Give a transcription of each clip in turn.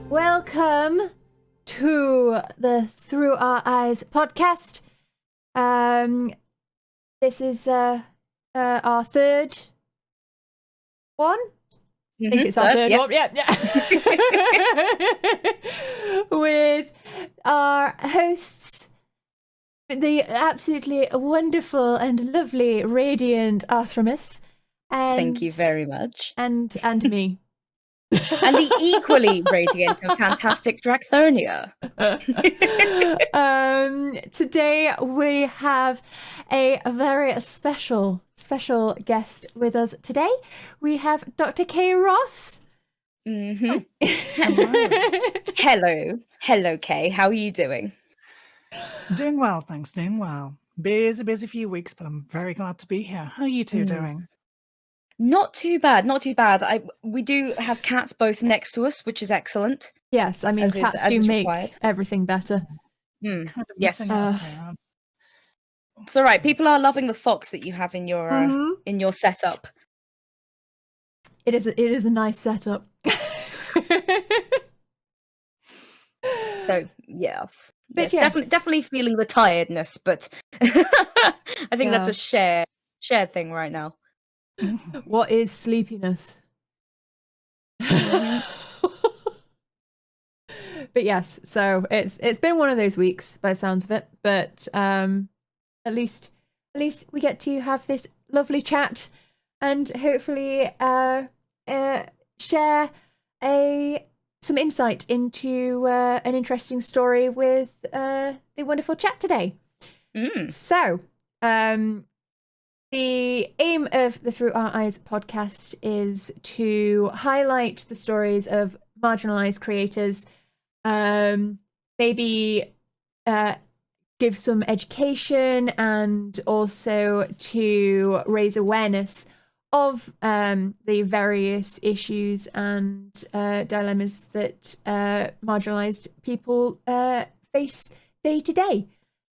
Welcome to the Through Our Eyes podcast. This is our third one. I think it's our third one. Yeah. With our hosts, the absolutely wonderful and lovely, radiant Artemis. And, thank you very much. And me. And the equally radiant and fantastic Dracthonia. Today we have a very special guest with us today. We have Dr Kayross. Hello Kay, how are you doing? Doing well, thanks, doing well. Busy few weeks, but I'm very glad to be here. How are you two doing? Not too bad. We do have cats both next to us, which is excellent. Yes, I mean, cats do make everything better. Yes. It's all right. People are loving the fox that you have in your setup. It is a nice setup. So yes, definitely feeling the tiredness, but I think that's a shared thing right now. What is sleepiness? But yes, so it's been one of those weeks by the sounds of it. But at least we get to have this lovely chat and hopefully share some insight into an interesting story with the wonderful chat today. So the aim of the Through Our Eyes podcast is to highlight the stories of marginalised creators, maybe give some education, and also to raise awareness of the various issues and dilemmas that marginalised people face day to day.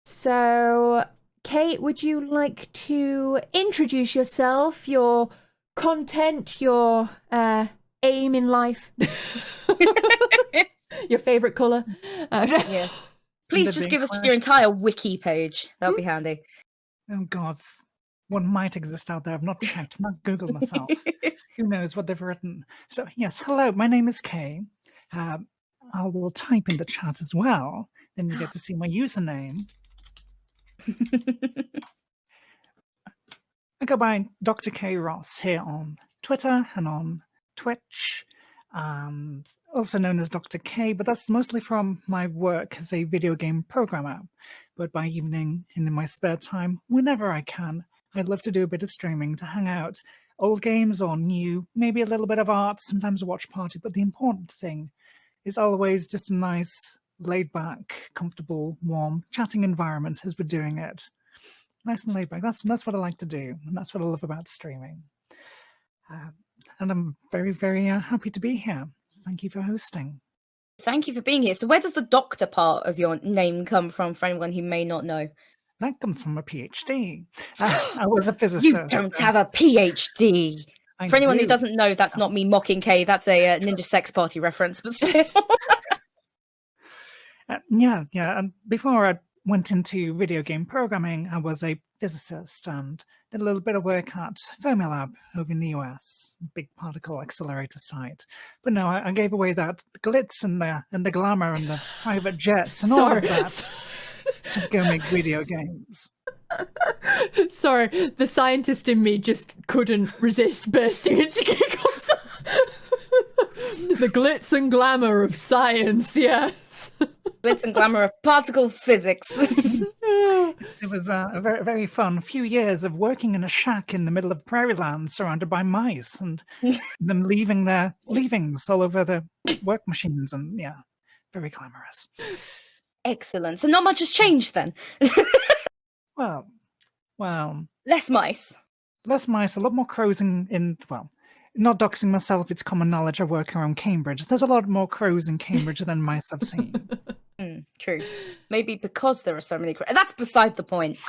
So, Kate, would you like to introduce yourself, your content, your aim in life, your favourite colour? Yes. Please just give us your entire wiki page. That would be handy. Oh, God. One might exist out there. I've not checked, I've not Googled myself. Who knows what they've written? So, yes, hello, my name is Kay. I will type in the chat as well. Then you get to see my username. I go by Dr Kayross here on Twitter and on Twitch, and also known as Dr K, but that's mostly from my work as a video game programmer. But by evening and in my spare time, whenever I can, I'd love to do a bit of streaming to hang out. Old games or new, maybe a little bit of art, sometimes a watch party, but the important thing is always just a nice, laid-back, comfortable, warm, chatting environment as we're doing it. Nice and laid back. That's what I like to do, and that's what I love about streaming. And I'm very, very happy to be here. Thank you for hosting. Thank you for being here. So where does the doctor part of your name come from, for anyone who may not know? That comes from a PhD. I was a physicist. You don't have a PhD. For anyone who doesn't know, that's not me mocking Kay. That's a Ninja Sex Party reference, but still. Yeah. And before I went into video game programming, I was a physicist and did a little bit of work at Fermilab over in the US, big particle accelerator site. But no, I gave away that glitz and the glamour and the private jets and all of that to go make video games. Sorry, the scientist in me just couldn't resist bursting into giggles. The glitz and glamour of science, yes. Glitz and glamour of particle physics. It was a very, very fun few years of working in a shack in the middle of prairie land surrounded by mice and them leaving their leavings all over the work machines, and yeah, very glamorous. Excellent. So not much has changed then. Well. Less mice. Less mice, a lot more crows in well, not doxing myself, it's common knowledge I work around Cambridge. There's a lot more crows in Cambridge than mice I've seen. True. Maybe because there are so many crows. That's beside the point.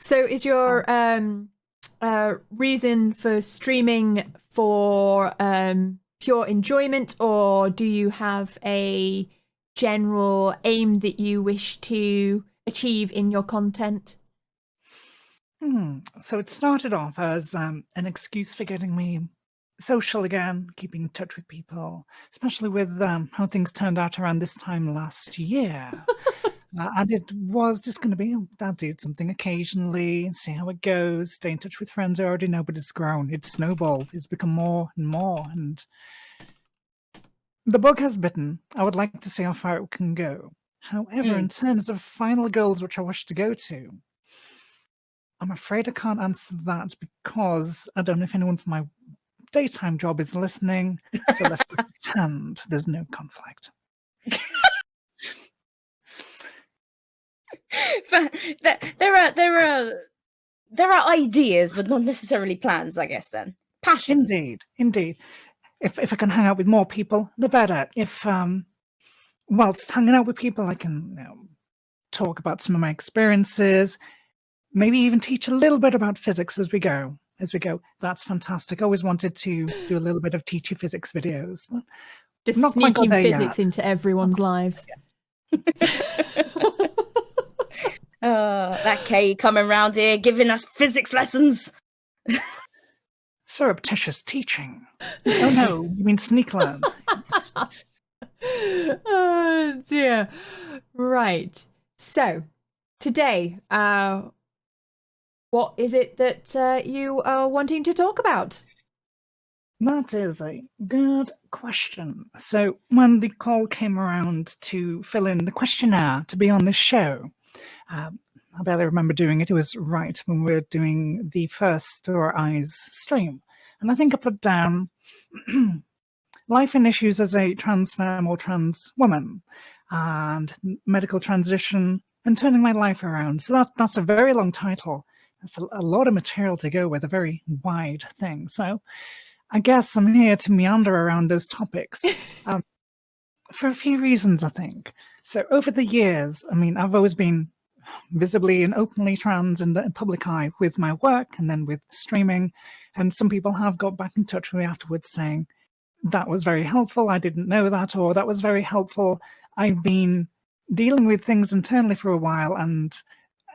So is your reason for streaming for pure enjoyment, or do you have a general aim that you wish to achieve in your content? So it started off as an excuse for getting me social again, keeping in touch with people, especially with how things turned out around this time last year. And it was just going to be, I'll do something occasionally, see how it goes, stay in touch with friends I already know, but it's grown, it's snowballed, it's become more and more. And the bug has bitten. I would like to see how far it can go. However, in terms of final goals which I wish to go to, I'm afraid I can't answer that because I don't know if anyone from my daytime job is listening, so let's just pretend there's no conflict. But there are ideas, but not necessarily plans, I guess. Then passions. Indeed. If I can hang out with more people, the better. If whilst hanging out with people, I can talk about some of my experiences. Maybe even teach a little bit about physics as we go. That's fantastic. I always wanted to do a little bit of teacher physics videos. Just not sneaking physics into everyone's lives. That Kay coming around here giving us physics lessons. Surreptitious teaching. Oh no, you mean sneak learn. Oh dear. Right. So today, what is it that you are wanting to talk about? That is a good question. So when the call came around to fill in the questionnaire to be on this show, I barely remember doing it. It was right when we were doing the first Through Our Eyes stream. And I think I put down life and issues as a trans femme or trans woman, and medical transition and turning my life around. So that's a very long title. That's a lot of material to go with, a very wide thing. So I guess I'm here to meander around those topics for a few reasons, I think. So over the years, I mean, I've always been visibly and openly trans in the public eye with my work and then with streaming. And some people have got back in touch with me afterwards saying, that was very helpful, I didn't know that, or that was very helpful. I've been dealing with things internally for a while, and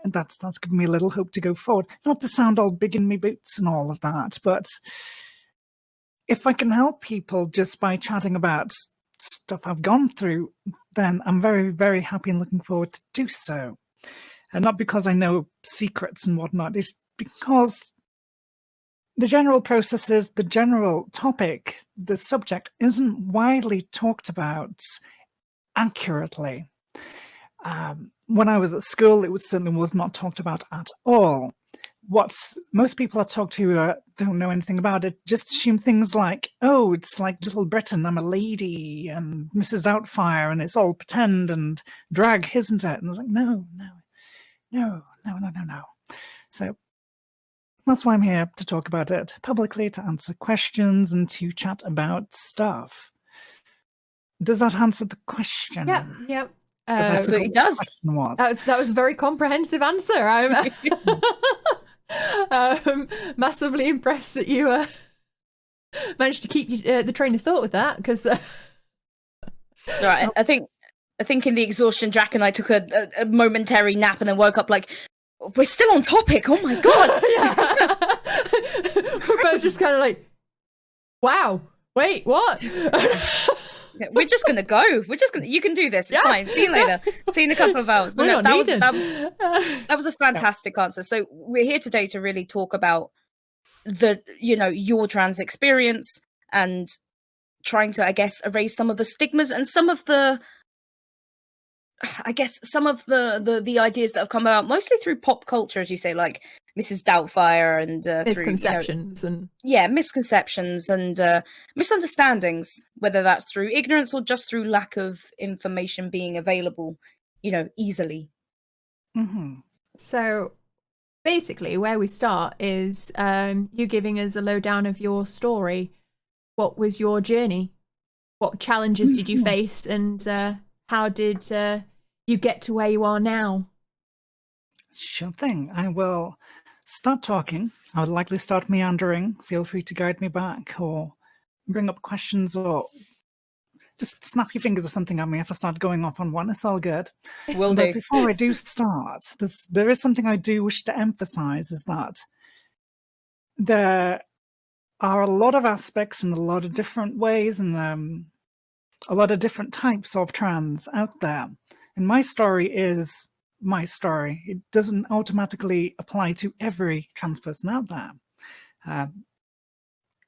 that's given me a little hope to go forward. Not to sound all big in me boots and all of that, but if I can help people just by chatting about stuff I've gone through, then I'm very, very happy and looking forward to do so. And not because I know secrets and whatnot, it's because the general processes, the general topic, the subject isn't widely talked about accurately. When I was at school, it certainly was not talked about at all. What most people I talk to don't know anything about it, just assume things like, oh, it's like Little Britain, I'm a lady, and Mrs. Doubtfire, and it's all pretend and drag, isn't it? And I was like, no. So that's why I'm here, to talk about it publicly, to answer questions and to chat about stuff. Does that answer the question? Yeah. Absolutely does. That was a very comprehensive answer. I'm massively impressed that you managed to keep the train of thought with that, because right. I think in the exhaustion, Drac and I took a momentary nap and then woke up like, we're still on topic. Oh my god! We're both just kind of like, wow. Wait, what? We're just gonna go. You can do this. It's fine. See you later. See you in a couple of hours. But no, that was a fantastic answer. So we're here today to really talk about your trans experience and trying to, I guess, erase some of the stigmas and some of the ideas that have come out mostly through pop culture, as you say, like Mrs. Doubtfire and misconceptions misconceptions and misunderstandings, whether that's through ignorance or just through lack of information being available, easily. Mm-hmm. So basically, where we start is you giving us a lowdown of your story. What was your journey? What challenges did you face, and how did you get to where you are now? Sure thing. I will start talking. I would likely start meandering. Feel free to guide me back or bring up questions or just snap your fingers or something at me if I start going off on one. It's all good. Will But do. before I do start, there is something I do wish to emphasize, is that there are a lot of aspects and a lot of different ways and a lot of different types of trans out there. And my story is my story. It doesn't automatically apply to every trans person out there.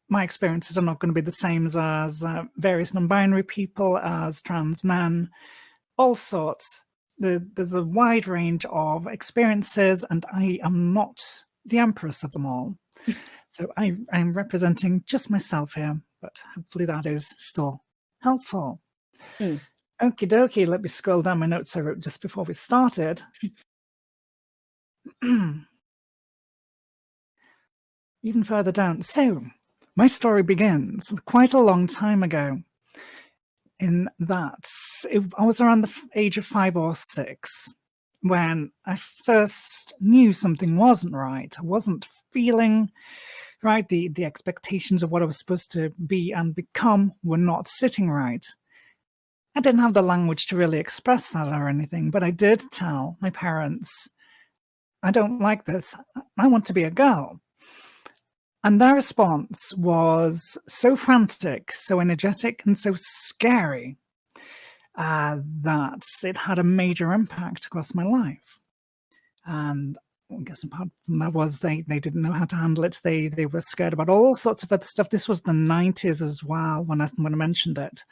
My experiences are not going to be the same as various non-binary people, as trans men, all sorts. There's a wide range of experiences, and I am not the empress of them all. So I'm representing just myself here, but hopefully that is still helpful. Okie dokie, let me scroll down my notes I wrote just before we started. Even further down. So, my story begins quite a long time ago, in that I was around the age of 5 or 6 when I first knew something wasn't right. I wasn't feeling right. The expectations of what I was supposed to be and become were not sitting right. I didn't have the language to really express that or anything, but I did tell my parents, I don't like this. I want to be a girl. And their response was so frantic, so energetic, and so scary that it had a major impact across my life. And I guess apart from that was they didn't know how to handle it. They were scared about all sorts of other stuff. This was the 90s as well when I mentioned it.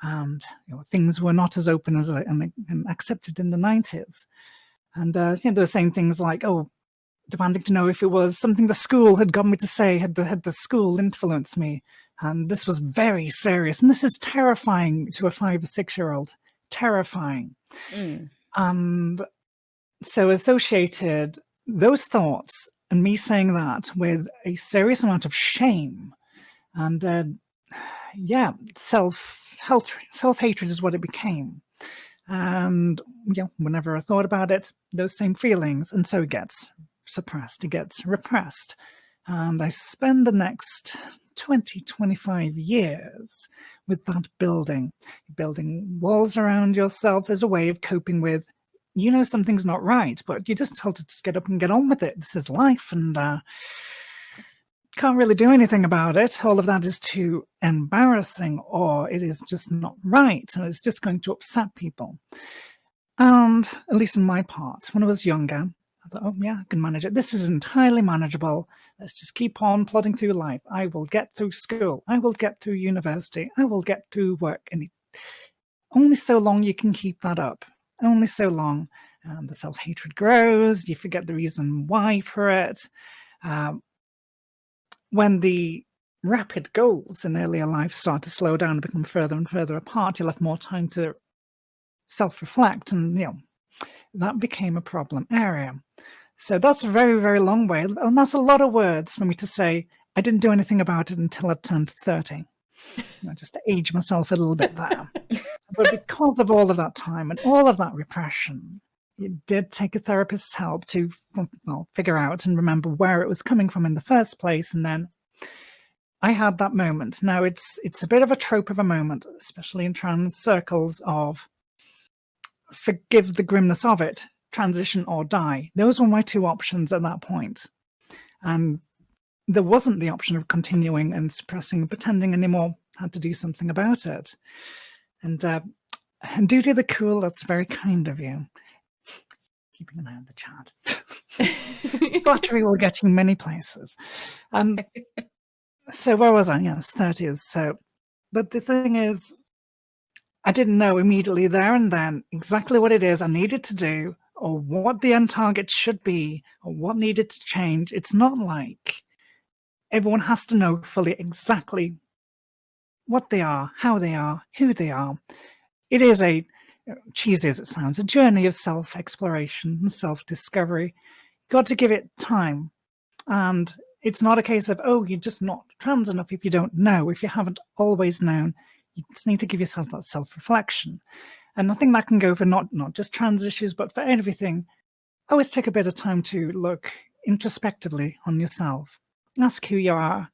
And things were not as open as and accepted in the 90s. And they were saying things like, oh, demanding to know if it was something the school had got me to say, had the school influenced me. And this was very serious. And this is terrifying to a 5 or 6-year-old. Terrifying. And so associated those thoughts and me saying that with a serious amount of shame and self-hatred is what it became. And whenever I thought about it, those same feelings, and so it gets suppressed, it gets repressed. And I spend the next 20-25 years with that building walls around yourself as a way of coping with, something's not right, but you're just told to just get up and get on with it. This is life, and can't really do anything about it. All of that is too embarrassing, or it is just not right, and it's just going to upset people. And at least in my part, when I was younger, I thought, oh yeah, I can manage it. This is entirely manageable. Let's just keep on plodding through life. I will get through school. I will get through university. I will get through work. And only so long you can keep that up. Only so long. The self-hatred grows. You forget the reason why for it. When the rapid goals in earlier life start to slow down and become further and further apart, you'll have more time to self-reflect, and that became a problem area. So that's a very, very long way, and that's a lot of words for me to say I didn't do anything about it until I turned 30. Just to age myself a little bit there. But because of all of that time and all of that repression, it did take a therapist's help to figure out and remember where it was coming from in the first place. And then I had that moment. Now it's a bit of a trope of a moment, especially in trans circles, of forgive the grimness of it, transition or die. Those were my 2 options at that point. And there wasn't the option of continuing and suppressing and pretending anymore. I had to do something about it. And due to the cool, that's very kind of you. Keeping an eye on the chat. Flattery will get you many places. So where was I? It's 30s. So, but the thing is, I didn't know immediately there and then exactly what it is I needed to do, or what the end target should be, or what needed to change. It's not like everyone has to know fully exactly what they are, how they are, who they are. It is a, cheesy as it sounds, a journey of self-exploration and self-discovery. You've got to give it time. And it's not a case of, oh, you're just not trans enough if you don't know. If you haven't always known, you just need to give yourself that self-reflection. And I think that can go for not just trans issues, but for everything. Always take a bit of time to look introspectively on yourself. Ask who you are,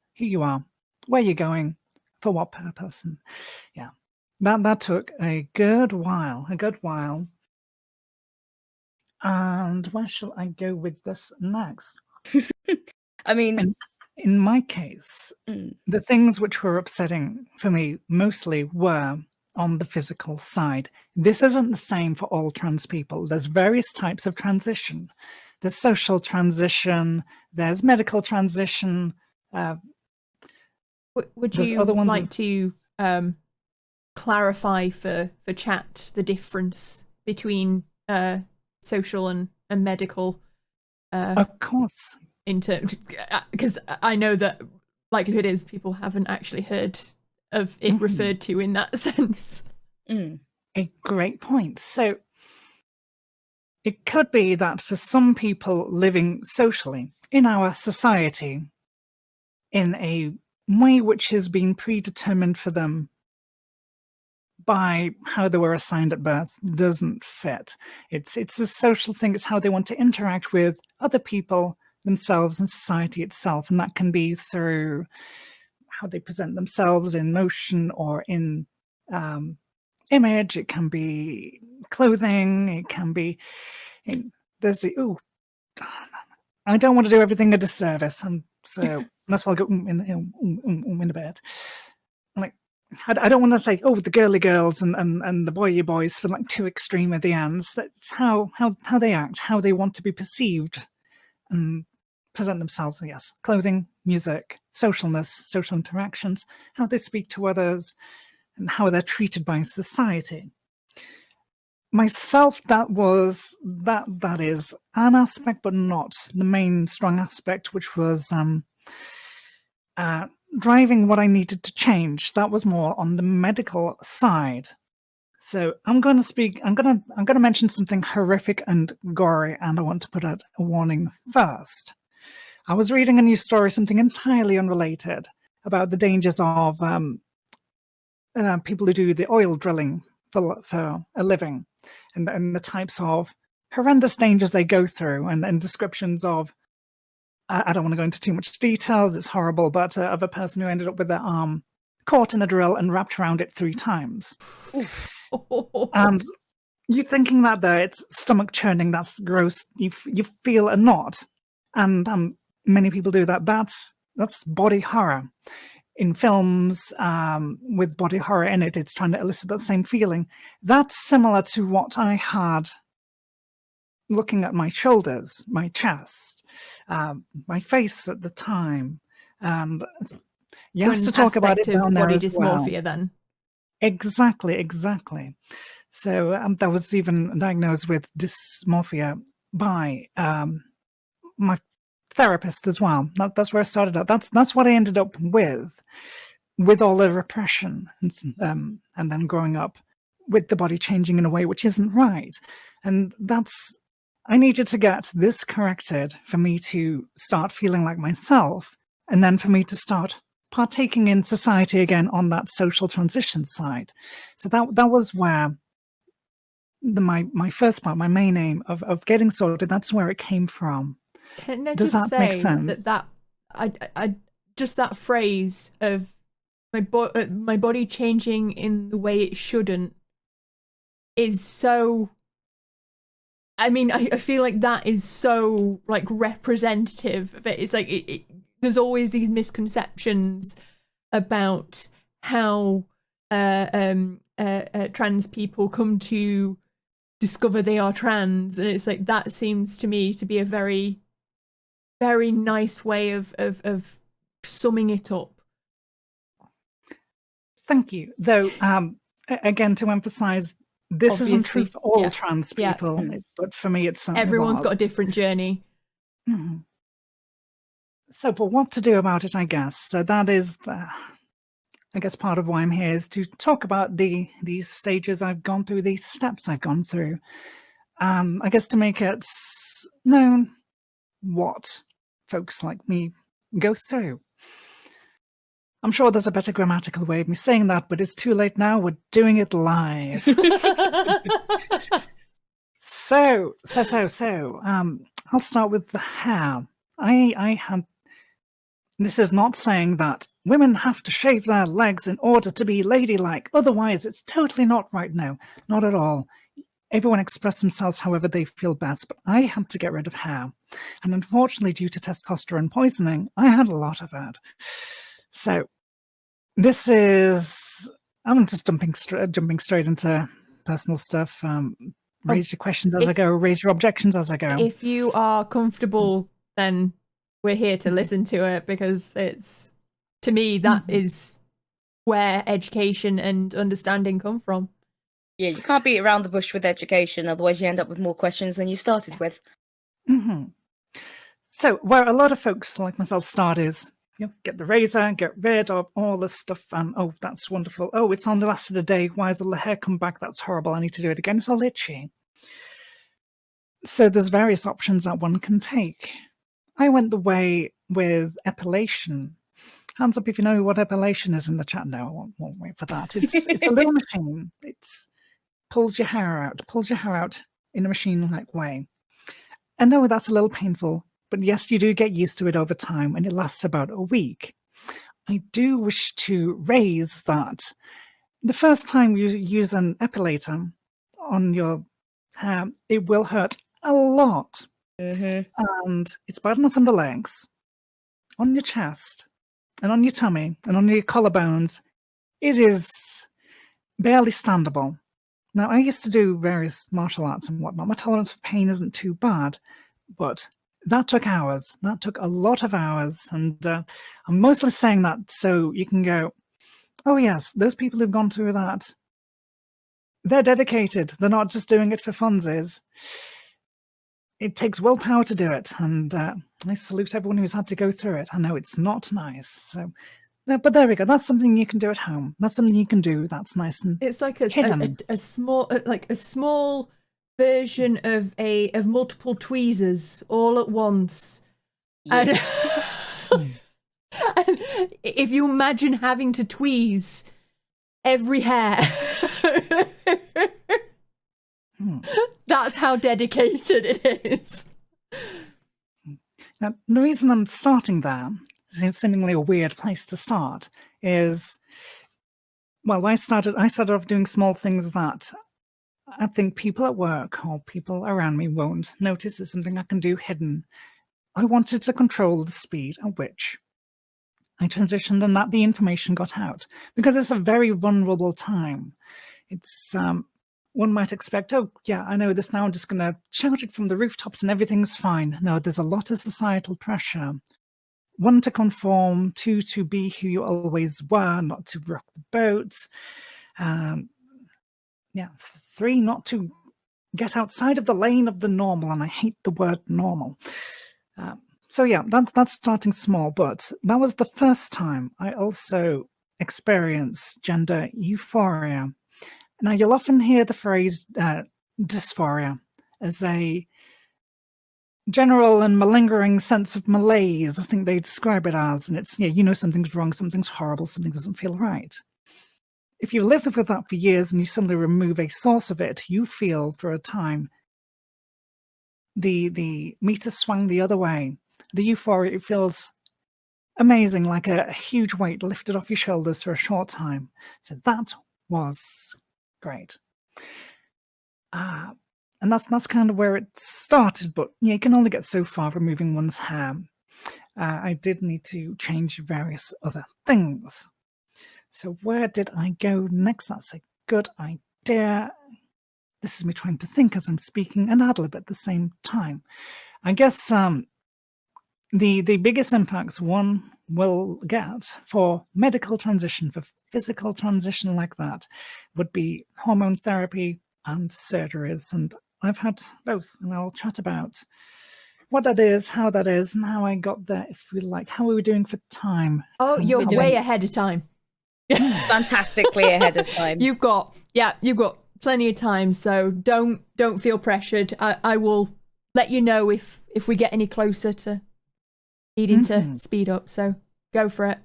where you're going, for what purpose? And yeah, that took a good while. And where shall I go with this next? I mean, in my case, the things which were upsetting for me mostly were on the physical side. This isn't the same for all trans people. There's various types of transition. There's social transition, there's medical transition. Would you like to clarify for chat the difference between social and medical? Of course. Because I know that likelihood is people haven't actually heard of it referred to in that sense. A great point. So it could be that for some people living socially in our society in a way which has been predetermined for them by how they were assigned at birth doesn't fit. It's a social thing. It's how they want to interact with other people, themselves, and society itself. And that can be through how they present themselves in motion or in image. It can be clothing. It can be, there's the, I don't want to do everything a disservice. And so that's why I'll go in a bit. Like, I don't want to say, the girly girls and the boy boys for like too extreme at the ends. That's how they act, how they want to be perceived and present themselves. Yes, clothing, music, socialness, social interactions, how they speak to others, and how they're treated by society. Myself, that is an aspect, but not the main strong aspect, which was driving what I needed to change. That was more on the medical side. So I'm going to mention something horrific and gory, and I want to put out a warning first. I was reading a news story, something entirely unrelated, about the dangers of people who do the oil drilling for a living, and the types of horrendous dangers they go through, and descriptions of, I don't want to go into too much details, it's horrible, but of a person who ended up with their arm caught in a drill and wrapped around it 3 times. And you're thinking that there, it's stomach churning, that's gross, you feel a knot. And many people do that. That's body horror. In films with body horror in it, it's trying to elicit that same feeling. That's similar to what I had looking at my shoulders, my chest, my face at the time. And yes, to talk about it down there as well. Body dysmorphia then. Exactly. So that was even diagnosed with dysmorphia by my therapist as well. That's where I started out. That's what I ended up with all the repression and then growing up with the body changing in a way which isn't right. And I needed to get this corrected for me to start feeling like myself, and then for me to start partaking in society again on that social transition side. So that was where my first part, my main aim of getting sorted, that's where it came from. Can I Does that make sense? I just that phrase of my body changing in the way it shouldn't is so. I mean, I feel like that is so like representative of it. It's like there's always these misconceptions about how trans people come to discover they are trans, and it's like that seems to me to be a very, very nice way of summing it up. Thank you. Though, again, to emphasize, this Obviously, isn't true for all trans people, but for me, it's everyone's got a different journey. Mm-hmm. So, but what to do about it, I guess. So that is, I guess, part of why I'm here is to talk about these stages I've gone through, these steps I've gone through. I guess to make it known what folks like me go through. I'm sure there's a better grammatical way of me saying that, but it's too late now. We're doing it live. So, I'll start with the hair. I had This is not saying that women have to shave their legs in order to be ladylike. Otherwise, it's totally not right now. Not at all. Everyone express themselves however they feel best, but I had to get rid of hair. And unfortunately, due to testosterone poisoning, I had a lot of it. So this is... I'm just jumping straight into personal stuff. Raise your questions as I go. Raise your objections as I go. If you are comfortable, then we're here to listen to it, because it's, to me, that is where education and understanding come from. Yeah, you can't beat around the bush with education, otherwise you end up with more questions than you started with. So where a lot of folks like myself start is, get the razor, get rid of all this stuff, and oh, that's wonderful. Oh, it's only lasted a day. Why has the hair come back? That's horrible. I need to do it again. It's all itchy. So there's various options that one can take. I went the way with epilation. Hands up if you know what epilation is in the chat. No, I won't wait for that. It's a little machine. It pulls your hair out in a machine-like way. And no, that's a little painful, but yes, you do get used to it over time, and it lasts about a week. I do wish to raise that the first time you use an epilator on your hair, it will hurt a lot. And it's bad enough on the legs, on your chest, and on your tummy, and on your collarbones. It is barely standable. Now, I used to do various martial arts and whatnot. My tolerance for pain isn't too bad, but that took hours. That took a lot of hours. And I'm mostly saying that so you can go, oh yes, those people who've gone through that, they're dedicated. They're not just doing it for funsies. It takes willpower to do it, and I salute everyone who's had to go through it. I know it's not nice, so but there we go. That's something you can do at home. That's something you can do. That's nice and it's like a small version of multiple tweezers all at once. Yes. And if you imagine having to tweeze every hair. That's how dedicated it is. Now, the reason I'm starting there, seemingly a weird place to start, is, well, I started off doing small things that I think people at work or people around me won't notice is something I can do hidden. I wanted to control the speed at which I transitioned and that the information got out, because it's a very vulnerable time. It's one might expect, oh, yeah, I know this now, I'm just going to shout it from the rooftops and everything's fine. No, there's a lot of societal pressure. 1, to conform. 2, to be who you always were, not to rock the boat. 3, not to get outside of the lane of the normal, and I hate the word normal. So yeah, that's starting small, but that was the first time I also experienced gender euphoria. Now, you'll often hear the phrase dysphoria as a general and malingering sense of malaise. I think they describe it as, and it's, something's wrong, something's horrible, something doesn't feel right. If you live with that for years and you suddenly remove a source of it, you feel for a time the meter swung the other way. The euphoria, it feels amazing, like a huge weight lifted off your shoulders for a short time. So that was great. And that's kind of where it started, but you can only get so far removing one's hair. I did need to change various other things. So where did I go next? That's a good idea. This is me trying to think as I'm speaking and ad-lib at the same time. I guess the biggest impacts one will get for medical transition, for physical transition like that, would be hormone therapy and surgeries. And I've had both, and I'll chat about what that is, how that is, and how I got there, if we like. How are we doing for time? Oh, you're way ahead of time. Fantastically ahead of time. You've got plenty of time, so don't feel pressured. I will let you know if we get any closer to needing to speed up, so go for it.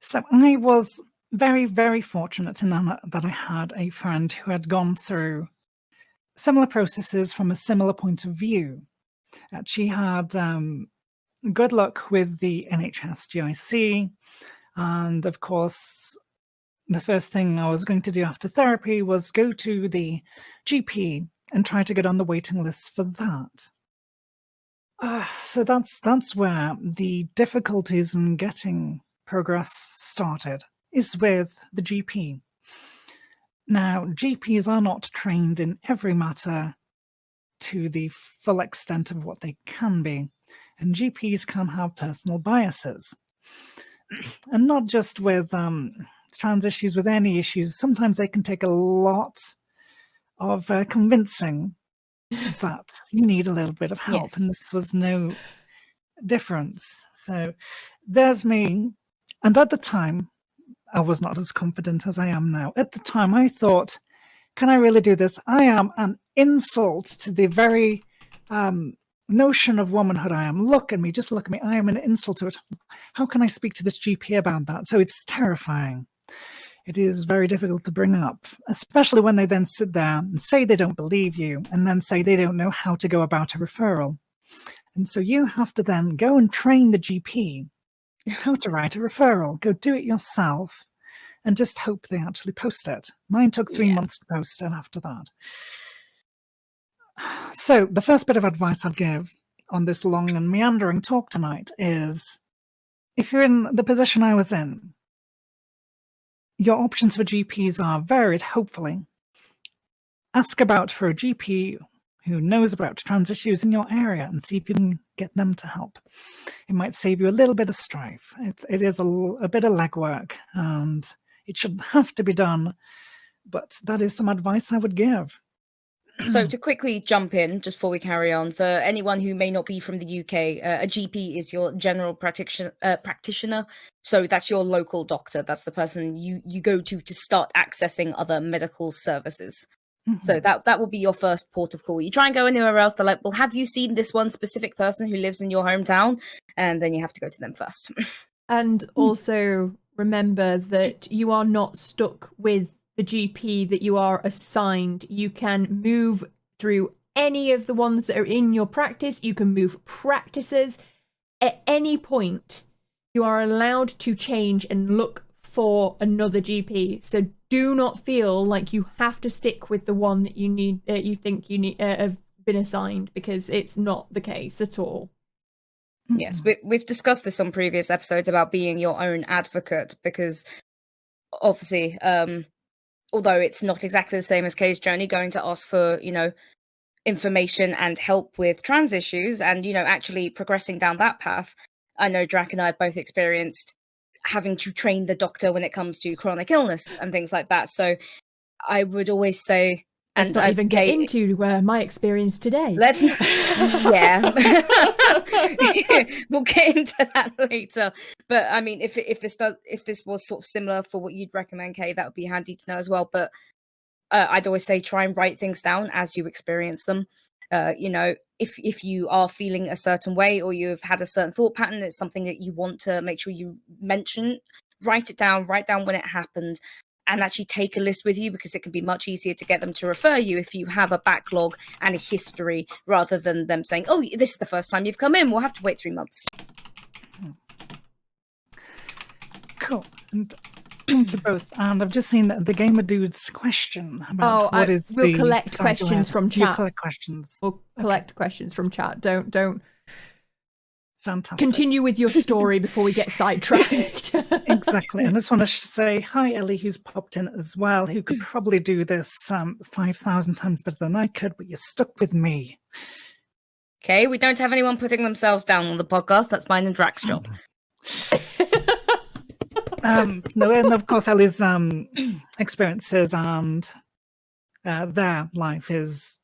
So I was very, very fortunate to know that I had a friend who had gone through similar processes from a similar point of view. She had good luck with the NHS GIC. And of course, the first thing I was going to do after therapy was go to the GP and try to get on the waiting list for that. So that's where the difficulties in getting progress started, is with the GP. Now, GPs are not trained in every matter to the full extent of what they can be, and GPs can have personal biases. And not just with trans issues, with any issues, sometimes they can take a lot of convincing that you need a little bit of help. Yes. And this was no difference. So there's me. And at the time, I was not as confident as I am now. At the time, I thought, can I really do this? I am an insult to the very notion of womanhood I am. Look at me, just look at me. I am an insult to it. How can I speak to this GP about that? So it's terrifying. It is very difficult to bring up, especially when they then sit there and say they don't believe you, and then say they don't know how to go about a referral. And so you have to then go and train the GP how to write a referral. Go do it yourself and just hope they actually post it. Mine took 3 months to post it after that. So the first bit of advice I'd give on this long and meandering talk tonight is, if you're in the position I was in, your options for GPs are varied, hopefully. Ask about for a GP who knows about trans issues in your area and see if you can get them to help. It might save you a little bit of strife. It is a bit of legwork, and it shouldn't have to be done, but that is some advice I would give. So to quickly jump in, just before we carry on, for anyone who may not be from the UK, a GP is your general practitioner. So that's your local doctor. That's the person you go to start accessing other medical services. Mm-hmm. So that will be your first port of call. You try and go anywhere else, they're like, well, have you seen this one specific person who lives in your hometown? And then you have to go to them first. And also remember that you are not stuck with the GP that you are assigned. You can move through any of the ones that are in your practice. You can move practices at any point. You are allowed to change and look for another GP. So do not feel like you have to stick with the one that you think you need have been assigned, because it's not the case at all. Yes, we've discussed this on previous episodes about being your own advocate, because obviously, although it's not exactly the same as Kay's journey, going to ask for, information and help with trans issues and, actually progressing down that path. I know Drac and I have both experienced having to train the doctor when it comes to chronic illness and things like that. So I would always say... Let's not even get into my experience today. Let's yeah. We'll get into that later. But I mean, if this was sort of similar for what you'd recommend, Kay, that would be handy to know as well. But I'd always say try and write things down as you experience them. If you are feeling a certain way or you've had a certain thought pattern, it's something that you want to make sure you mention, write down when it happened. And actually take a list with you, because it can be much easier to get them to refer you if you have a backlog and a history, rather than them saying, oh, this is the first time you've come in, we'll have to wait 3 months. Cool. And thank you both. And I've just seen the Gamer Dude's question about we'll collect questions from chat. You collect questions. We'll collect questions from chat. Don't Fantastic. Continue with your story before we get sidetracked. Exactly. And I just want to say hi, Ellie, who's popped in as well, who could probably do this 5,000 times better than I could, but you're stuck with me. Okay, we don't have anyone putting themselves down on the podcast. That's mine and Drac's job. No, and of course, Ellie's experiences and their life is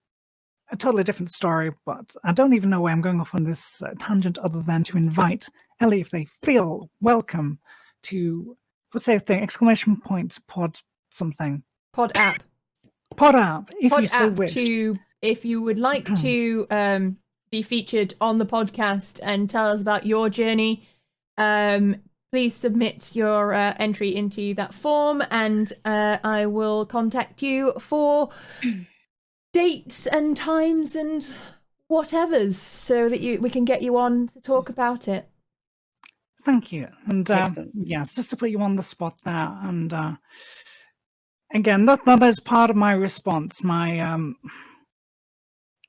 a totally different story, but I don't even know where I'm going off on this tangent other than to invite Ellie, if they feel welcome, to, what's the thing, exclamation point, pod something. Pod app. Pod app, if you so wish. If you would like to be featured on the podcast and tell us about your journey, please submit your entry into that form, and I will contact you for dates and times and whatever's so that we can get you on to talk about it. Thank you. And yes, just to put you on the spot there. And again, that is part of my response, my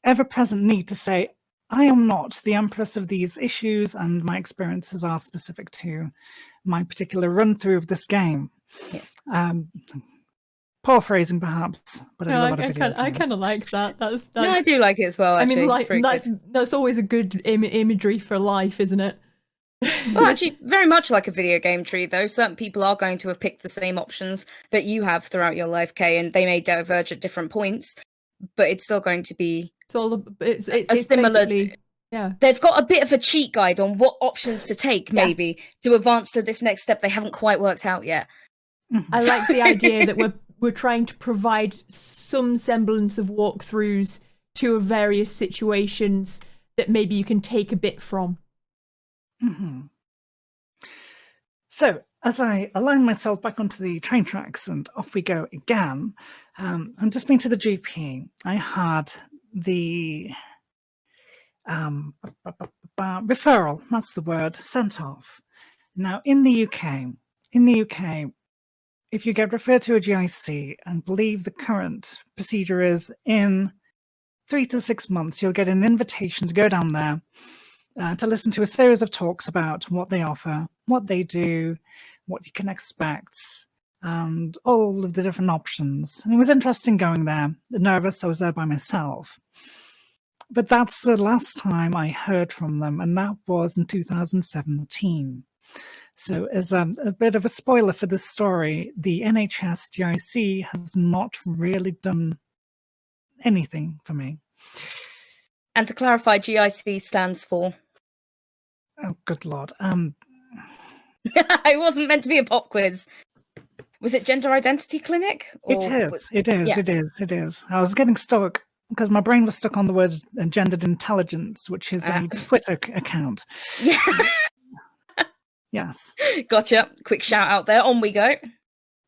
ever-present need to say, I am not the empress of these issues, and my experiences are specific to my particular run-through of this game. Yes. Paraphrasing, perhaps, but I kind of like that. That's no, I do like it as well. Actually. I mean, that's always a good imagery for life, isn't it? Well, actually, very much like a video game tree, though. Certain people are going to have picked the same options that you have throughout your life, Kay, and they may diverge at different points, but it's still going to be it's similar. Yeah, they've got a bit of a cheat guide on what options to take, maybe to advance to this next step they haven't quite worked out yet. I like the idea that we're trying to provide some semblance of walkthroughs to various situations that maybe you can take a bit from. Mm-hmm. So as I align myself back onto the train tracks and off we go again, and just being to the GP, I had the referral, that's the word, sent off. Now in the UK, if you get referred to a GIC and believe the current procedure is in 3 to 6 months, you'll get an invitation to go down there to listen to a series of talks about what they offer, what they do, what you can expect, and all of the different options. And it was interesting going there. Nervous, I was there by myself. But that's the last time I heard from them, and that was in 2017. So as a bit of a spoiler for this story, the NHS GIC has not really done anything for me. And to clarify, GIC stands for? Oh, good Lord. It wasn't meant to be a pop quiz. Was it Gender Identity Clinic? It is. I was getting stuck because my brain was stuck on the word gendered intelligence, which is a Twitter account. Yeah. Yes. Gotcha. Quick shout out there. On we go.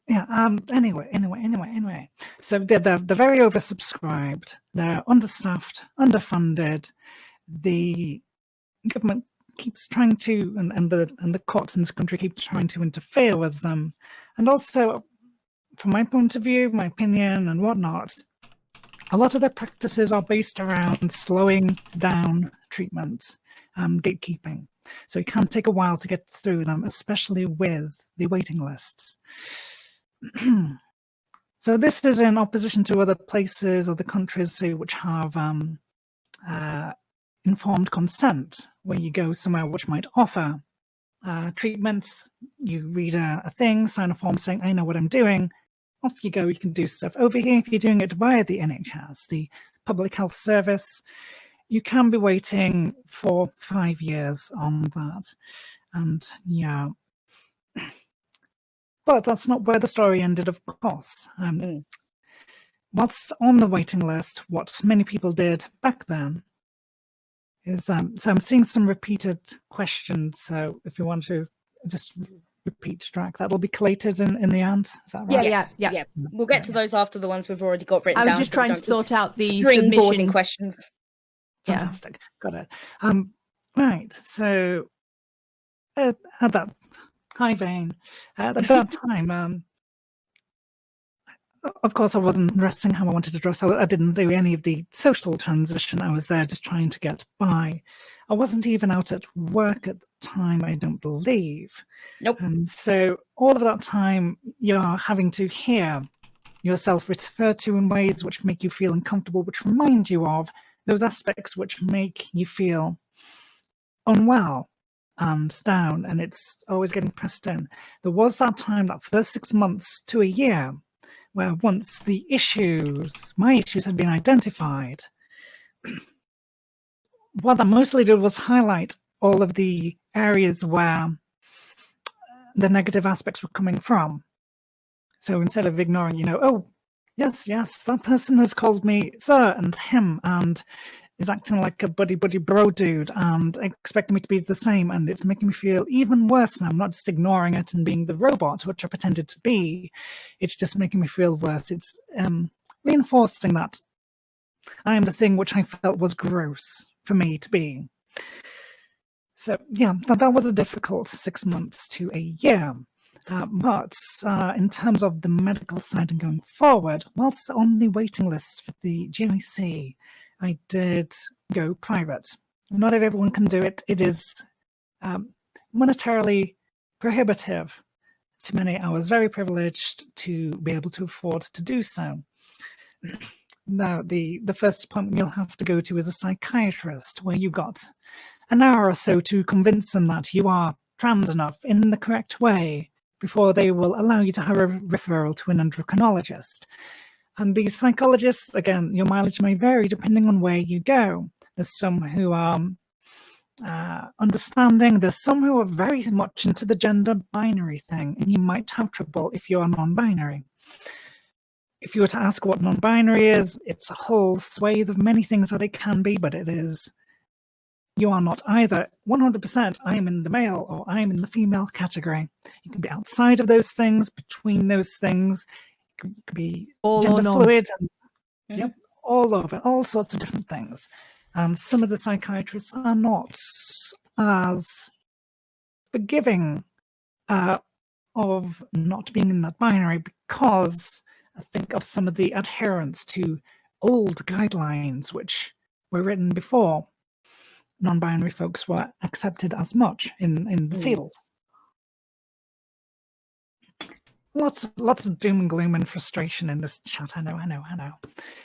Yeah. Anyway. So they're very oversubscribed. They're understaffed, underfunded. The government keeps trying to, and the courts in this country keep trying to interfere with them. And also, from my point of view, my opinion, and whatnot, a lot of their practices are based around slowing down treatment, gatekeeping. So it can take a while to get through them, especially with the waiting lists. So this is in opposition to other places, other countries, say, which have informed consent, where you go somewhere which might offer treatments. You read a thing, sign a form saying, I know what I'm doing. Off you go, you can do stuff. Over here, if you're doing it via the NHS, the Public Health Service, you can be waiting for 5 years on that. And yeah. But that's not where the story ended, of course. What's on the waiting list, what many people did back then, is so I'm seeing some repeated questions. So if you want to just repeat track, that'll be collated in the end. Is that right? Yeah. We'll get to those after the ones we've already got written down. I was just trying to sort out the submission questions. Fantastic. Got it. Right. So at that high vein, at that time, of course, I wasn't dressing how I wanted to dress. I didn't do any of the social transition. I was there just trying to get by. I wasn't even out at work at the time, I don't believe. Nope. And so all of that time, you're having to hear yourself referred to in ways which make you feel uncomfortable, which remind you of those aspects which make you feel unwell and down, and it's always getting pressed in. There was that time, that first 6 months to a year, where once the my issues had been identified, what that mostly did was highlight all of the areas where the negative aspects were coming from. So instead of ignoring, oh, yes, that person has called me sir and him and is acting like a buddy bro dude and expecting me to be the same, and it's making me feel even worse now. I'm not just ignoring it and being the robot which I pretended to be. It's just making me feel worse. It's reinforcing that I am the thing which I felt was gross for me to be. So yeah, that was a difficult 6 months to a year. But in terms of the medical side and going forward, whilst on the waiting list for the GIC, I did go private. Not everyone can do it. It is monetarily prohibitive to many. I was very privileged to be able to afford to do so. Now, the first appointment you'll have to go to is a psychiatrist, where you've got an hour or so to convince them that you are trans enough in the correct way before they will allow you to have a referral to an endocrinologist. And these psychologists, again, your mileage may vary depending on where you go. There's some who are understanding, there's some who are very much into the gender binary thing, and you might have trouble if you're non-binary. If you were to ask what non-binary is, it's a whole swathe of many things that it can be, but it is, you are not either 100% I am in the male or I am in the female category. You can be outside of those things, between those things. You could be all gender fluid, and, yep, all over, all sorts of different things. And some of the psychiatrists are not as forgiving of not being in that binary, because I think of some of the adherence to old guidelines which were written before non-binary folks were accepted as much in the field. Lots of doom and gloom and frustration in this chat. I know.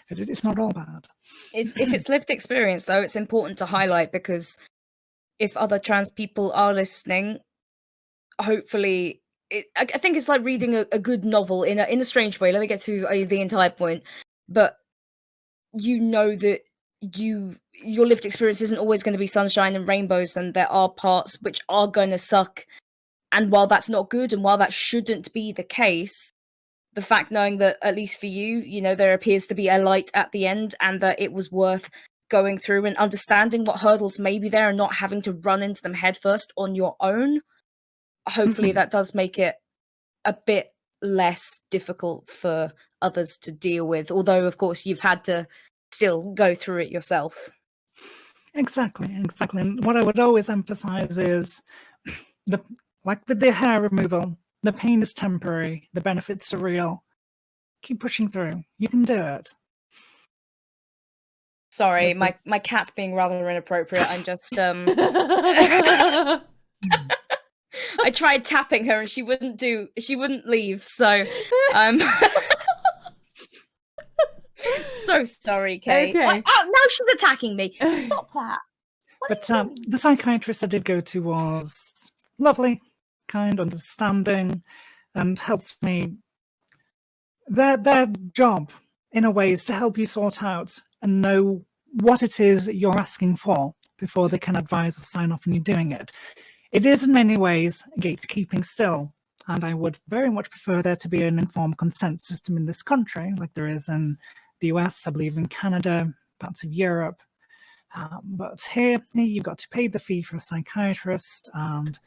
It's not all bad. If it's lived experience, though, it's important to highlight, because if other trans people are listening, hopefully, I think it's like reading a good novel in a strange way. Let me get through the entire point. But you know that your lived experience isn't always going to be sunshine and rainbows, and there are parts which are going to suck. And while that's not good, and while that shouldn't be the case, the fact knowing that, at least for you, you know, there appears to be a light at the end, and that it was worth going through, and understanding what hurdles may be there and not having to run into them headfirst on your own, hopefully that does make it a bit less difficult for others to deal with. Although, of course, you've had to still go through it yourself. Exactly. And what I would always emphasize is, like with the hair removal, the pain is temporary, the benefits are real. Keep pushing through. You can do it. Sorry, my cat's being rather inappropriate. I'm just I tried tapping her and she wouldn't leave, so so sorry, Kay. Okay. Oh, now she's attacking me. Stop that. But the psychiatrist I did go to was lovely, kind, understanding, and helped me. Their job, in a way, is to help you sort out and know what it is you're asking for before they can advise or sign off on you doing it. It is in many ways gatekeeping still, and I would very much prefer there to be an informed consent system in this country, like there is in the US, I believe in Canada, parts of Europe. But here you've got to pay the fee for a psychiatrist and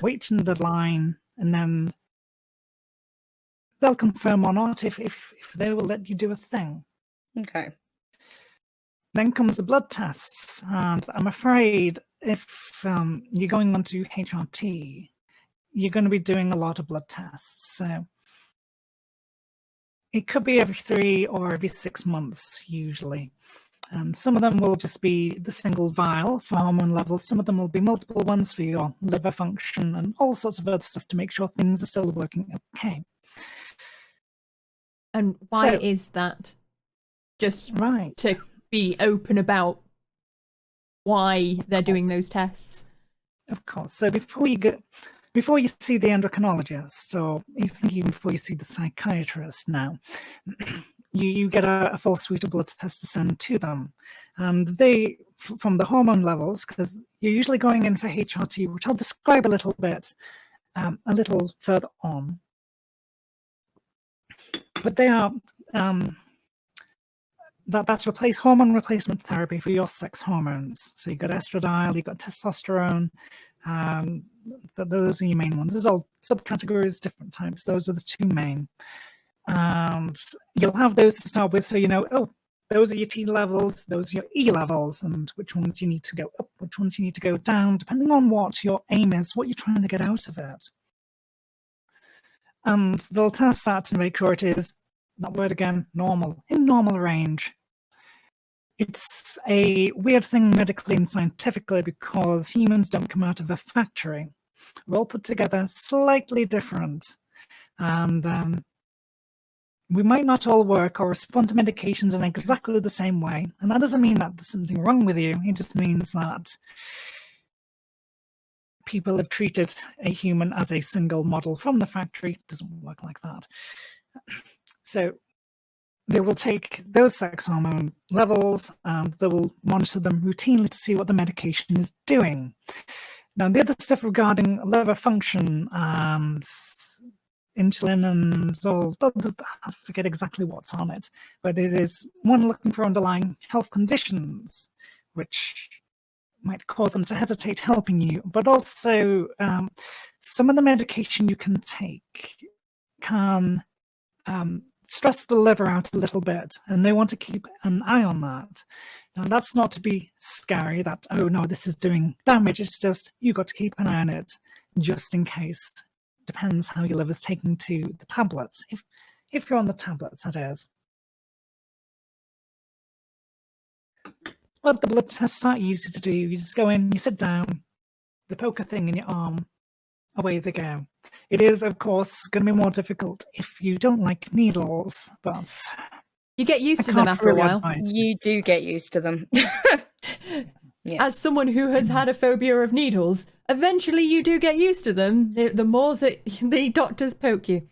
wait in the line, and then they'll confirm or not if they will let you do a thing. Okay. Then comes the blood tests, and I'm afraid if you're going on to HRT, you're going to be doing a lot of blood tests. So it could be every 3 or every 6 months, usually. And some of them will just be the single vial for hormone levels. Some of them will be multiple ones for your liver function and all sorts of other stuff to make sure things are still working okay. And why is that? Just right to be open about why they're doing those tests. Of course. So before you see the endocrinologist, or even before you see the psychiatrist now, you get a full suite of blood tests to send to them. And they, from the hormone levels, because you're usually going in for HRT, which I'll describe a little bit, a little further on. But they are, that's hormone replacement therapy for your sex hormones. So you've got estradiol, you've got testosterone, those are your main ones. There's all subcategories, different types. Those are the two main. And you'll have those to start with, so you know, oh, those are your T levels, those are your E levels, and which ones you need to go up, which ones you need to go down, depending on what your aim is, what you're trying to get out of it. And they'll test that to make sure it is, that word again, normal, in normal range. It's a weird thing medically and scientifically because humans don't come out of a factory. We're all put together slightly different. And we might not all work or respond to medications in exactly the same way. And that doesn't mean that there's something wrong with you. It just means that people have treated a human as a single model from the factory. It doesn't work like that. So they will take those sex hormone levels and they will monitor them routinely to see what the medication is doing. Now, the other stuff regarding liver function and insulin and all, I forget exactly what's on it, but it is one looking for underlying health conditions, which might cause them to hesitate helping you, but also some of the medication you can take can stress the liver out a little bit, and they want to keep an eye on that. Now, that's not to be scary that, oh no, this is doing damage. It's just you got to keep an eye on it just in case. Depends how your liver's taking to the tablets. If you're on the tablets, that is. Well, the blood tests are easy to do. You just go in, you sit down, they poke a thing in your arm, away they go. It is, of course, going to be more difficult if you don't like needles, but you get used to them after a while. You do get used to them. Yeah. As someone who has had a phobia of needles, eventually you do get used to them the more that the doctors poke you.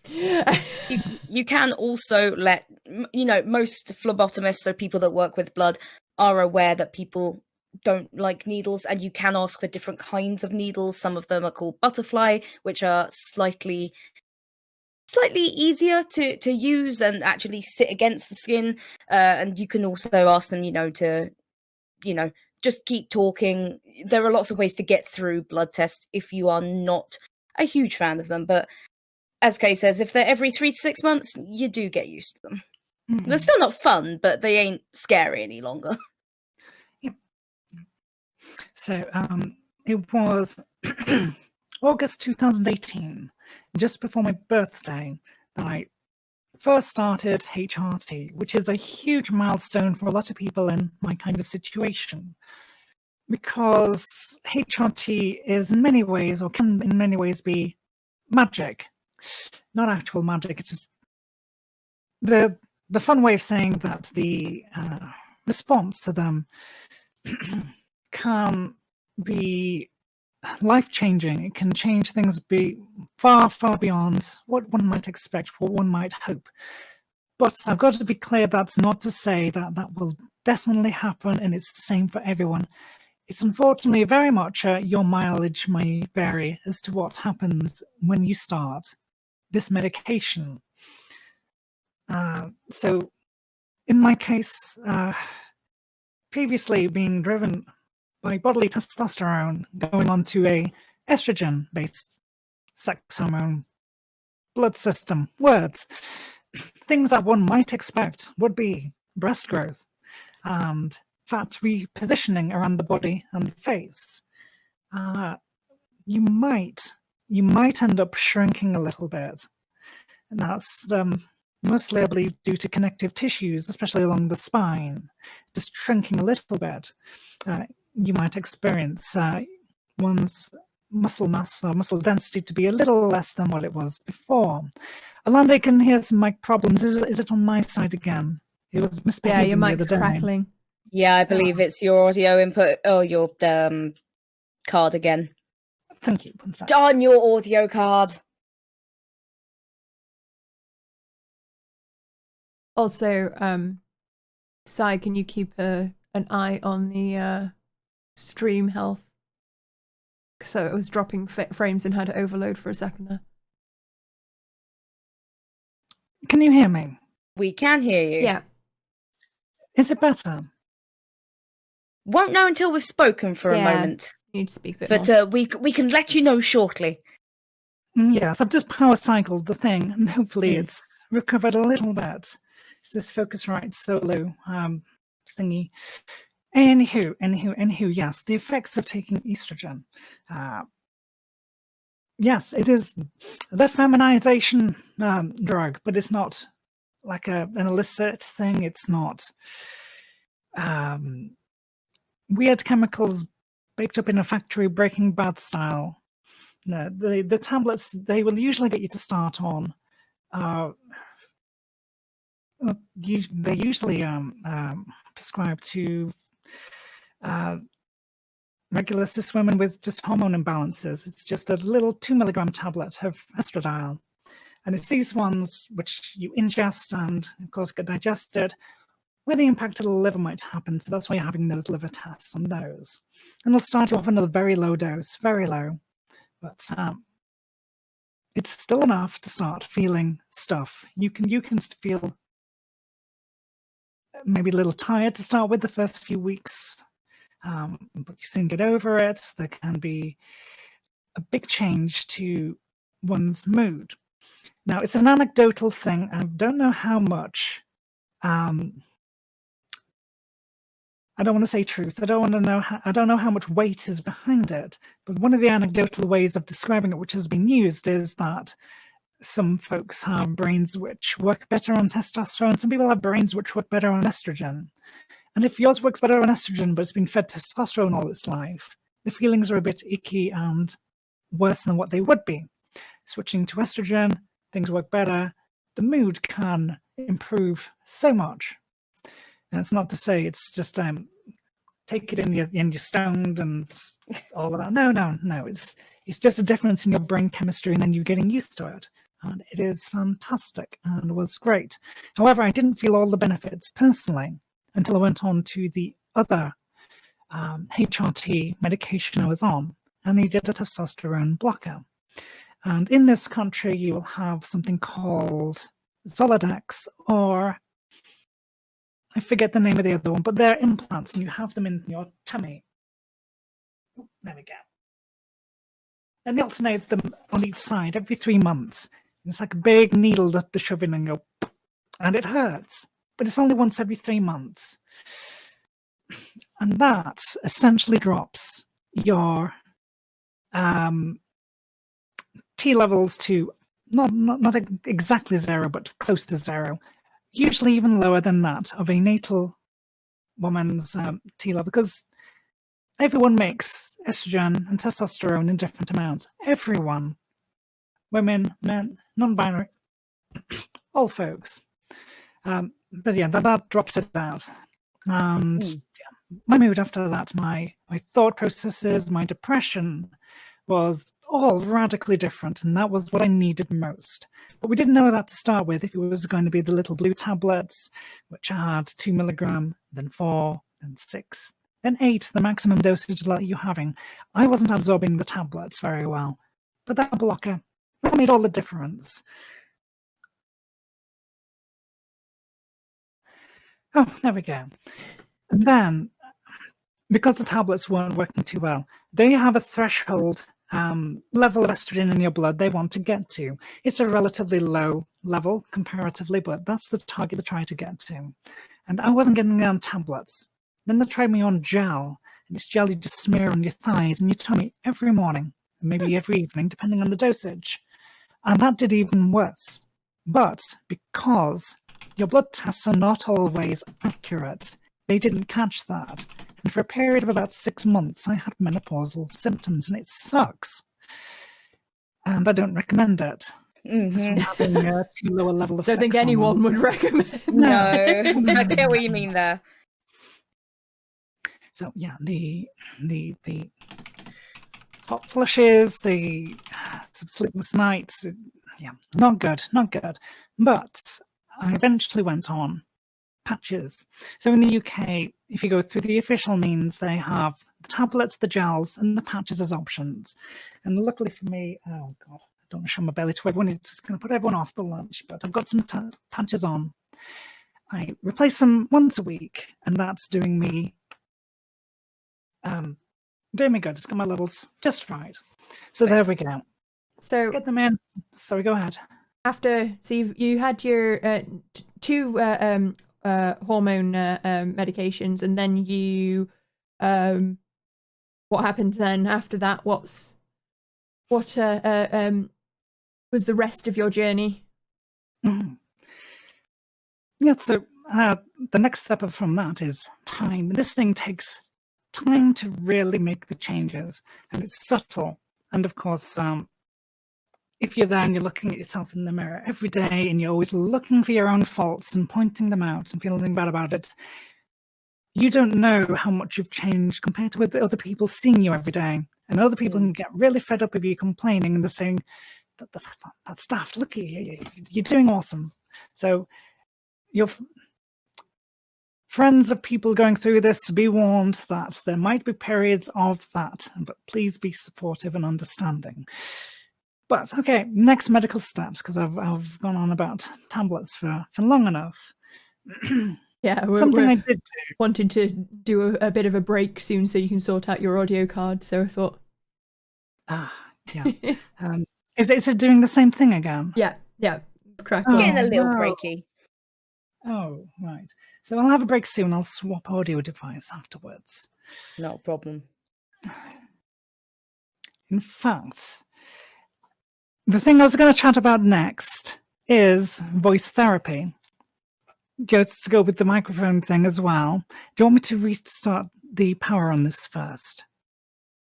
You can also let, most phlebotomists, so people that work with blood, are aware that people don't like needles, and you can ask for different kinds of needles. Some of them are called butterfly, which are slightly easier to use and actually sit against the skin. And you can also ask them, to just keep talking. There are lots of ways to get through blood tests if you are not a huge fan of them. But as Kay says, if they're every 3 to 6 months, you do get used to them. Mm-hmm. They're still not fun, but they ain't scary any longer. So it was August 2018, just before my birthday, that I first started HRT, which is a huge milestone for a lot of people in my kind of situation, because HRT is in many ways, or can in many ways be magic, not actual magic. It's just the fun way of saying that the response to them can be life-changing. It can change things, be far, far beyond what one might expect, what one might hope. But I've got to be clear, that's not to say that that will definitely happen and it's the same for everyone. It's unfortunately very much your mileage may vary as to what happens when you start this medication. So in my case, previously being driven by bodily testosterone, going on to a estrogen-based sex hormone blood system, things that one might expect would be breast growth and fat repositioning around the body and the face. You might end up shrinking a little bit, and that's mostly, I believe, due to connective tissues, especially along the spine, just shrinking a little bit. You might experience one's muscle mass or muscle density to be a little less than what it was before. Alanda, I can hear some mic problems. Is it on my side again? It was misbehaving. Yeah, your mic's crackling. Yeah, I believe it's your audio input or your card again. Thank you. Darn your audio card. Also, Sai, can you keep an eye on the stream health? So it was dropping frames and had to overload for a second there. Can you hear me? We can hear you. Yeah. Is it better? Won't know until we've spoken for a moment. You need to speak a bit more. But we can let you know shortly. Yes, I've just power cycled the thing and hopefully it's recovered a little bit. It's this Focusrite Solo thingy. Anywho, yes, the effects of taking estrogen. Yes, it is the feminization drug, but it's not like an illicit thing. It's not weird chemicals baked up in a factory, Breaking Bad style. No, the tablets they will usually get you to start on. They usually prescribe to regular cis women with just hormone imbalances. It's just a little 2 milligram tablet of estradiol. And it's these ones which you ingest and, of course, get digested, where the impact of the liver might happen. So that's why you're having those liver tests on those. And they'll start you off on a very low dose, very low. But it's still enough to start feeling stuff. You can feel maybe a little tired to start with the first few weeks. But you soon get over it. There can be a big change to one's mood. Now, it's an anecdotal thing. I don't know how much. I don't want to say truth. I don't know how much weight is behind it. But one of the anecdotal ways of describing it, which has been used, is that some folks have brains which work better on testosterone. Some people have brains which work better on estrogen. And if yours works better on estrogen, but it's been fed testosterone all its life, the feelings are a bit icky and worse than what they would be. Switching to estrogen, things work better. The mood can improve so much. And it's not to say it's just take it in you're stoned and all of that. No. It's just a difference in your brain chemistry and then you getting used to it. And it is fantastic and was great. However, I didn't feel all the benefits personally until I went on to the other HRT medication I was on, and I needed a testosterone blocker. And in this country, you will have something called Zoladex, or I forget the name of the other one, but they're implants, and you have them in your tummy. Oh, there we go. And they alternate them on each side every 3 months. It's like a big needle that they shove in and go, and it hurts. But it's only once every 3 months. And that essentially drops your T levels to not exactly zero, but close to zero. Usually even lower than that of a natal woman's T level, because everyone makes estrogen and testosterone in different amounts. Everyone. Women, men, non-binary, all folks. But yeah, that drops it out. And yeah, my mood after that, my thought processes, my depression was all radically different. And that was what I needed most. But we didn't know that to start with. If it was going to be the little blue tablets, which had 2 milligram, then 4, then 6, then 8, the maximum dosage that you're having. I wasn't absorbing the tablets very well. But that blocker, that made all the difference. Oh, there we go. And then, because the tablets weren't working too well, they have a threshold level of estrogen in your blood they want to get to. It's a relatively low level comparatively, but that's the target they try to get to. And I wasn't getting it on tablets. Then they tried me on gel, and this gel you just smear on your thighs and your tummy every morning, and maybe every evening, depending on the dosage. And that did even worse. But because your blood tests are not always accurate, they didn't catch that. And for a period of about 6 months, I had menopausal symptoms, and it sucks. And I don't recommend it. Just from having a too low a level of sex. I don't think anyone would recommend. No, I get what you mean there. So yeah, the hot flushes, the sleepless nights, yeah, not good. But I eventually went on patches. So in the UK, if you go through the official means, they have the tablets, the gels, and the patches as options. And luckily for me, oh God, I don't want to show my belly to everyone. It's going to put everyone off the lunch, but I've got some patches on. I replace them once a week, and that's doing me good. It's got my levels just right. So there we go. So get them in. Sorry, go ahead. So you had your two hormone medications, and then you what happened then after that? What was the rest of your journey? Mm. Yeah, so the next step up from that is time. This thing takes time to really make the changes, and it's subtle. And of course, if you're there and you're looking at yourself in the mirror every day and you're always looking for your own faults and pointing them out and feeling bad about it, you don't know how much you've changed compared to with other people seeing you every day. And other people can get really fed up with you complaining, and they're saying, that's daft, look at you, you're doing awesome. So your friends of people going through this, be warned that there might be periods of that, but please be supportive and understanding. But okay, next medical steps, because I've gone on about tablets for long enough. Yeah, something I did do. Wanting to do a bit of a break soon so you can sort out your audio card. So I thought, yeah. Is it doing the same thing again? Yeah, correct. Getting a little breaky. Oh, right. So I'll have a break soon. I'll swap audio device afterwards. No problem. In fact, the thing I was going to chat about next is voice therapy. Just to go with the microphone thing as well. Do you want me to restart the power on this first?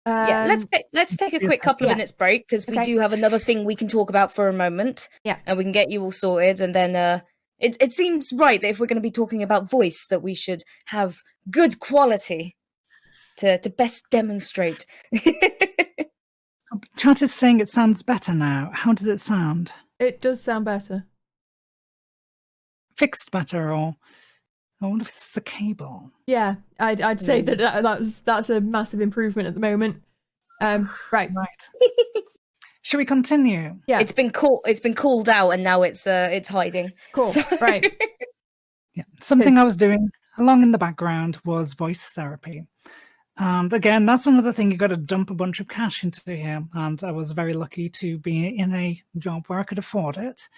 Yeah, let's take a quick couple of minutes break, because we do have another thing we can talk about for a moment. Yeah, and we can get you all sorted, and then it seems right that if we're going to be talking about voice, that we should have good quality to best demonstrate. Chat is saying it sounds better now. How does it sound? It does sound better. Fixed better, or I wonder if it's the cable. Yeah, I'd say that's a massive improvement at the moment. Right. Should we continue? Yeah, it's been called out, and now it's hiding. Cool. So... Right. Yeah, something I was doing along in the background was voice therapy. And again, that's another thing, you got to dump a bunch of cash into here. And I was very lucky to be in a job where I could afford it.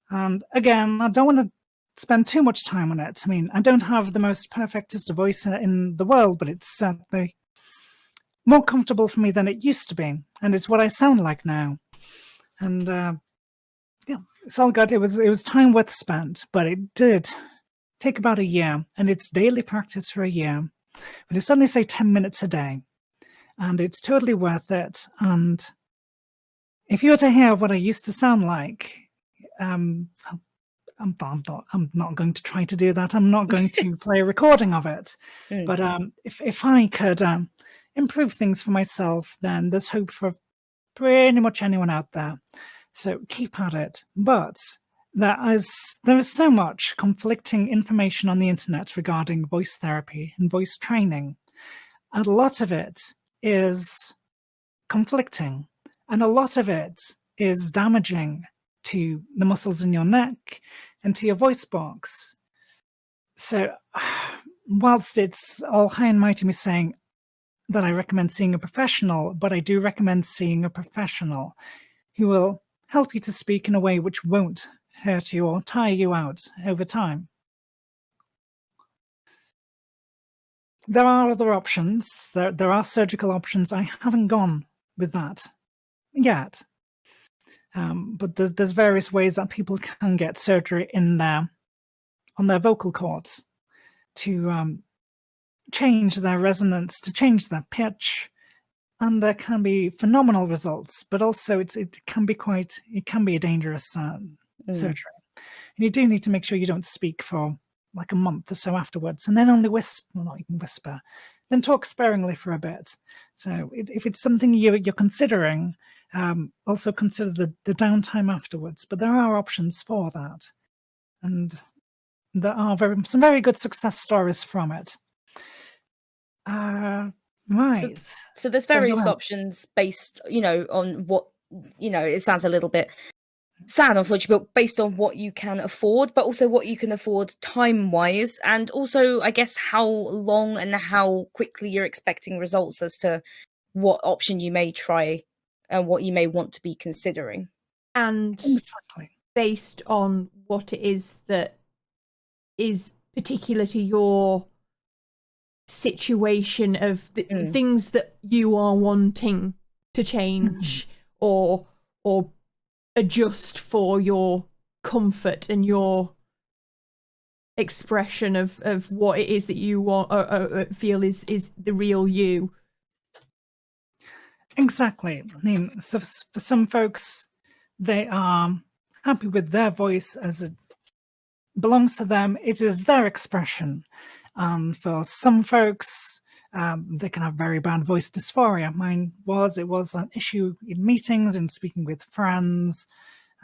And again, I don't want to spend too much time on it. I mean, I don't have the most perfectest voice in the world, but it's certainly more comfortable for me than it used to be. And it's what I sound like now. And yeah, it's all good. It was time worth spent, but it did take about a year, and it's daily practice for a year. But it's only, say, 10 minutes a day, and it's totally worth it. And if you were to hear what I used to sound like, I'm not going to try to do that. I'm not going to play a recording of it. But if I could improve things for myself, then there's hope for pretty much anyone out there. So keep at it. But there is so much conflicting information on the internet regarding voice therapy and voice training. And a lot of it is conflicting. And a lot of it is damaging to the muscles in your neck and to your voice box. So whilst it's all high and mighty me saying that I recommend seeing a professional, but I do recommend seeing a professional who will help you to speak in a way which won't hurt you or tire you out over time. There are other options. There are surgical options. I haven't gone with that yet. But there's various ways that people can get surgery on their vocal cords to change their resonance, to change their pitch, and there can be phenomenal results. But also, it can be a dangerous surgery, and you do need to make sure you don't speak for like a month or so afterwards, and then only whisper, then talk sparingly for a bit. So if it's something you're considering, also consider the downtime afterwards. But there are options for that, and there are some very good success stories from it. Right. So there's various options based, on what, it sounds a little bit sad, unfortunately, but based on what you can afford, but also what you can afford time-wise, and also, I guess, how long and how quickly you're expecting results as to what option you may try and what you may want to be considering. And exactly. Based on what it is that is particular to your situation of the things that you are wanting to change or adjust for your comfort and your expression of what it is that you want or feel is the real you. Exactly. I mean, so for some folks, they are happy with their voice as it belongs to them. It is their expression. And for some folks, they can have very bad voice dysphoria. It was an issue in meetings and speaking with friends.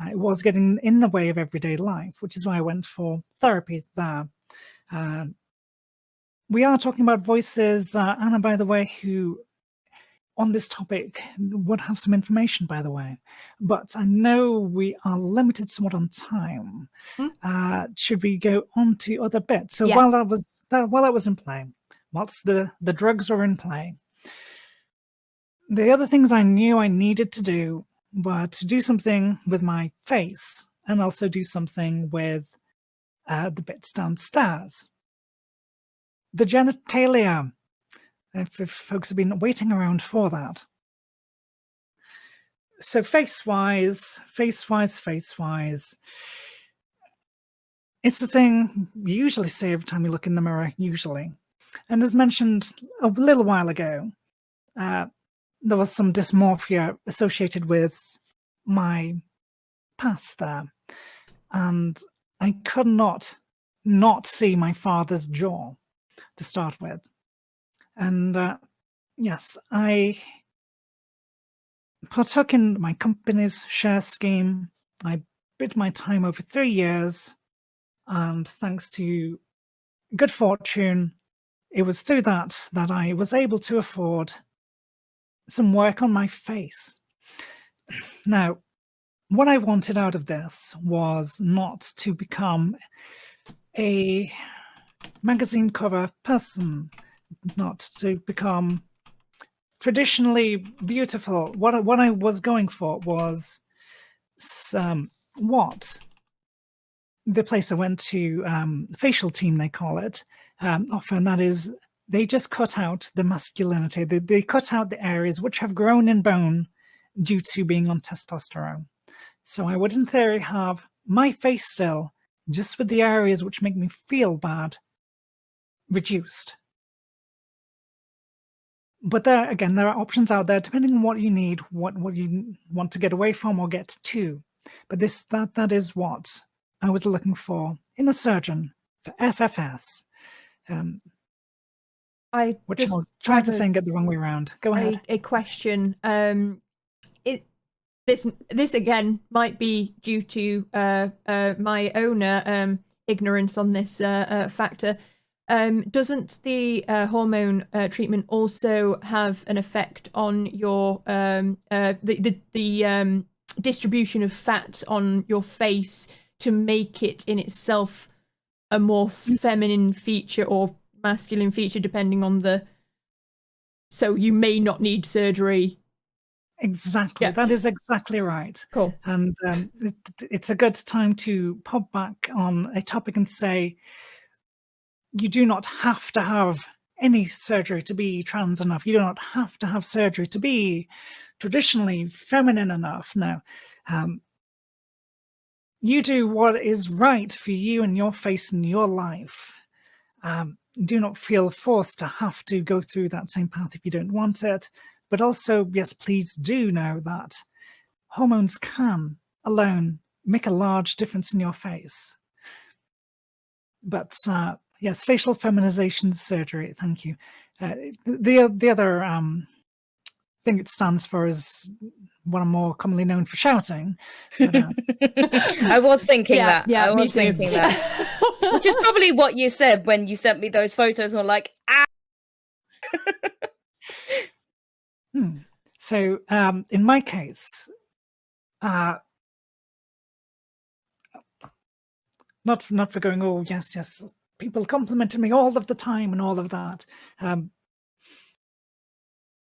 It was getting in the way of everyday life, which is why I went for therapy there. We are talking about voices, Anna, by the way, who on this topic would have some information, by the way, but I know we are limited somewhat on time. Should we go on to other bits? So while that was in play, whilst the drugs were in play, the other things I knew I needed to do were to do something with my face and also do something with the bits downstairs. The genitalia, if folks have been waiting around for that. So face-wise, it's the thing you usually say every time you look in the mirror, usually. And as mentioned a little while ago, there was some dysmorphia associated with my past there. And I could not see my father's jaw to start with. And yes, I partook in my company's share scheme. I bid my time over 3 years. And thanks to good fortune, it was through that I was able to afford some work on my face. Now, what I wanted out of this was not to become a magazine cover person, not to become traditionally beautiful. What I was going for was what the place I went to, facial team they call it, often, that is, they just cut out the masculinity. They cut out the areas which have grown in bone due to being on testosterone. So I would, in theory, have my face still, just with the areas which make me feel bad, reduced. But there, again, there are options out there, depending on what you need, what you want to get away from or get to. But that is what I was looking for in a surgeon for FFS. Which I'll try to say and get the wrong way around. Go ahead. A question. This again might be due to my own ignorance on this factor. Doesn't the hormone treatment also have an effect on your the distribution of fat on your face to make it in itself a more feminine feature or masculine feature, depending on so you may not need surgery? Exactly. Yeah. That is exactly right. Cool. And it's a good time to pop back on a topic and say, you do not have to have any surgery to be trans enough. You do not have to have surgery to be traditionally feminine enough. No. You do what is right for you and your face and your life. Do not feel forced to have to go through that same path if you don't want it. But also, yes, please do know that hormones can alone make a large difference in your face. But yes, facial feminization surgery, thank you. The other thing it stands for is what I'm more commonly known for shouting. But, I was thinking that. Yeah, I was thinking that. Which is probably what you said when you sent me those photos and were like, ah. So in my case, not for going, oh, yes, people complimented me all of the time and all of that.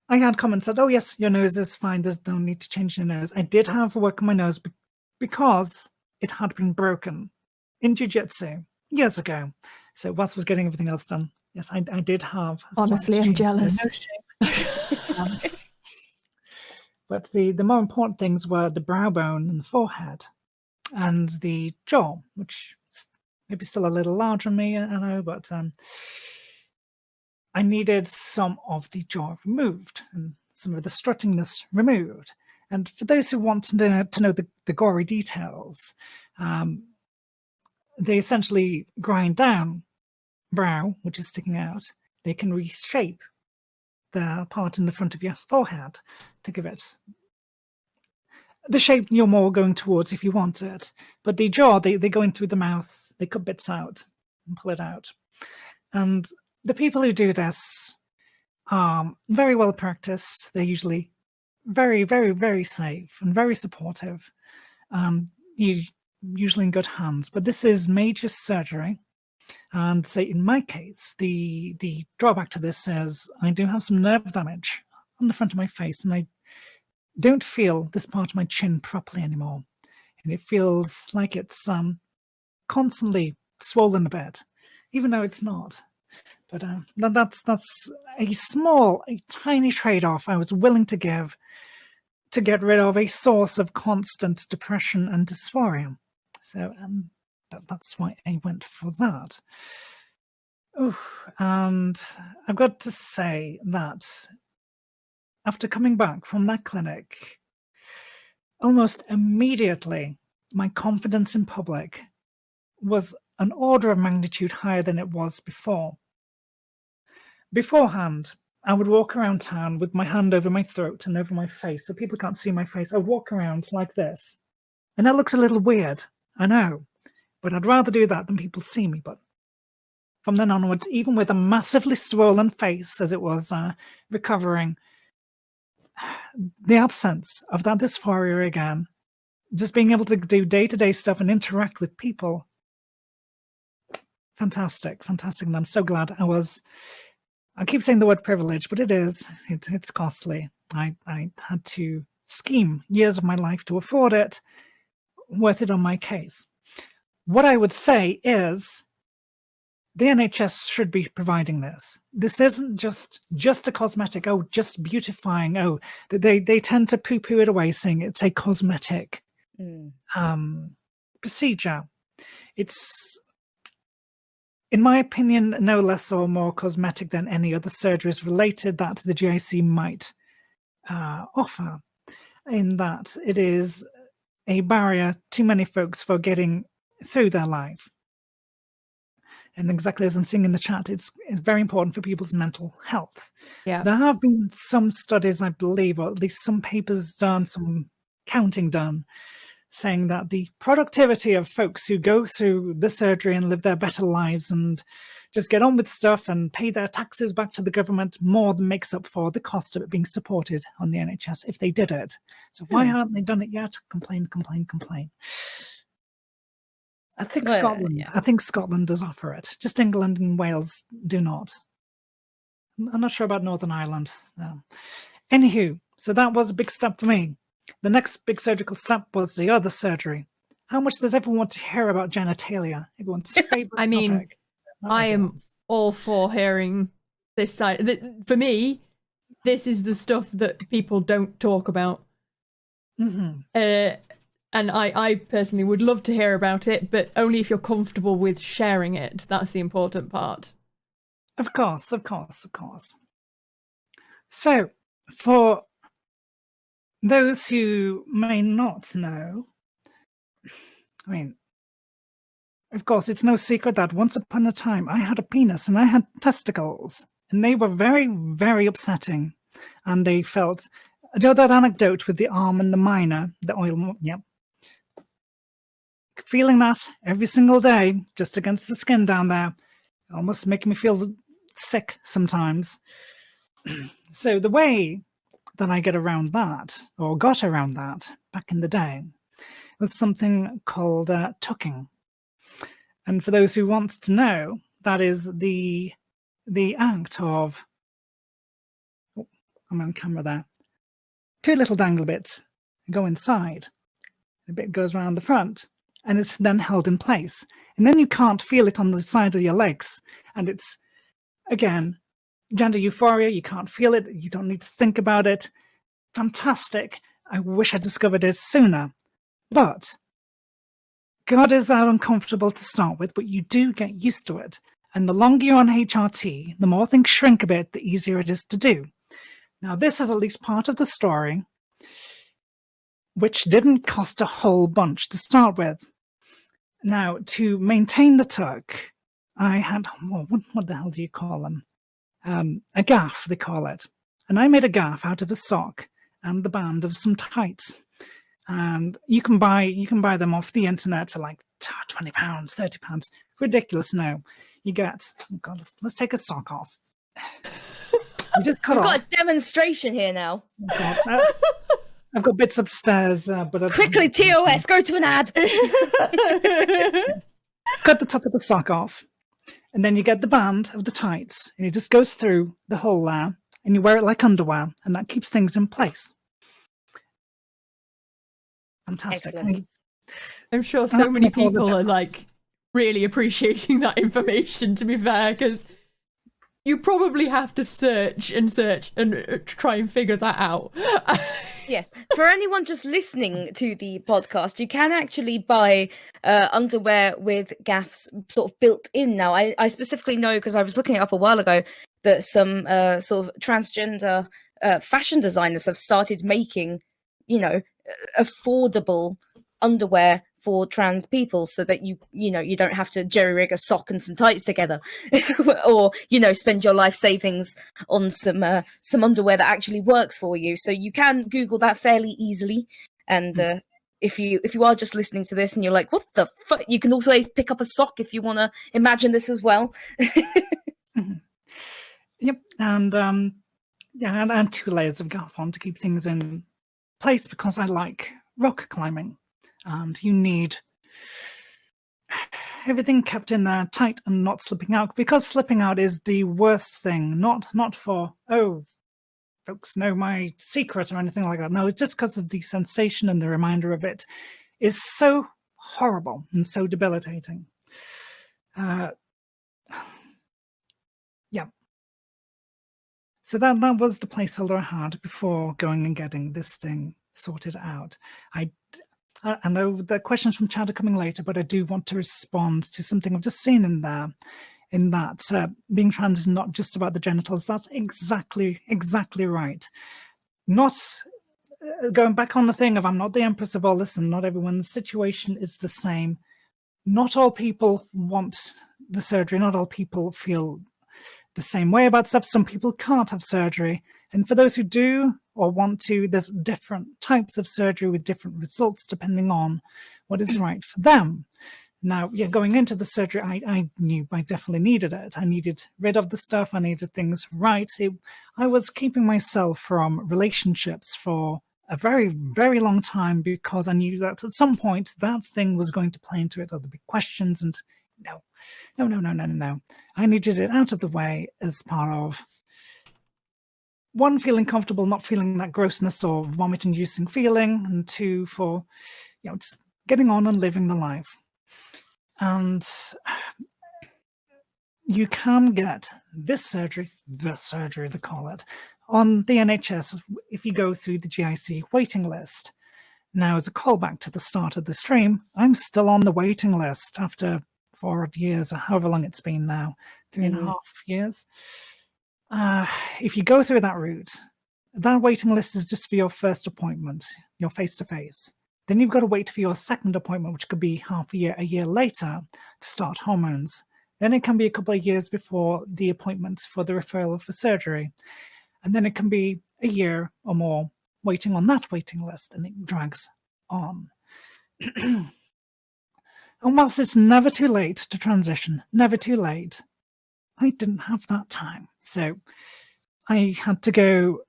I had comments that, oh, yes, your nose is fine. There's no need to change your nose. I did have work on my nose because it had been broken in jiu-jitsu. years ago. So whilst I was getting everything else done, yes, I did have. Honestly, I'm jealous. No shape. But the more important things were the brow bone and the forehead and the jaw, which is maybe still a little large on me, I know, but I needed some of the jaw removed and some of the struttingness removed. And for those who want to know the gory details, they essentially grind down brow, which is sticking out. They can reshape the part in the front of your forehead to give it the shape you're more going towards if you want it. But the jaw, they go in through the mouth, they cut bits out and pull it out. And the people who do this are very well practiced. They're usually very, very, very safe and very supportive. Usually in good hands. But this is major surgery. And say in my case, the drawback to this is I do have some nerve damage on the front of my face, and I don't feel this part of my chin properly anymore. And it feels like it's constantly swollen a bit, even though it's not. But that's a tiny trade-off I was willing to give to get rid of a source of constant depression and dysphoria. So that's why I went for that. Oh, and I've got to say that after coming back from that clinic, almost immediately, my confidence in public was an order of magnitude higher than it was before. Beforehand, I would walk around town with my hand over my throat and over my face, so people can't see my face. I walk around like this, and that looks a little weird, I know, but I'd rather do that than people see me. But from then onwards, even with a massively swollen face as it was recovering, the absence of that dysphoria again, just being able to do day-to-day stuff and interact with people, fantastic, fantastic. And I'm so glad I keep saying the word privilege, but it's costly. I had to scheme years of my life to afford it, worth it on my case. What I would say is the NHS should be providing this. This isn't just a cosmetic, just beautifying. They tend to poo-poo it away, saying it's a cosmetic procedure. It's, in my opinion, no less or more cosmetic than any other surgeries related that the GIC might offer, in that it is a barrier to many folks for getting through their life. And exactly as I'm seeing in the chat, it's very important for people's mental health. Yeah. There have been some studies, I believe, or at least some papers done, some counting done, saying that the productivity of folks who go through the surgery and live their better lives and just get on with stuff and pay their taxes back to the government more than makes up for the cost of it being supported on the NHS if they did it. So why haven't they done it yet? Complain, complain, complain. I think Scotland does offer it. Just England and Wales do not. I'm not sure about Northern Ireland. Anywho, so that was a big step for me. The next big surgical step was the other surgery. How much does everyone want to hear about genitalia? Everyone's favorite I mean, topic. I am all for hearing this side. For me, this is the stuff that people don't talk about. And I personally would love to hear about it, but only if you're comfortable with sharing it. That's the important part. Of course, of course, of course. So, for those who may not know, I mean, of course, it's no secret that once upon a time I had a penis and I had testicles, and they were very, very upsetting. And they felt, you know that anecdote with the arm and the minor, the oil, yep. Feeling that every single day, just against the skin down there, almost making me feel sick sometimes. So the way that I get around that, or got around that back in the day, was something called tucking. And for those who want to know, that is the act of, I'm on camera there, two little dangle bits go inside, a bit goes around the front, and is then held in place. And then you can't feel it on the side of your legs. And it's, again, gender euphoria. You can't feel it. You don't need to think about it. Fantastic. I wish I discovered it sooner. But God, is that uncomfortable to start with, but you do get used to it. And the longer you're on HRT, the more things shrink a bit, the easier it is to do. Now, this is at least part of the story, which didn't cost a whole bunch to start with. Now, to maintain the tuck, I had, what the hell do you call them? A gaff, they call it. And I made a gaff out of a sock and the band of some tights. And you can buy them off the internet for like £20, £30. Ridiculous, no. You get, oh God, let's take a sock off. We've got a demonstration here now. Oh God, I've got bits upstairs, but quickly, TOS, go to an ad. Cut the top of the sock off, and then you get the band of the tights, and it just goes through the hole there, and you wear it like underwear, and that keeps things in place. Fantastic. I'm sure so many people are like really appreciating that information, to be fair, because you probably have to search and try and figure that out. Yes. For anyone just listening to the podcast, you can actually buy underwear with gaffs sort of built in now. I specifically know, because I was looking it up a while ago, that some sort of transgender fashion designers have started making, affordable underwear for trans people, so that you don't have to jerry rig a sock and some tights together, or spend your life savings on some underwear that actually works for you. So you can Google that fairly easily. And if you are just listening to this and you're like, what the fuck, you can also pick up a sock if you want to imagine this as well. Yep. And and 2 layers of gaff on to keep things in place, because I like rock climbing. And you need everything kept in there tight and not slipping out, because slipping out is the worst thing. Not for, oh, folks know my secret or anything like that. No, it's just because of the sensation, and the reminder of it is so horrible and so debilitating. Yeah. So that was the placeholder I had before going and getting this thing sorted out. I know the questions from Chad are coming later, but I do want to respond to something I've just seen in there, in that being trans is not just about the genitals. That's exactly right. Not going back on the thing of I'm not the empress of all this, and not everyone's situation is the same. Not all people want the surgery. Not all people feel the same way about stuff. Some people can't have surgery. And for those who do or want to, there's different types of surgery with different results depending on what is right for them. Now, yeah, going into the surgery, I knew I definitely needed it. I needed rid of the stuff. I needed things right. I was keeping myself from relationships for a very, very long time, because I knew that at some point that thing was going to play into it, other big questions, and no. I needed it out of the way as part of, 1, feeling comfortable, not feeling that grossness or vomit-inducing feeling, and 2, for just getting on and living the life. And you can get this surgery, they call it, on the NHS if you go through the GIC waiting list. Now, as a callback to the start of the stream, I'm still on the waiting list after 4 years, or however long it's been now, 3.5 years. If you go through that route, that waiting list is just for your first appointment, your face-to-face. Then you've got to wait for your second appointment, which could be half a year later, to start hormones. Then it can be a couple of years before the appointment for the referral for surgery. And then it can be a year or more waiting on that waiting list, and it drags on. And whilst it's never too late to transition, never too late, I didn't have that time. So I had to go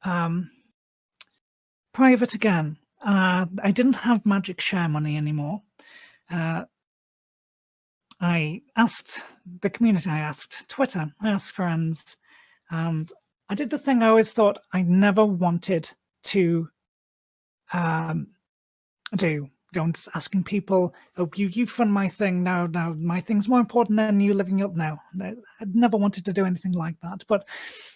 private again. I didn't have magic share money anymore. I asked the community, I asked Twitter, I asked friends, and I did the thing I always thought I never wanted to do. asking people, oh, you fund my thing, now my thing's more important than you living up now. No, I never wanted to do anything like that. But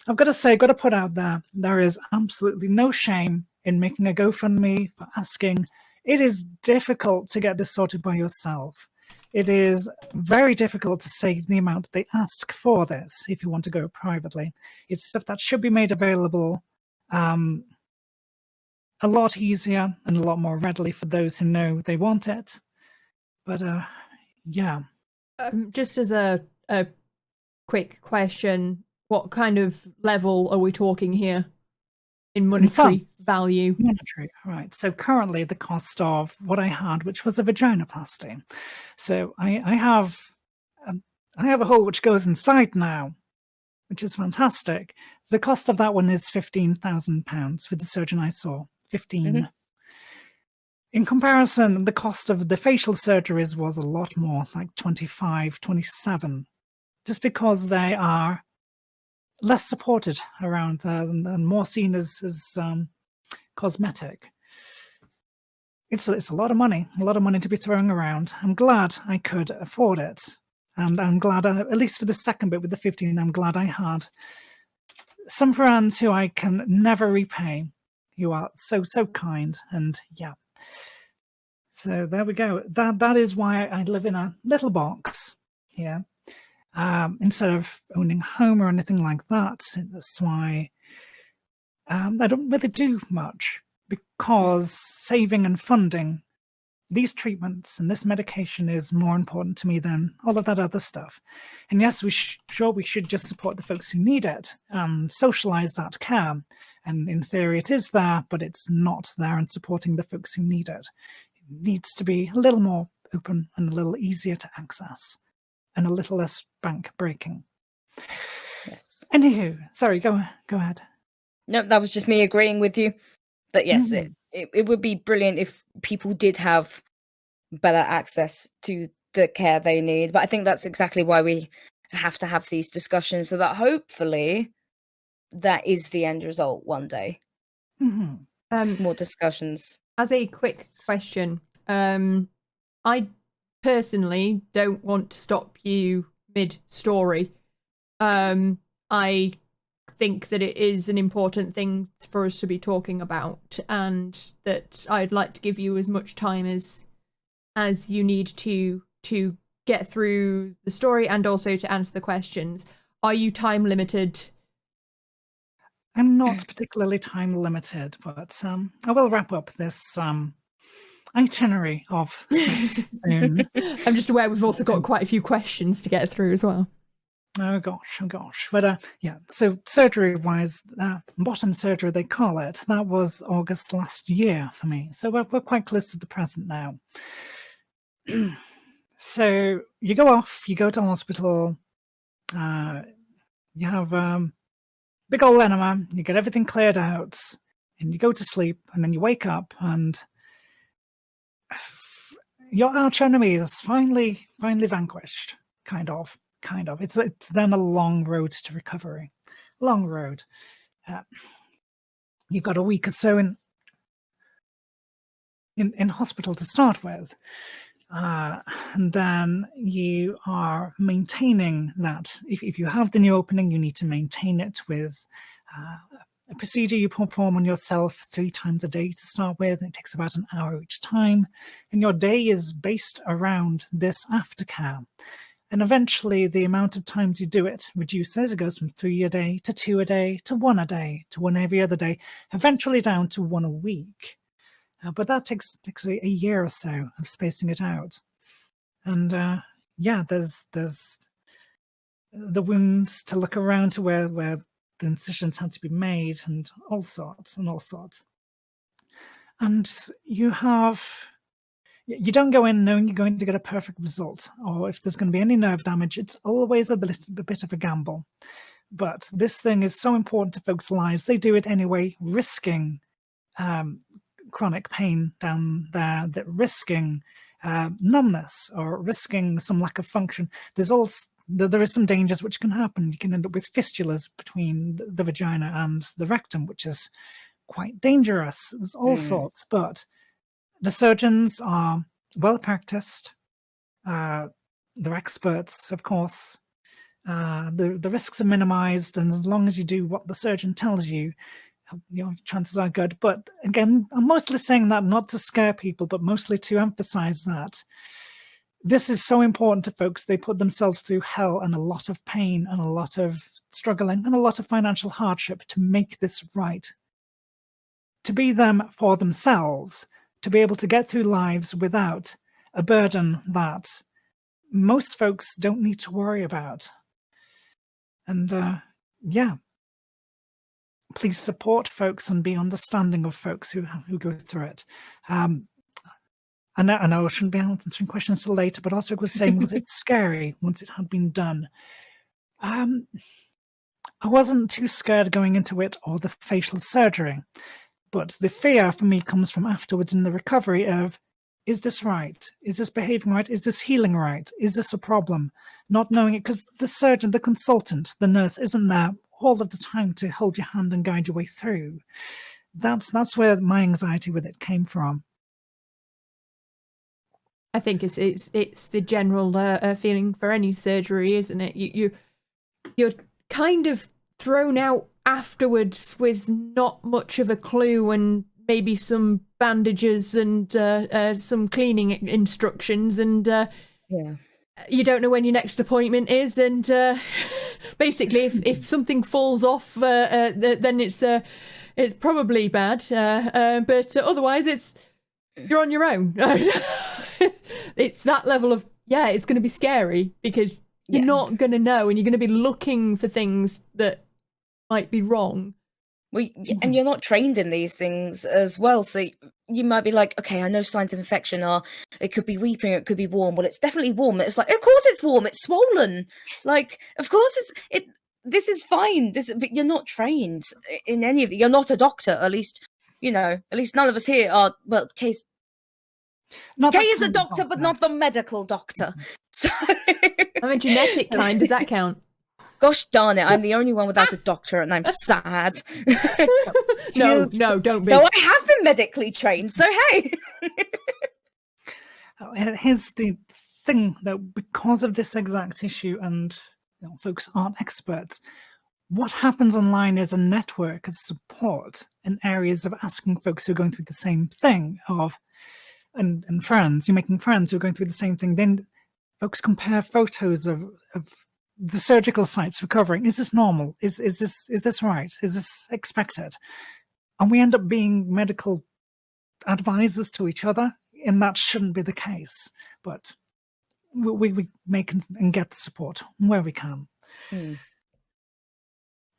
I've got to say, got to put out there is absolutely no shame in making a GoFundMe for asking. It is difficult to get this sorted by yourself. It is very difficult to save the amount they ask for this if you want to go privately. It's stuff that should be made available a lot easier and a lot more readily for those who know they want it. But yeah. Just as a quick question, what kind of level are we talking here in monetary value? Monetary, right. So currently the cost of what I had, which was a vaginoplasty. So I have a hole which goes inside now, which is fantastic. The cost of that one is £15,000 with the surgeon I saw. 15. Mm-hmm. In comparison, the cost of the facial surgeries was a lot more, like 25, 27, just because they are less supported around and more seen as cosmetic. It's a lot of money to be throwing around. I'm glad I could afford it. And I'm glad, at least for the second bit with the 15, I'm glad I had some friends who I can never repay. You are so kind, and yeah. So there we go. That is why I live in a little box here, instead of owning a home or anything like that. That's why I don't really do much, because saving and funding these treatments and this medication is more important to me than all of that other stuff. And yes, we should just support the folks who need it and socialize that care. And in theory, it is there, but it's not there in supporting the folks who need it. It needs to be a little more open and a little easier to access and a little less bank breaking. Yes. Anywho, sorry, go ahead. No, that was just me agreeing with you. That yes, it would be brilliant if people did have better access to the care they need. But I think that's exactly why we have to have these discussions, so that hopefully that is the end result one day. Mm-hmm. More discussions. As a quick question, I personally don't want to stop you mid-story. I think that it is an important thing for us to be talking about, and that I'd like to give you as much time as you need to get through the story and also to answer the questions. Are you time limited? I'm not particularly time limited, but I will wrap up this itinerary of soon. I'm just aware we've also got quite a few questions to get through as well. Oh gosh. But yeah, so surgery-wise, bottom surgery they call it, that was August last year for me. So we're quite close to the present now. So you go off, you go to hospital, you have big old enema, you get everything cleared out, and you go to sleep, and then you wake up, and your arch enemy is finally vanquished, kind of. It's then a long road to recovery. Long road. You've got a week or so in hospital to start with. And then you are maintaining that. If you have the new opening, you need to maintain it with a procedure you perform on yourself 3 times a day to start with. It takes about an hour each time. And your day is based around this aftercare. And eventually the amount of times you do it reduces. It goes from 3 a day to 2 a day to 1 a day to 1 every other day, eventually down to 1 a week. But that takes a year or so of spacing it out. And yeah, there's the wounds to look around to where the incisions had to be made, and all sorts. And you don't go in knowing you're going to get a perfect result, or if there's going to be any nerve damage. It's always a bit of a gamble. But this thing is so important to folks' lives. They do it anyway, risking chronic pain down there, that risking numbness or risking some lack of function. There is some dangers which can happen. You can end up with fistulas between the vagina and the rectum, which is quite dangerous. There's all sorts, but The surgeons are well practiced. They're experts, of course. The risks are minimized, and as long as you do what the surgeon tells you, chances are good. But again, I'm mostly saying that not to scare people, but mostly to emphasize that this is so important to folks. They put themselves through hell and a lot of pain and a lot of struggling and a lot of financial hardship to make this right. To be them for themselves, to be able to get through lives without a burden that most folks don't need to worry about. And yeah, please support folks and be understanding of folks who go through it. I know I shouldn't be answering questions till later, but also I was saying, was it scary once it had been done? I wasn't too scared going into it or the facial surgery, but the fear for me comes from afterwards in the recovery of, is this right? Is this behaving right? Is this healing right? Is this a problem? Not knowing it, because the surgeon, the consultant, the nurse isn't there all of the time to hold your hand and guide your way through. That's where my anxiety with it came from. I think it's the general feeling for any surgery, isn't it? You're kind of thrown out afterwards with not much of a clue, and maybe some bandages and some cleaning instructions, and you don't know when your next appointment is, and basically if something falls off, then it's probably bad, but otherwise you're on your own. It's that level of, it's going to be scary because you're not going to know, and you're going to be looking for things that might be wrong. Well, and you're not trained in these things as well, so you might be like, okay, I know signs of infection are, it could be weeping, it could be warm. Well, it's definitely warm. It's like, of course it's warm, it's swollen. Like, of course this is fine. But you're not trained in any of it. You're not a doctor, at least none of us here are. Well, Kay is a doctor, but not the medical doctor. So I'm a genetic kind. Does that count? Gosh darn it, I'm the only one without a doctorate, and I'm sad. No, don't be. No, I have been medically trained, so hey. Here's the thing, that because of this exact issue, and folks aren't experts, what happens online is a network of support in areas of asking folks who are going through the same thing, and friends, you're making friends who are going through the same thing. Then folks compare photos of the surgical sites recovering. Is this normal? Is this right? Is this expected? And we end up being medical advisors to each other, and that shouldn't be the case. But we make and get the support where we can.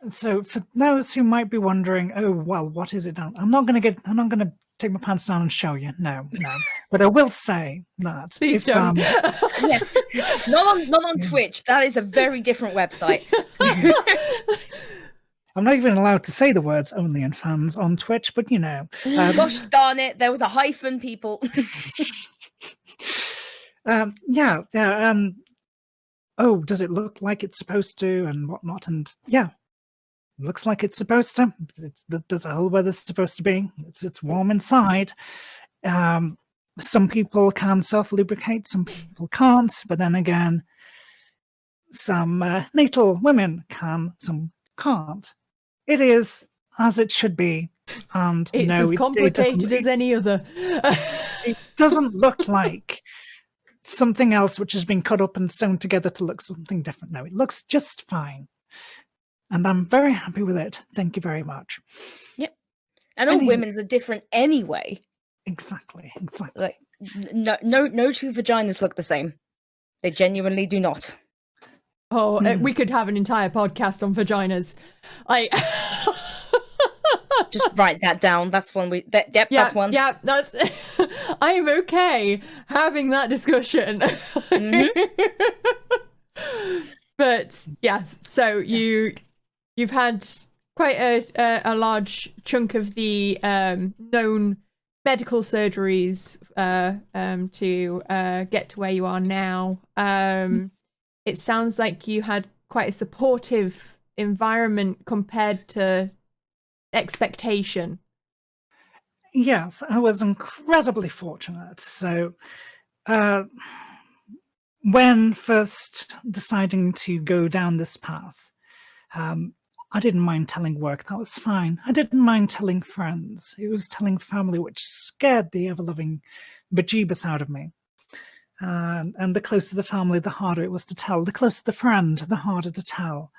So for those who might be wondering, oh well, what is it? I'm not going to take my pants down and show you. No. But I will say that please don't. Not on Twitch. That is a very different website. I'm not even allowed to say the words OnlyFans on Twitch, but gosh darn it, there was a hyphen, people. Oh, does it look like it's supposed to, and whatnot? And looks like it's supposed to. There's a hole where it's supposed to be. It's warm inside. Some people can self-lubricate, some people can't. But then again, some natal women can, some can't. It is as it should be. And it's as complicated as any other. It doesn't look like something else which has been cut up and sewn together to look something different. No, it looks just fine. And I'm very happy with it. Thank you very much. Yep. And all women are different anyway. Exactly. Like, no two vaginas look the same. They genuinely do not. Oh, we could have an entire podcast on vaginas. Just write that down. That's one that's one. Yeah, that's. I am okay having that discussion. But yes, so you've had quite a large chunk of the known medical surgeries to get to where you are now. It sounds like you had quite a supportive environment compared to expectation. Yes, I was incredibly fortunate. So when first deciding to go down this path, I didn't mind telling work. That was fine. I didn't mind telling friends. It was telling family, which scared the ever-loving bejeebus out of me. And the closer the family, the harder it was to tell. The closer the friend, the harder to tell.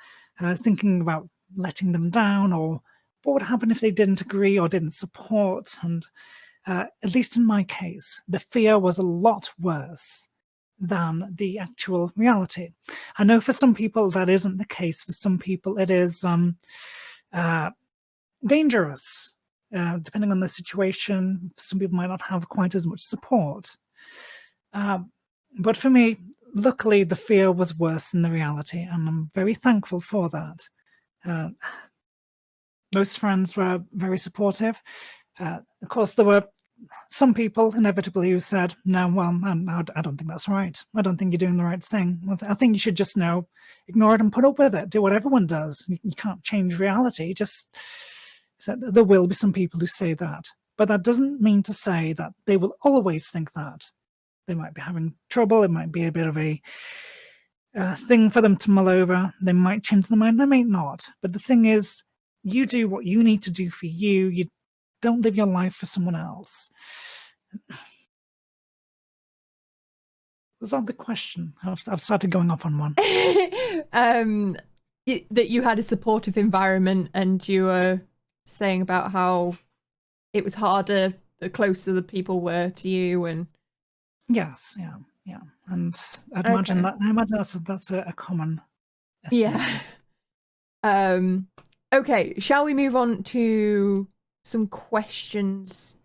Thinking about letting them down, or what would happen if they didn't agree or didn't support. And at least in my case, the fear was a lot worse than the actual reality. I know for some people that isn't the case. For some people it is dangerous, depending on the situation. Some people might not have quite as much support. But for me, luckily, the fear was worse than the reality, and I'm very thankful for that. Most friends were very supportive. Of course, there were some people inevitably who said, no, well, I don't think that's right. I don't think you're doing the right thing. I think you should just ignore it and put up with it. Do what everyone does. You can't change reality. Just so there will be some people who say that. But that doesn't mean to say that they will always think that. They might be having trouble. It might be a bit of a thing for them to mull over. They might change their mind. They may not. But the thing is, you do what you need to do for you. You don't live your life for someone else. Was that the question? I've started going off on one. That you had a supportive environment, and you were saying about how it was harder the closer the people were to you, and yes, yeah, and I'd imagine that's a common thing. Yeah. Okay, shall we move on to some questions,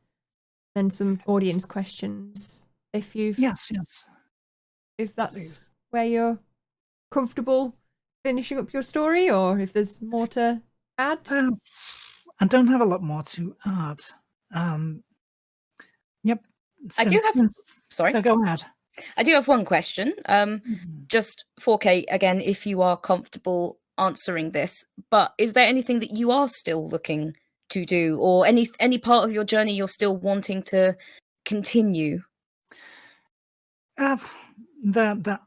then some audience questions? If you've yes, if that's please. Where you're comfortable finishing up your story, or if there's more to add. I don't have a lot more to add. Yep. I do have. Sorry. So go ahead. I do have one question. Just 4K again, if you are comfortable answering this, but is there anything that you are still looking to do, or any part of your journey you're still wanting to continue? There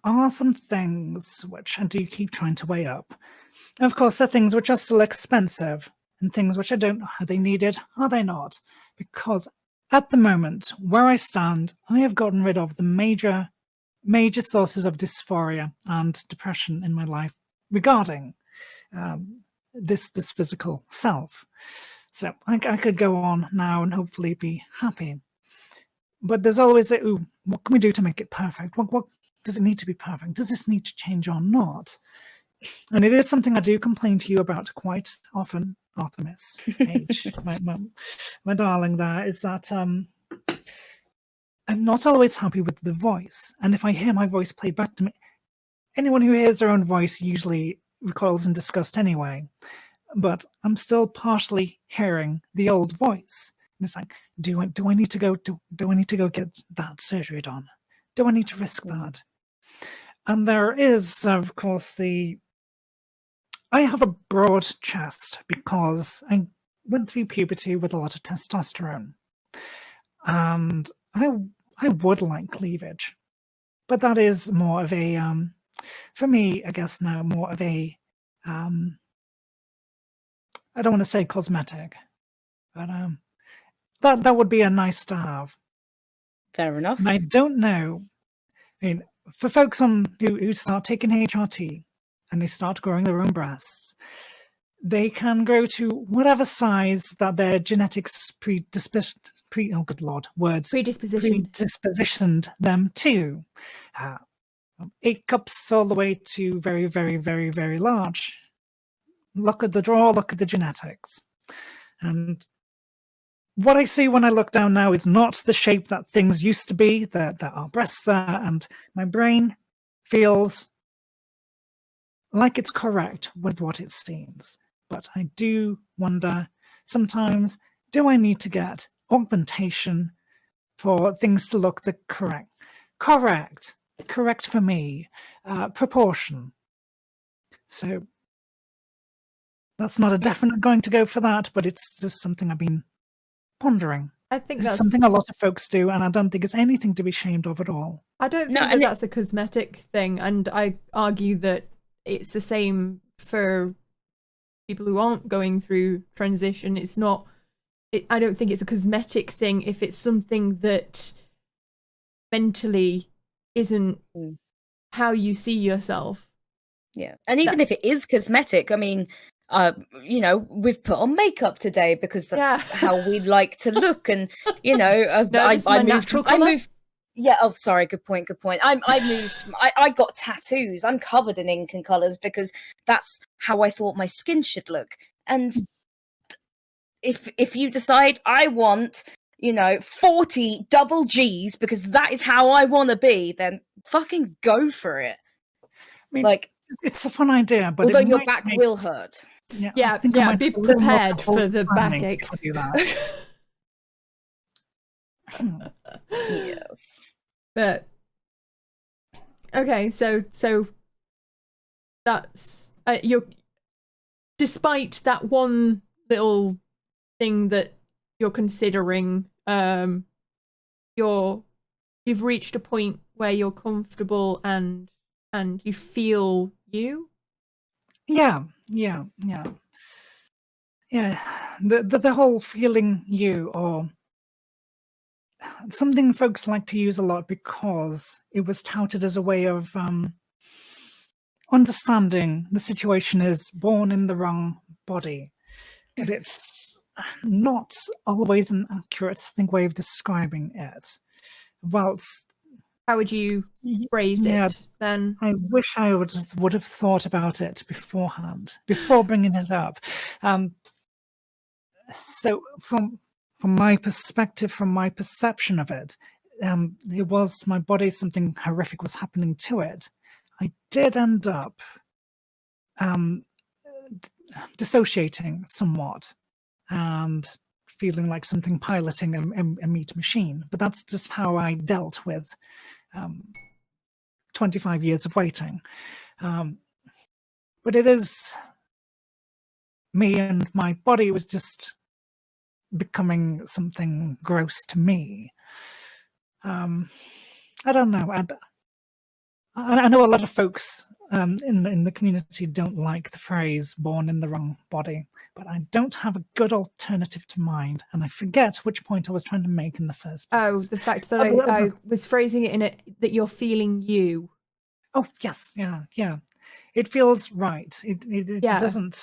are some things which I do keep trying to weigh up. Of course, there are things which are still expensive, and things which I don't know, are they needed, are they not? Because at the moment, where I stand, I have gotten rid of the major sources of dysphoria and depression in my life regarding this physical self. So I could go on now and hopefully be happy. But there's always what can we do to make it perfect? What does it need to be perfect? Does this need to change or not? And it is something I do complain to you about quite often, Artemis H, my darling, there, is that I'm not always happy with the voice. And if I hear my voice played back to me, anyone who hears their own voice usually recoils in disgust anyway. But I'm still partially hearing the old voice. And it's like, do I need to go get that surgery done? Do I need to risk that? And there is, of course, I have a broad chest because I went through puberty with a lot of testosterone. And I would like cleavage. But that is more of a, for me, I guess now, more of a, I don't want to say cosmetic, but that would be a nice to have. Fair enough. And I don't know. I mean, for folks who start taking HRT and they start growing their own breasts, they can grow to whatever size that their genetics predispositioned them to. 8 cups all the way to very, very, very, very large. Look at the draw, look at the genetics. And what I see when I look down now is not the shape that things used to be. There are breasts there, and my brain feels like it's correct with what it seems. But I do wonder sometimes, do I need to get augmentation for things to look the correct for me, proportion? So that's not a definite going to go for that, but it's just something I've been pondering I think It's that's something a lot of folks do, and I don't think it's anything to be ashamed of at all. I don't think that's a cosmetic thing, and I argue that it's the same for people who aren't going through transition. It's not. I don't think it's a cosmetic thing if it's something that mentally isn't how you see yourself. Yeah, and even if it is cosmetic, I mean, you know, we've put on makeup today because that's how we like to look, and you know, I moved. Yeah. Oh, sorry. Good point. I moved. I got tattoos. I'm covered in ink and colors because that's how I thought my skin should look. And if you decide I want, you know, 40 double G's because that is how I want to be, then fucking go for it. I mean, like, it's a fun idea, but although your back will hurt. Yeah, be prepared for the backache. Yes. But okay, so that's you're, despite that one little thing that you're considering, you've reached a point where you're comfortable and you feel you. Yeah. The whole feeling you, or something folks like to use a lot because it was touted as a way of understanding the situation is born in the wrong body. But it's not always an accurate, way of describing it. How would you phrase it then? I wish I would have thought about it beforehand, before bringing it up. So from my perspective, from my perception of it, it was my body, something horrific was happening to it. I did end up dissociating somewhat and feeling like something piloting a meat machine. But that's just how I dealt with 25 years of waiting. But it is me, and my body was just becoming something gross to me. I don't know. I know a lot of folks in the community don't like the phrase "born in the wrong body," but I don't have a good alternative to mind, and I forget which point I was trying to make in the first place. Oh, the fact that I was phrasing it in it that you're feeling you. Oh yes, yeah. It feels right. It doesn't.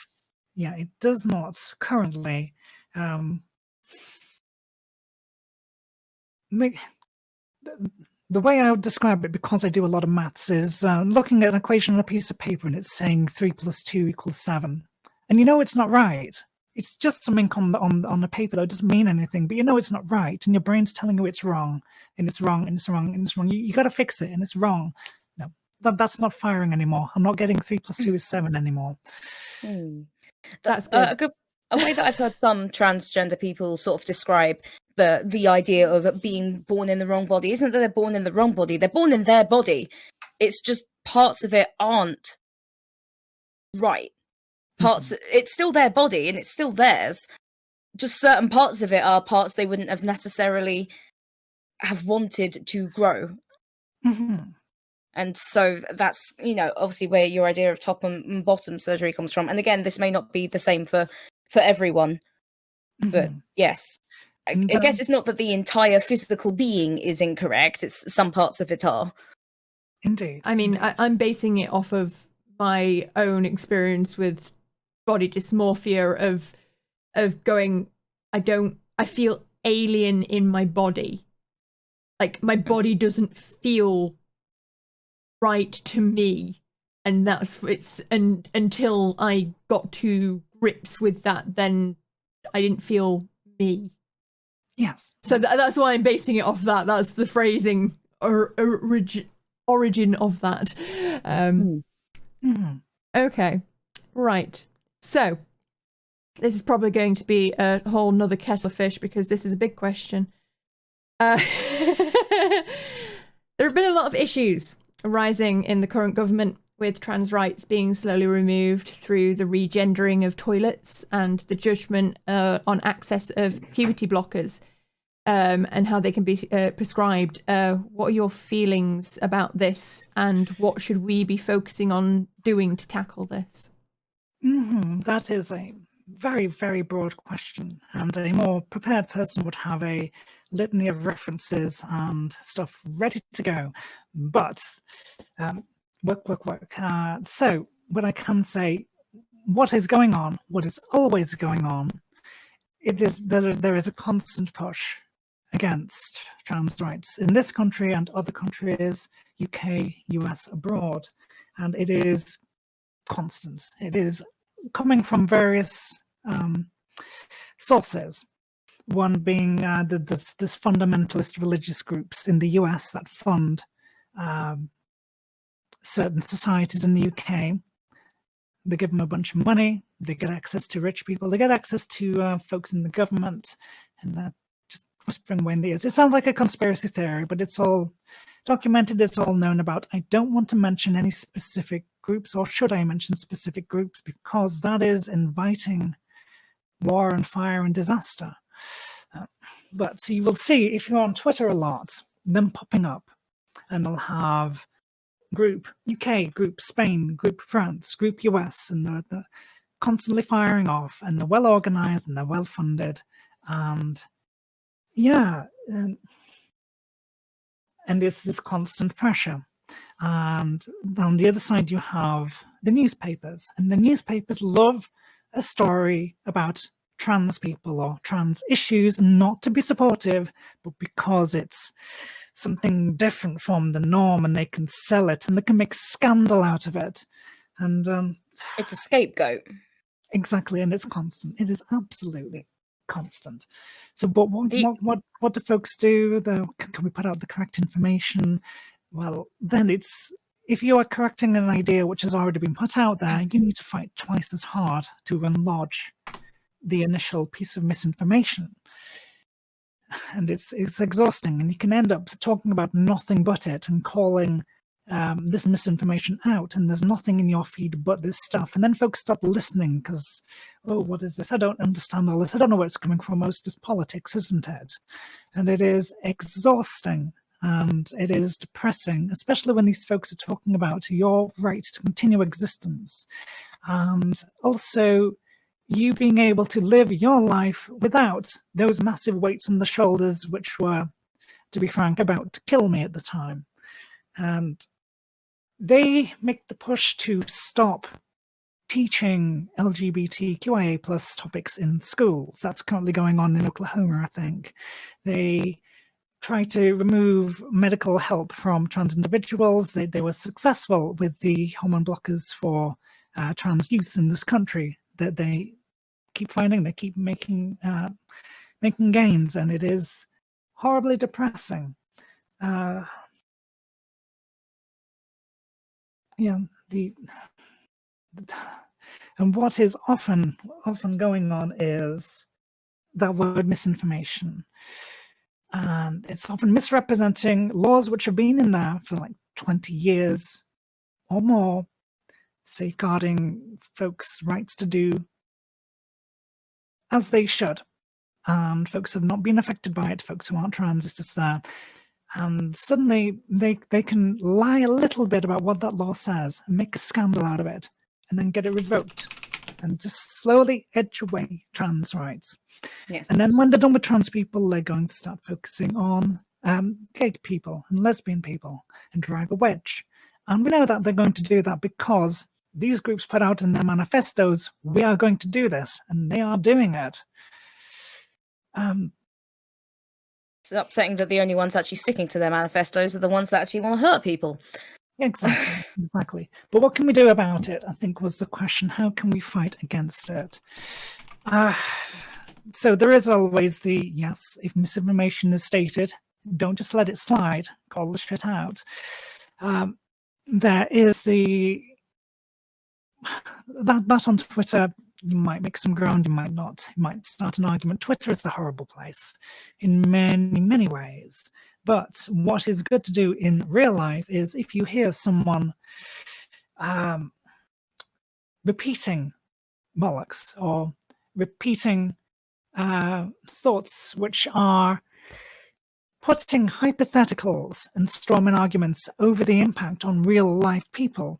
Yeah, it does not currently make. The way I would describe it, because I do a lot of maths, is looking at an equation on a piece of paper and it's saying 3 + 2 = 7. And you know it's not right. It's just some ink on the paper that doesn't mean anything, but you know it's not right. And your brain's telling you it's wrong, and it's wrong, and it's wrong, and it's wrong. You got to fix it, and it's wrong. No, that's not firing anymore. I'm not getting 3 + 2 = 7 anymore. That's good. A way that I've heard some transgender people sort of describe the idea of being born in the wrong body isn't that they're born in the wrong body, they're born in their body. It's just parts of it aren't right. It's still their body and it's still theirs. Just certain parts of it are parts they wouldn't have necessarily have wanted to grow. And so that's, you know, obviously where your idea of top and bottom surgery comes from. And again, this may not be the same for everyone, but yes, I guess it's not that the entire physical being is incorrect. It's some parts of it are. Indeed. I mean, I'm basing it off of my own experience with body dysmorphia of going, I feel alien in my body. Like my body doesn't feel right to me, and and until I got to grips with that, then I didn't feel me. Yes. So that's why I'm basing it off that. That's the phrasing or origin of that. Okay, right. So this is probably going to be a whole nother kettle of fish because this is a big question. There have been a lot of issues arising in the current government, with trans rights being slowly removed through the regendering of toilets and the judgment on access of puberty blockers. and how they can be prescribed. What are your feelings about this, and what should we be focusing on doing to tackle this? That is a very, very broad question, and a more prepared person would have a litany of references and stuff ready to go. But work. So what I can say, what is going on, what is always going on, there is a constant push against trans rights in this country and other countries, UK, US, abroad, and it is constant. It is coming from various sources. One being this fundamentalist religious groups in the US that fund certain societies in the UK. They give them a bunch of money. They get access to rich people. They get access to folks in the government, and that just whispering away in the ears. It sounds like a conspiracy theory, but it's all documented. It's all known about. I don't want to mention any specific groups, or should I mention specific groups, because that is inviting war and fire and disaster. But so you will see, if you're on Twitter a lot, them popping up, and they'll have group UK, group Spain, group France, group US, and they're constantly firing off, and they're well organized and they're well funded, and and it's this constant pressure. And on the other side you have the newspapers, and the newspapers love a story about trans people or trans issues, not to be supportive, but because it's something different from the norm, and they can sell it and they can make scandal out of it. And it's a scapegoat. Exactly, and it's constant. It is absolutely constant. So but what do folks do? Can we put out the correct information? Well, then it's, if you are correcting an idea which has already been put out there, you need to fight twice as hard to enlarge the initial piece of misinformation. And it's exhausting, and you can end up talking about nothing but it and calling this misinformation out, and there's nothing in your feed but this stuff, and then folks stop listening because, oh, what is this? I don't understand all this. I don't know where it's coming from. Most is politics, isn't it? And it is exhausting, and it is depressing, especially when these folks are talking about your right to continue existence, and also you being able to live your life without those massive weights on the shoulders, which were, to be frank, about to kill me at the time. And they make the push to stop teaching LGBTQIA plus topics in schools. That's currently going on in Oklahoma, I think. They try to remove medical help from trans individuals. They were successful with the hormone blockers for trans youth in this country, that they keep finding, they keep making gains, and it is horribly depressing. And what is often going on is that word misinformation, and it's often misrepresenting laws which have been in there for like 20 years or more, safeguarding folks' rights to do as they should, and folks have not been affected by it. Folks who aren't trans, it's just there, and suddenly they can lie a little bit about what that law says and make a scandal out of it, and then get it revoked, and just slowly edge away trans rights. Yes. And then when they're done with trans people, they're going to start focusing on gay people and lesbian people and drive a wedge. And we know that they're going to do that because these groups put out in their manifestos, we are going to do this, and they are doing it. It's upsetting that the only ones actually sticking to their manifestos are the ones that actually want to hurt people. Exactly. But what can we do about it, I think, was the question. How can we fight against it? So there is always the, yes, if misinformation is stated, don't just let it slide, call the shit out. There is that on Twitter, you might make some ground, you might not. You might start an argument. Twitter is a horrible place in many, many ways. But what is good to do in real life is, if you hear someone repeating bollocks or repeating thoughts which are putting hypotheticals and strawman arguments over the impact on real-life people.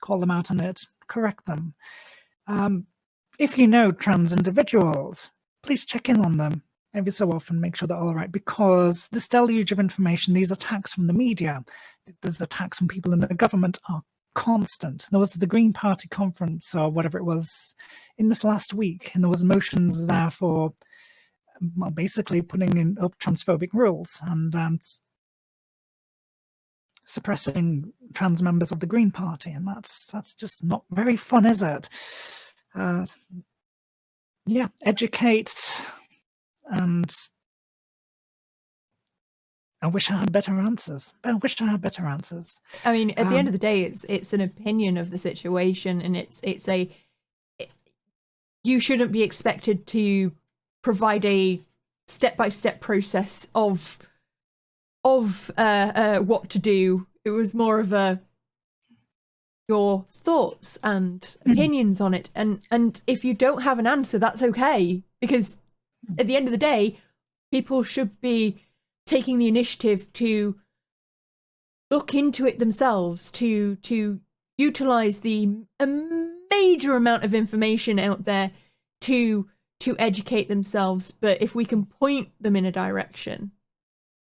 Call them out on it, correct them. If you know trans individuals, please check in on them every so often, make sure they're all right, because this deluge of information, these attacks from the media, these attacks from people in the government are constant. There was the Green Party conference or whatever it was in this last week, and there was motions there for basically putting in up transphobic rules and suppressing trans members of the Green Party, and that's just not very fun, is it? Yeah, educate, and I wish I had better answers. I wish I had better answers. I mean, at the end of the day, it's an opinion of the situation, and you shouldn't be expected to provide a step-by-step process of what to do. It was more of your thoughts and opinions on it, and if you don't have an answer, that's okay, because at the end of the day, people should be taking the initiative to look into it themselves, to utilize the major amount of information out there to educate themselves. But if we can point them in a direction,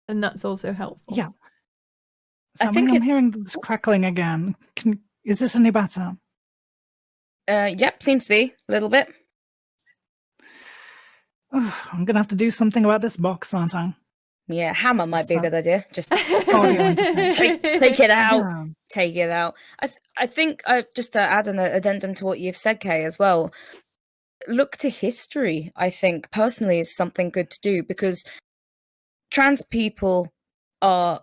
then that's also helpful. Yeah. So I think I'm hearing this crackling again. Is this any better? Yep, seems to be a little bit. I'm gonna have to do something about this box, aren't I? Yeah, hammer might be a good idea. Just take it out. Yeah. Take it out. I think just to add an addendum to what you've said, Kay, as well. Look to history, I think, personally, is something good to do, because trans people are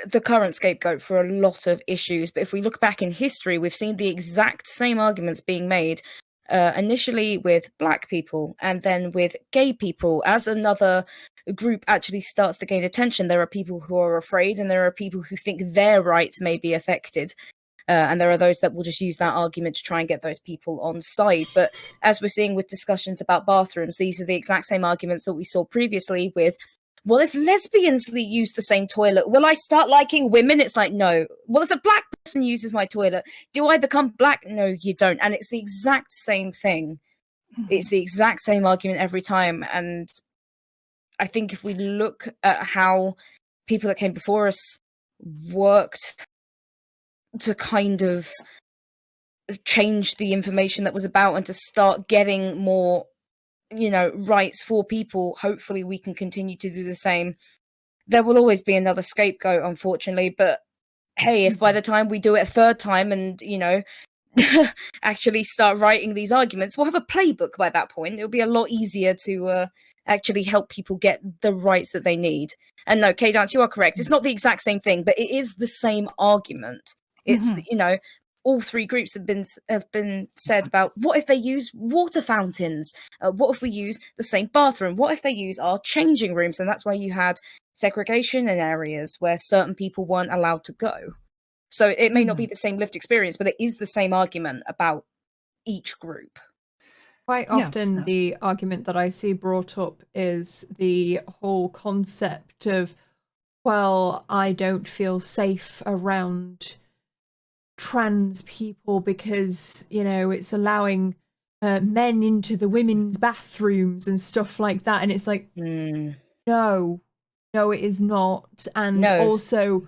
the current scapegoat for a lot of issues. But if we look back in history, we've seen the exact same arguments being made initially with Black people and then with gay people. As another group actually starts to gain attention, there are people who are afraid, and there are people who think their rights may be affected. And there are those that will just use that argument to try and get those people on side. But as we're seeing with discussions about bathrooms, these are the exact same arguments that we saw previously with, well, if lesbians use the same toilet, will I start liking women? It's like, no. Well, if a Black person uses my toilet, do I become Black? No, you don't. And it's the exact same thing. It's the exact same argument every time. And I think if we look at how people that came before us worked to kind of change the information that was about and to start getting more, rights for people, hopefully we can continue to do the same. There will always be another scapegoat, unfortunately, but hey, if by the time we do it a third time and, actually start writing these arguments, we'll have a playbook by that point. It'll be a lot easier to actually help people get the rights that they need. And no, K-Dance, you are correct. It's not the exact same thing, but it is the same argument. It's, all three groups have been said about, what if they use water fountains? What if we use the same bathroom? What if they use our changing rooms? And that's why you had segregation in areas where certain people weren't allowed to go. So it may not be the same lived experience, but it is the same argument about each group. Quite often the argument that I see brought up is the whole concept of, well, I don't feel safe around trans people because, it's allowing men into the women's bathrooms and stuff like that. And it's like, no, it is not. And also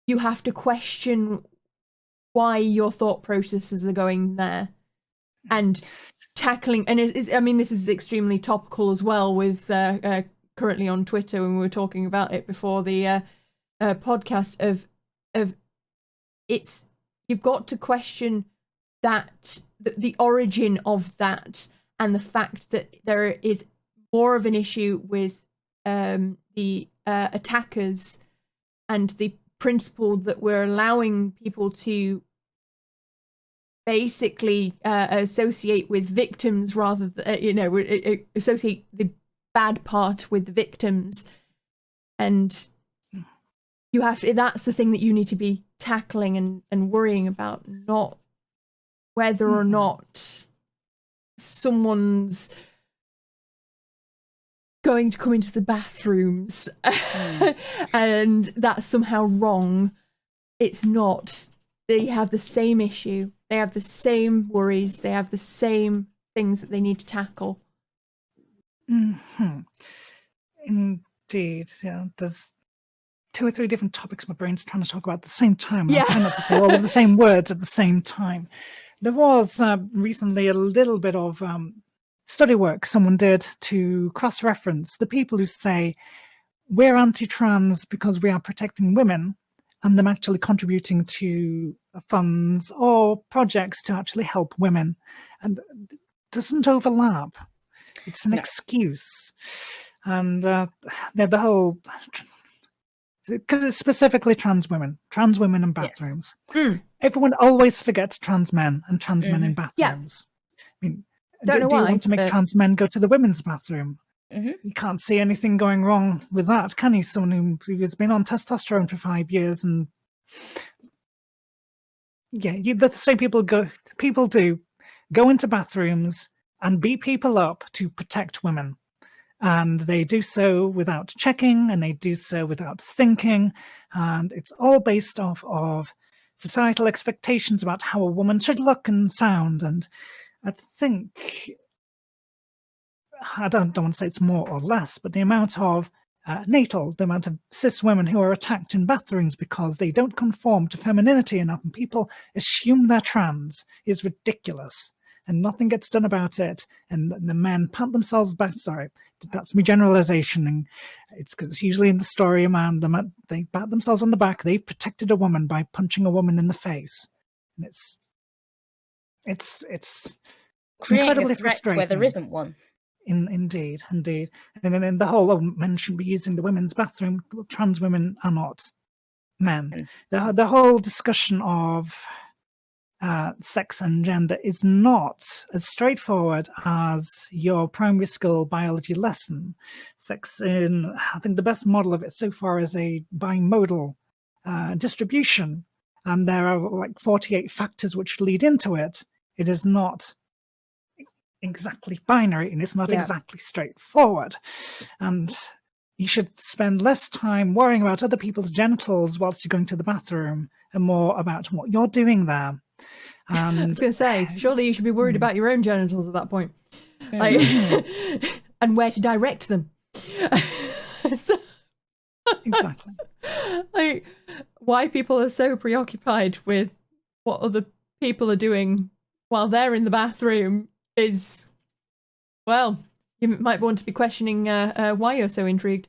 you have to question why your thought processes are going there and tackling. And this is extremely topical as well with currently on Twitter when we were talking about it before the podcast of it's, you've got to question that the origin of that, and the fact that there is more of an issue with the attackers and the principle that we're allowing people to basically associate with victims rather than, associate the bad part with the victims. And you have to, that's the thing that you need to be tackling and worrying about, not whether or not someone's going to come into the bathrooms and that's somehow wrong. It's not. They have the same issue. They have the same worries. They have the same things that they need to tackle. Mm-hmm. Indeed. Yeah, there's 2 or 3 different topics my brain's trying to talk about at the same time. I'm trying not to say all of the same words at the same time. There was recently a little bit of study work someone did to cross-reference the people who say we're anti-trans because we are protecting women, and them actually contributing to funds or projects to actually help women. And it doesn't overlap. It's an excuse. And the whole, because it's specifically trans women in bathrooms. Yes. Everyone always forgets trans men and trans men in bathrooms. I mean, do you want to make trans men go to the women's bathroom? You can't see anything going wrong with that, can you? Someone who has been on testosterone for 5 years, and the same people do go into bathrooms and beat people up to protect women, and they do so without checking, and they do so without thinking, and it's all based off of societal expectations about how a woman should look and sound. And I think, I don't want to say it's more or less, but the amount of the amount of cis women who are attacked in bathrooms because they don't conform to femininity enough and people assume they're trans is ridiculous, and nothing gets done about it. And the men pat themselves back. Sorry, that's my generalization, and it's because it's usually in the story a man, they pat themselves on the back. They've protected a woman by punching a woman in the face, and it's incredibly frustrating where there isn't one. Indeed. And then the whole, men shouldn't be using the women's bathroom. Well, trans women are not men. The whole discussion of sex and gender is not as straightforward as your primary school biology lesson. Sex I think the best model of it so far is a bimodal distribution, and there are like 48 factors which lead into it. It is not exactly binary, and it's not exactly straightforward, and you should spend less time worrying about other people's genitals whilst you're going to the bathroom and more about what you're doing there. And I was going to say, surely you should be worried about your own genitals at that point, like, and where to direct them. Exactly. Like, why people are so preoccupied with what other people are doing while they're in the bathroom is, well, you might want to be questioning why you're so intrigued.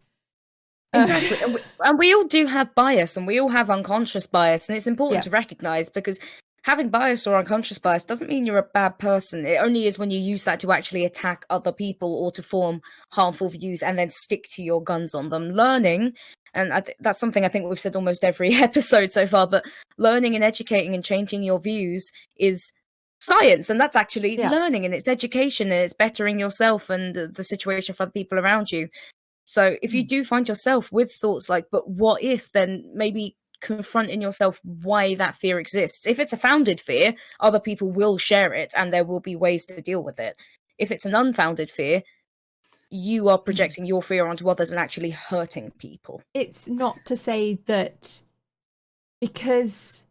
Exactly. And we all do have bias, and we all have unconscious bias, and it's important to recognize, because having bias or unconscious bias doesn't mean you're a bad person. It only is when you use that to actually attack other people or to form harmful views and then stick to your guns on them. Learning, and that's something I think we've said almost every episode so far, but learning and educating and changing your views is science, and that's actually learning, and it's education, and it's bettering yourself and the situation for the people around you. So if you do find yourself with thoughts like, but what if, then maybe confront in yourself why that fear exists. If it's a founded fear, other people will share it and there will be ways to deal with it. If it's an unfounded fear, you are projecting your fear onto others and actually hurting people. It's not to say that because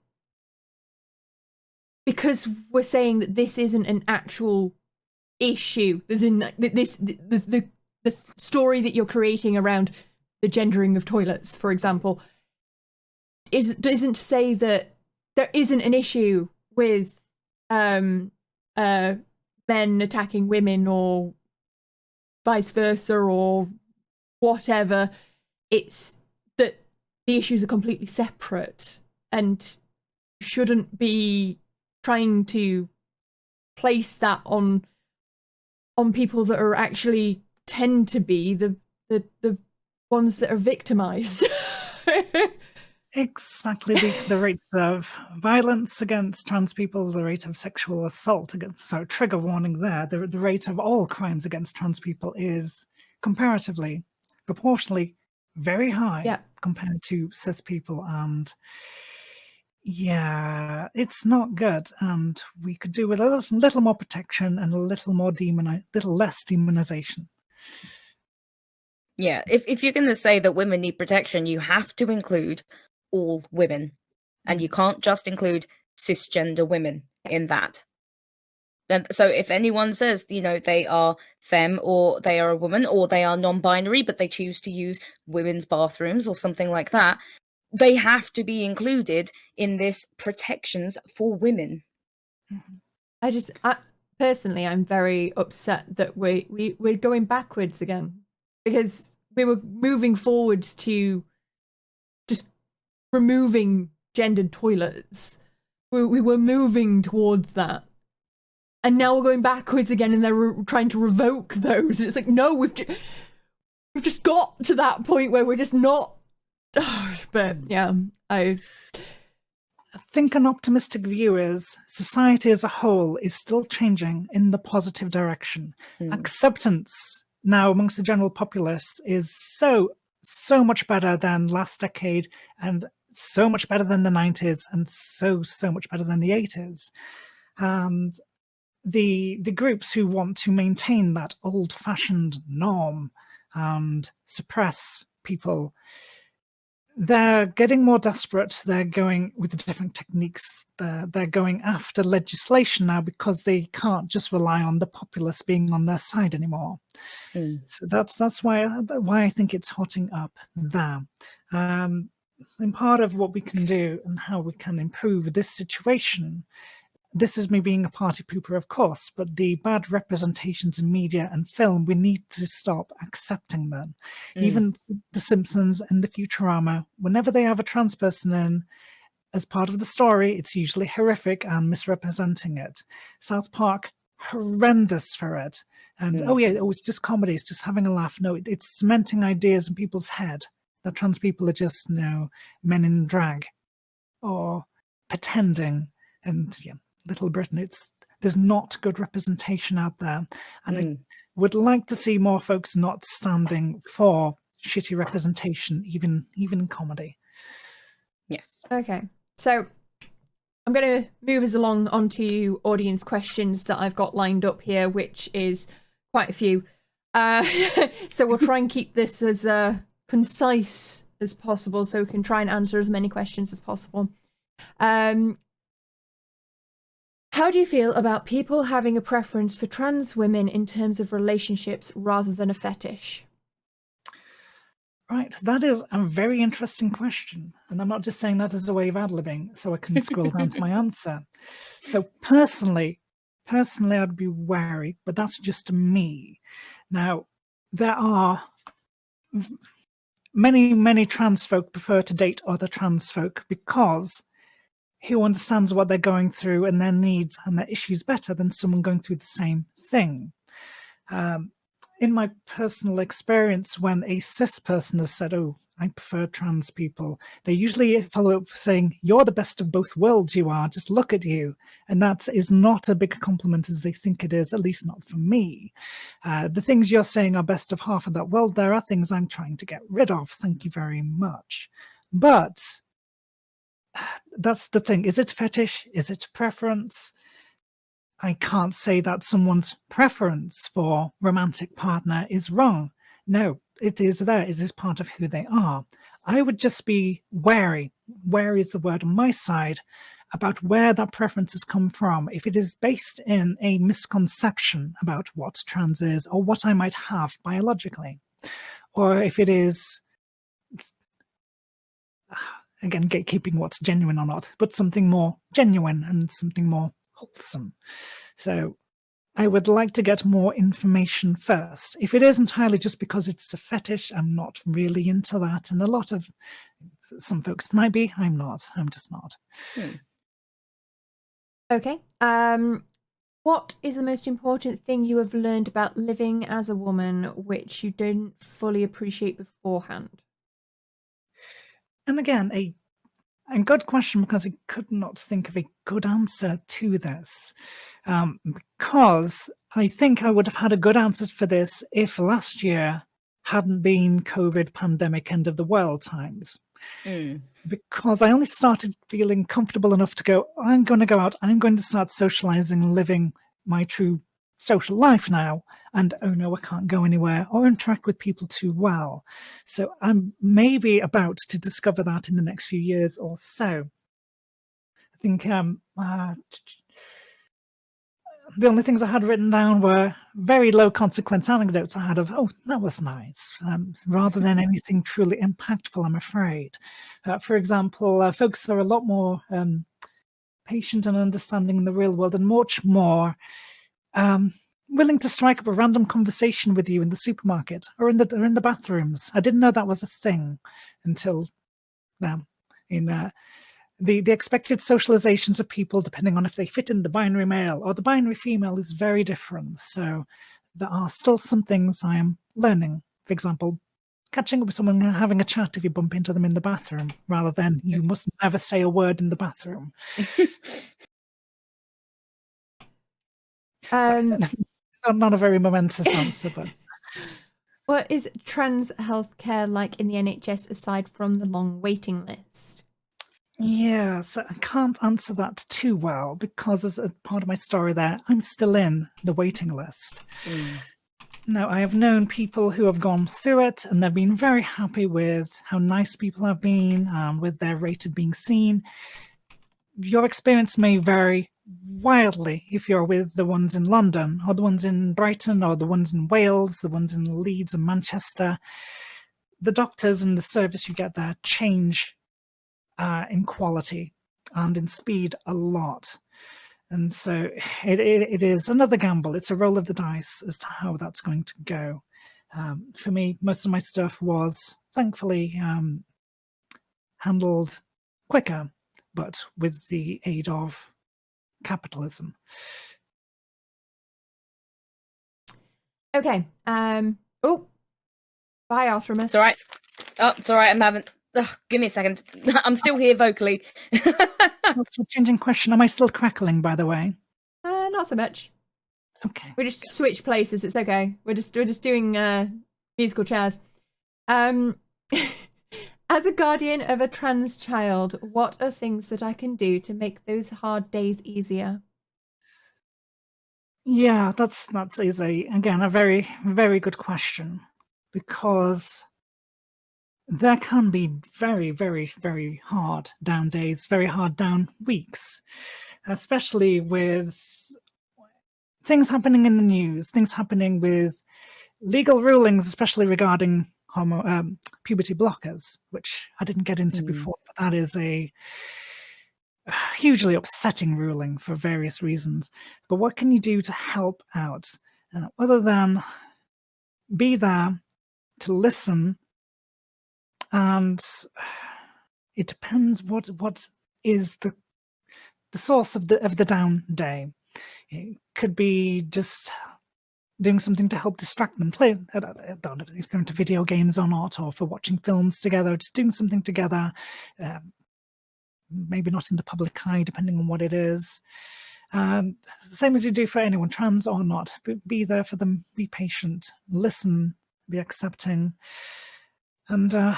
we're saying that this isn't an actual issue, as in the story that you're creating around the gendering of toilets, for example, isn't to say that there isn't an issue with men attacking women or vice versa or whatever. It's that the issues are completely separate and shouldn't be trying to place that on people that are actually tend to be the ones that are victimized. Exactly. The rates of violence against trans people, the rate of sexual assault against, so trigger warning there, the rate of all crimes against trans people is comparatively, proportionally very high compared to cis people. And yeah, it's not good. And we could do with a little more protection and a little less demonization. Yeah, if you're going to say that women need protection, you have to include all women, and you can't just include cisgender women in that. Then, so if anyone says, you know, they are femme or they are a woman or they are non-binary, but they choose to use women's bathrooms or something like that, they have to be included in this protections for women. Personally, I'm very upset that we're going backwards again, because we were moving forwards to just removing gendered toilets. We were moving towards that. And now we're going backwards again, and they're trying to revoke those. It's like, no, we've just got to that point where we're just not. But yeah, I think an optimistic view is society as a whole is still changing in the positive direction. Acceptance now amongst the general populace is so much better than last decade, and so much better than the 90s, and so much better than the 80s. And the groups who want to maintain that old-fashioned norm and suppress people, they're getting more desperate. They're going with the different techniques. They're going after legislation now, because they can't just rely on the populace being on their side anymore. So that's why I think it's hotting up there. And part of what we can do and how we can improve this situation, this is me being a party pooper, of course, but the bad representations in media and film, we need to stop accepting them. Even The Simpsons and the Futurama, whenever they have a trans person in as part of the story, it's usually horrific and misrepresenting it. South Park, horrendous for it. And it's just comedy, it's just having a laugh. No, it's cementing ideas in people's head that trans people are just, men in drag or pretending. And Little Britain, there's not good representation out there, and I would like to see more folks not standing for shitty representation, even in comedy. Yes. Okay, so I'm going to move us along onto audience questions that I've got lined up here, which is quite a few. So we'll try and keep this as concise as possible, so we can try and answer as many questions as possible. How do you feel about people having a preference for trans women in terms of relationships rather than a fetish? Right, that is a very interesting question. And I'm not just saying that as a way of ad-libbing, so I can scroll down to my answer. So personally, I'd be wary, but that's just me. Now, there are many trans folk prefer to date other trans folk because who understands what they're going through and their needs and their issues better than someone going through the same thing. In my personal experience, when a cis person has said, oh, I prefer trans people, they usually follow up saying, you're the best of both worlds, you are, just look at you. And that is not a big compliment as they think it is, at least not for me. The things you're saying are best of half of that world. There are things I'm trying to get rid of, thank you very much. But that's the thing. Is it fetish? Is it preference? I can't say that someone's preference for romantic partner is wrong. No, it is there. It is part of who they are. I would just be wary. Wary is the word on my side about where that preference has come from. If it is based in a misconception about what trans is or what I might have biologically, or if it is, again, gatekeeping what's genuine or not, but something more genuine and something more wholesome. So I would like to get more information first. If it is entirely just because it's a fetish, I'm not really into that. And a lot of some folks might be, I'm not. I'm just not. Okay. What is the most important thing you have learned about living as a woman which you didn't fully appreciate beforehand? And again, a good question, because I could not think of a good answer to this. Because I think I would have had a good answer for this if last year hadn't been COVID pandemic end of the world times. Because I only started feeling comfortable enough to go, I'm going to go out, I'm going to start socializing, living my true social life now, and oh no, I can't go anywhere or interact with people too well. So I'm maybe about to discover that in the next few years or so. I think the only things I had written down were very low consequence anecdotes I had of, oh, that was nice, rather than anything truly impactful, I'm afraid. For example, folks are a lot more patient and understanding in the real world, and much more willing to strike up a random conversation with you in the supermarket or in the bathrooms. I didn't know that was a thing until now. The expected socializations of people, depending on if they fit in the binary male or the binary female, is very different. So there are still some things I am learning. For example, catching up with someone and having a chat if you bump into them in the bathroom, rather than you must never say a word in the bathroom. Not a very momentous answer, but... What is trans healthcare like in the NHS aside from the long waiting list? Yeah, so I can't answer that too well because as a part of my story there, I'm still in the waiting list. Now, I have known people who have gone through it and they've been very happy with how nice people have been, with their rate of being seen. Your experience may vary wildly if you're with the ones in London or the ones in Brighton or the ones in Wales, the ones in Leeds and Manchester. The doctors and the service you get there change in quality and in speed a lot. And so it is another gamble. It's a roll of the dice as to how that's going to go. For me, most of my stuff was thankfully handled quicker, but with the aid of capitalism. Okay. Oh, bye, Arthremus. It's all right. Oh, it's all right. I'm having... give me a second. I'm still here vocally. What's a changing question? Am I still crackling, by the way? Not so much. Okay. We just switch places. It's okay. We're just doing musical chairs. As a guardian of a trans child, what are things that I can do to make those hard days easier? Yeah, that's easy. Again, a very, very good question, because there can be very, very, very hard down days, very hard down weeks, especially with things happening in the news, things happening with legal rulings, especially regarding puberty blockers, which I didn't get into before, but that is a hugely upsetting ruling for various reasons. But what can you do to help out? Other than be there to listen, and it depends what is the source of the down day. It could be just doing something to help distract them. I don't know if they're into video games or not, or for watching films together, just doing something together. Maybe not in the public eye, depending on what it is. Same as you do for anyone, trans or not. Be there for them, be patient, listen, be accepting, and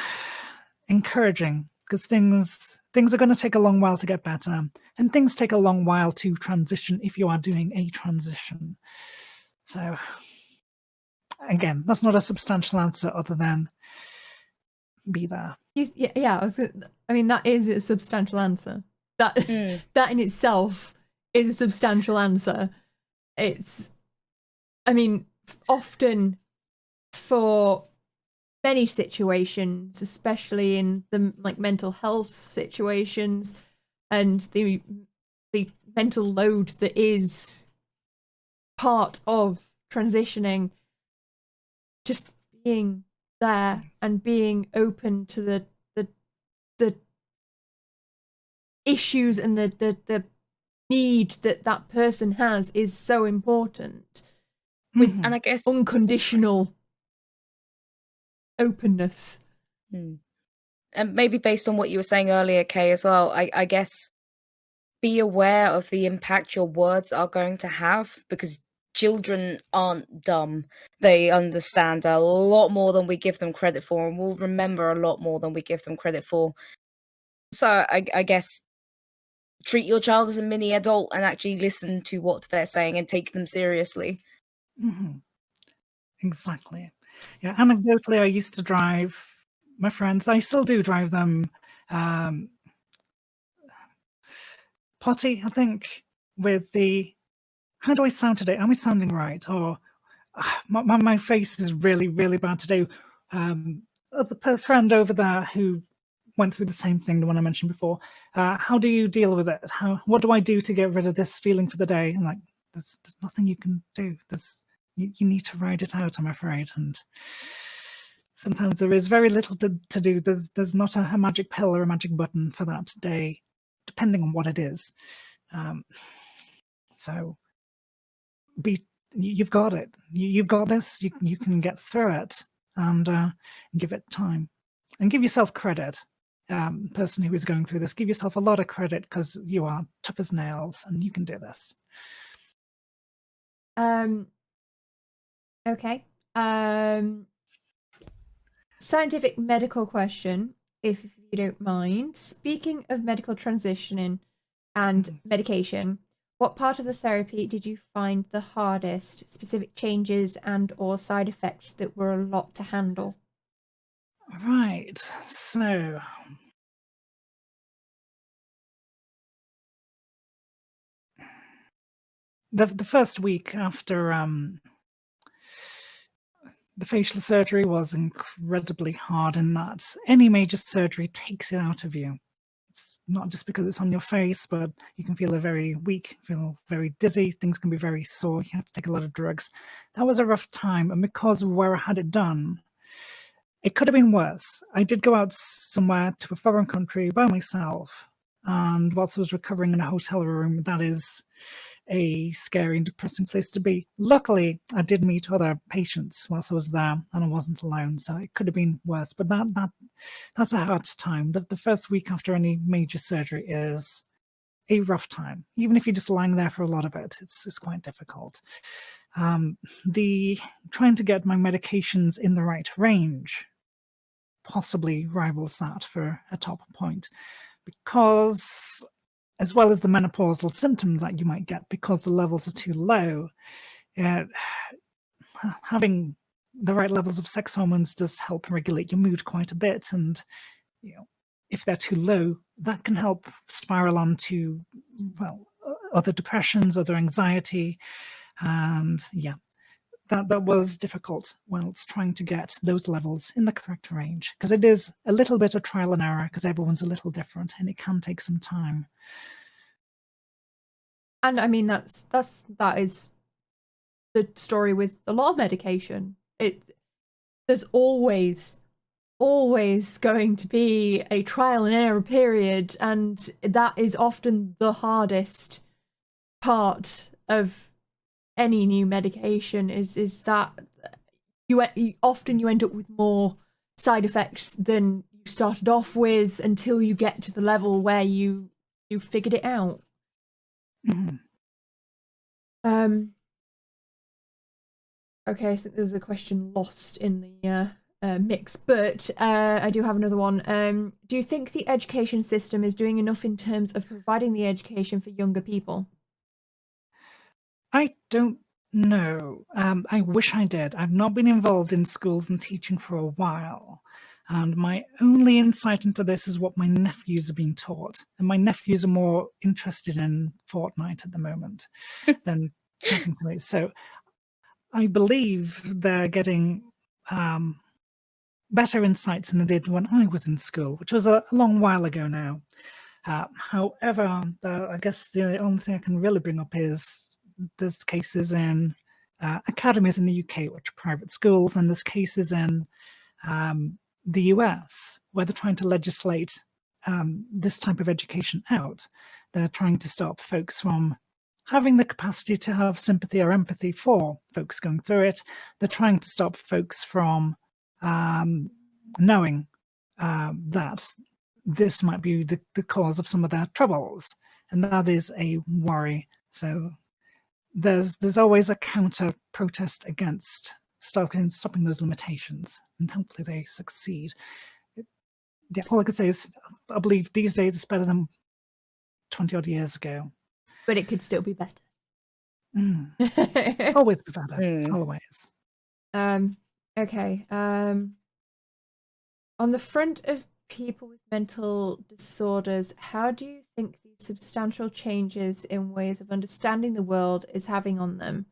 encouraging, because things are going to take a long while to get better, and things take a long while to transition if you are doing a transition. So again, that's not a substantial answer other than be there. Yeah, I mean, that is a substantial answer. That that in itself is a substantial answer. It's, I mean, often for many situations, especially in the mental health situations and the mental load that is part of transitioning, just being there and being open to the issues and the need that person has is so important. With and I guess unconditional openness. And maybe based on what you were saying earlier, Kay, as well, I guess be aware of the impact your words are going to have, because children aren't dumb. They understand a lot more than we give them credit for, and will remember a lot more than we give them credit for. So I guess treat your child as a mini adult and actually listen to what they're saying and take them seriously. Mm-hmm. Exactly. Yeah, anecdotally, I used to drive my friends. I still do drive them potty, I think, with the, how do I sound today? Am I sounding right? Or my face is really, really bad today. The friend over there who went through the same thing, the one I mentioned before. How do you deal with it? What do I do to get rid of this feeling for the day? And like, there's nothing you can do. You need to ride it out, I'm afraid. And sometimes there is very little to do. There's not a magic pill or a magic button for that day, depending on what it is. So you've got it. You've got this. You can get through it, and give it time, and give yourself credit. Person who is going through this, give yourself a lot of credit, because you are tough as nails and you can do this. Okay. Scientific medical question, if you don't mind. Speaking of medical transitioning and medication, what part of the therapy did you find the hardest? Specific changes and or side effects that were a lot to handle? Right. So the first week after the facial surgery was incredibly hard, in that any major surgery takes it out of you. It's not just because it's on your face, but you can feel very weak, feel very dizzy, things can be very sore, you have to take a lot of drugs. That was a rough time, and because of where I had it done, it could have been worse. I did go out somewhere to a foreign country by myself, and whilst I was recovering in a hotel room, that is a scary and depressing place to be. Luckily, I did meet other patients whilst I was there, and I wasn't alone, so it could have been worse. But that's a hard time. The first week after any major surgery is a rough time. Even if you're just lying there for a lot of it, it's quite difficult. The trying to get my medications in the right range possibly rivals that for a top point, because as well as the menopausal symptoms that you might get, because the levels are too low, having the right levels of sex hormones does help regulate your mood quite a bit. And if they're too low, that can help spiral on to, well, other depressions, other anxiety. And yeah, that was difficult whilst trying to get those levels in the correct range, because it is a little bit of trial and error, because everyone's a little different and it can take some time. And I mean, that is the story with a lot of medication. There's always going to be a trial and error period, and that is often the hardest part of any new medication, is that you end up with more side effects than you started off with, until you get to the level where you figured it out. Mm-hmm. Okay, I think there's a question lost in the mix, but I do have another one. Do you think the education system is doing enough in terms of providing the education for younger people? I don't know. I wish I did. I've not been involved in schools and teaching for a while. And my only insight into this is what my nephews are being taught. And my nephews are more interested in Fortnite at the moment than chatting to me. So I believe they're getting better insights than they did when I was in school, which was a long while ago now. However, I guess the only thing I can really bring up is there's cases in academies in the UK, which are private schools, and there's cases in the US where they're trying to legislate this type of education out. They're trying to stop folks from having the capacity to have sympathy or empathy for folks going through it. They're trying to stop folks from knowing that this might be the cause of some of their troubles, and that is a worry. So there's always a counter protest against stopping those limitations, and hopefully they succeed. Yeah, all I could say is I believe these days it's better than 20 odd years ago. But it could still be better. Always be better. Always. Okay. On the front of people with mental disorders, how do you think these substantial changes in ways of understanding the world is having on them?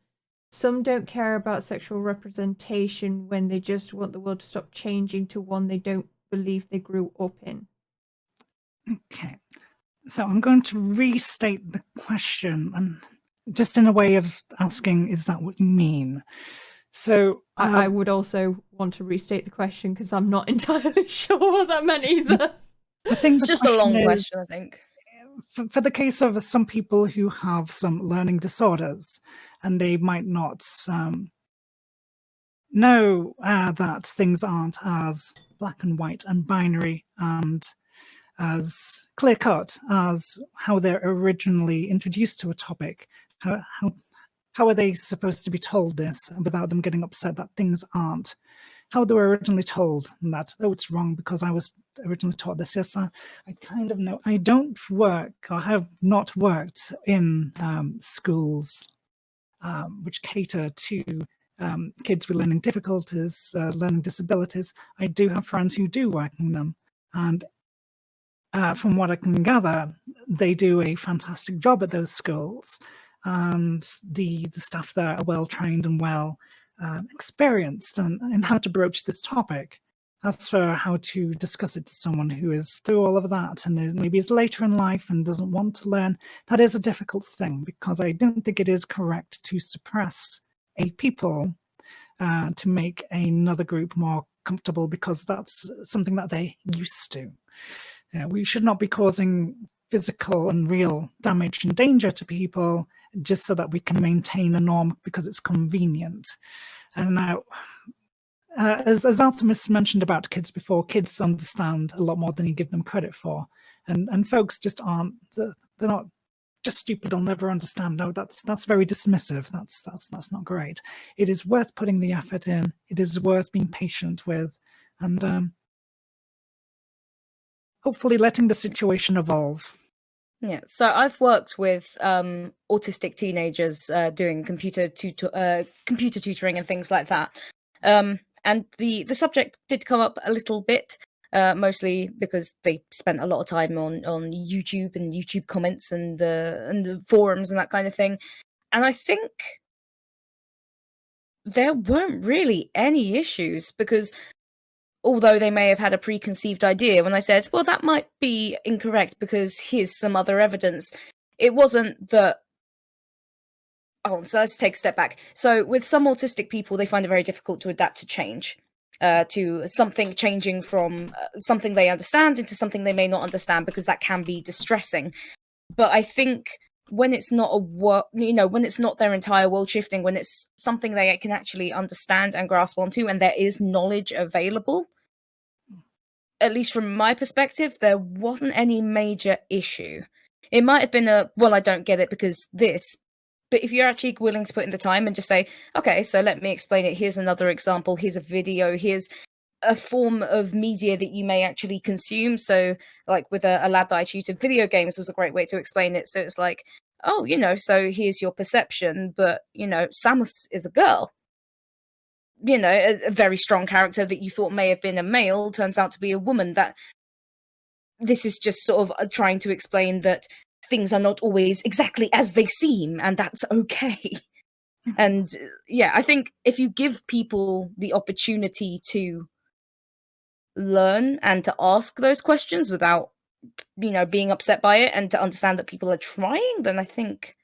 Some don't care about sexual representation when they just want the world to stop changing to one they don't believe they grew up in. Okay. So I'm going to restate the question, and just in a way of asking, is that what you mean? So I would also want to restate the question because I'm not entirely sure what that meant either. I think it's just a long question, I think. For the case of some people who have some learning disorders, and they might not know that things aren't as black and white and binary and as clear-cut as how they're originally introduced to a topic. How are they supposed to be told this without them getting upset that things aren't how they were originally told, and that, oh, it's wrong because I was originally taught this? Yes, I kind of know. I don't work, or have not worked in schools which cater to kids with learning difficulties, learning disabilities. I do have friends who do work in them, and from what I can gather, they do a fantastic job at those schools, and the staff there are well trained and well experienced in how to broach this topic. As for how to discuss it to someone who is through all of that and maybe is later in life and doesn't want to learn, that is a difficult thing, because I don't think it is correct to suppress a people to make another group more comfortable, because that's something that they're used to. We should not be causing physical and real damage and danger to people just so that we can maintain a norm because it's convenient. And now, as Artemis mentioned about kids before, kids understand a lot more than you give them credit for. And folks just aren't, they're not just stupid, they'll never understand. No, that's very dismissive. That's not great. It is worth putting the effort in. It is worth being patient with, and hopefully letting the situation evolve. Yeah, so I've worked with autistic teenagers doing computer tutoring and things like that, and the subject did come up a little bit, mostly because they spent a lot of time on YouTube and YouTube comments and forums and that kind of thing, and I think there weren't really any issues, because although they may have had a preconceived idea, when I said, well, that might be incorrect because here's some other evidence, it wasn't that... Oh, so let's take a step back. So with some autistic people, they find it very difficult to adapt to change, to something changing from something they understand into something they may not understand, because that can be distressing. But I think when it's not when it's not their entire world shifting, when it's something they can actually understand and grasp onto, and there is knowledge available, at least from my perspective, there wasn't any major issue. It might have been well, I don't get it because this, but if you're actually willing to put in the time and just say, okay, so let me explain it, here's another example, here's a video, here's a form of media that you may actually consume. So like with a lad that I tutored, video games was a great way to explain it. So it's like, oh, so here's your perception, but Samus is a girl, a very strong character that you thought may have been a male turns out to be a woman. That this is just sort of trying to explain that things are not always exactly as they seem, and that's okay. And yeah, I think if you give people the opportunity to learn and to ask those questions without being upset by it, and to understand that people are trying, then I think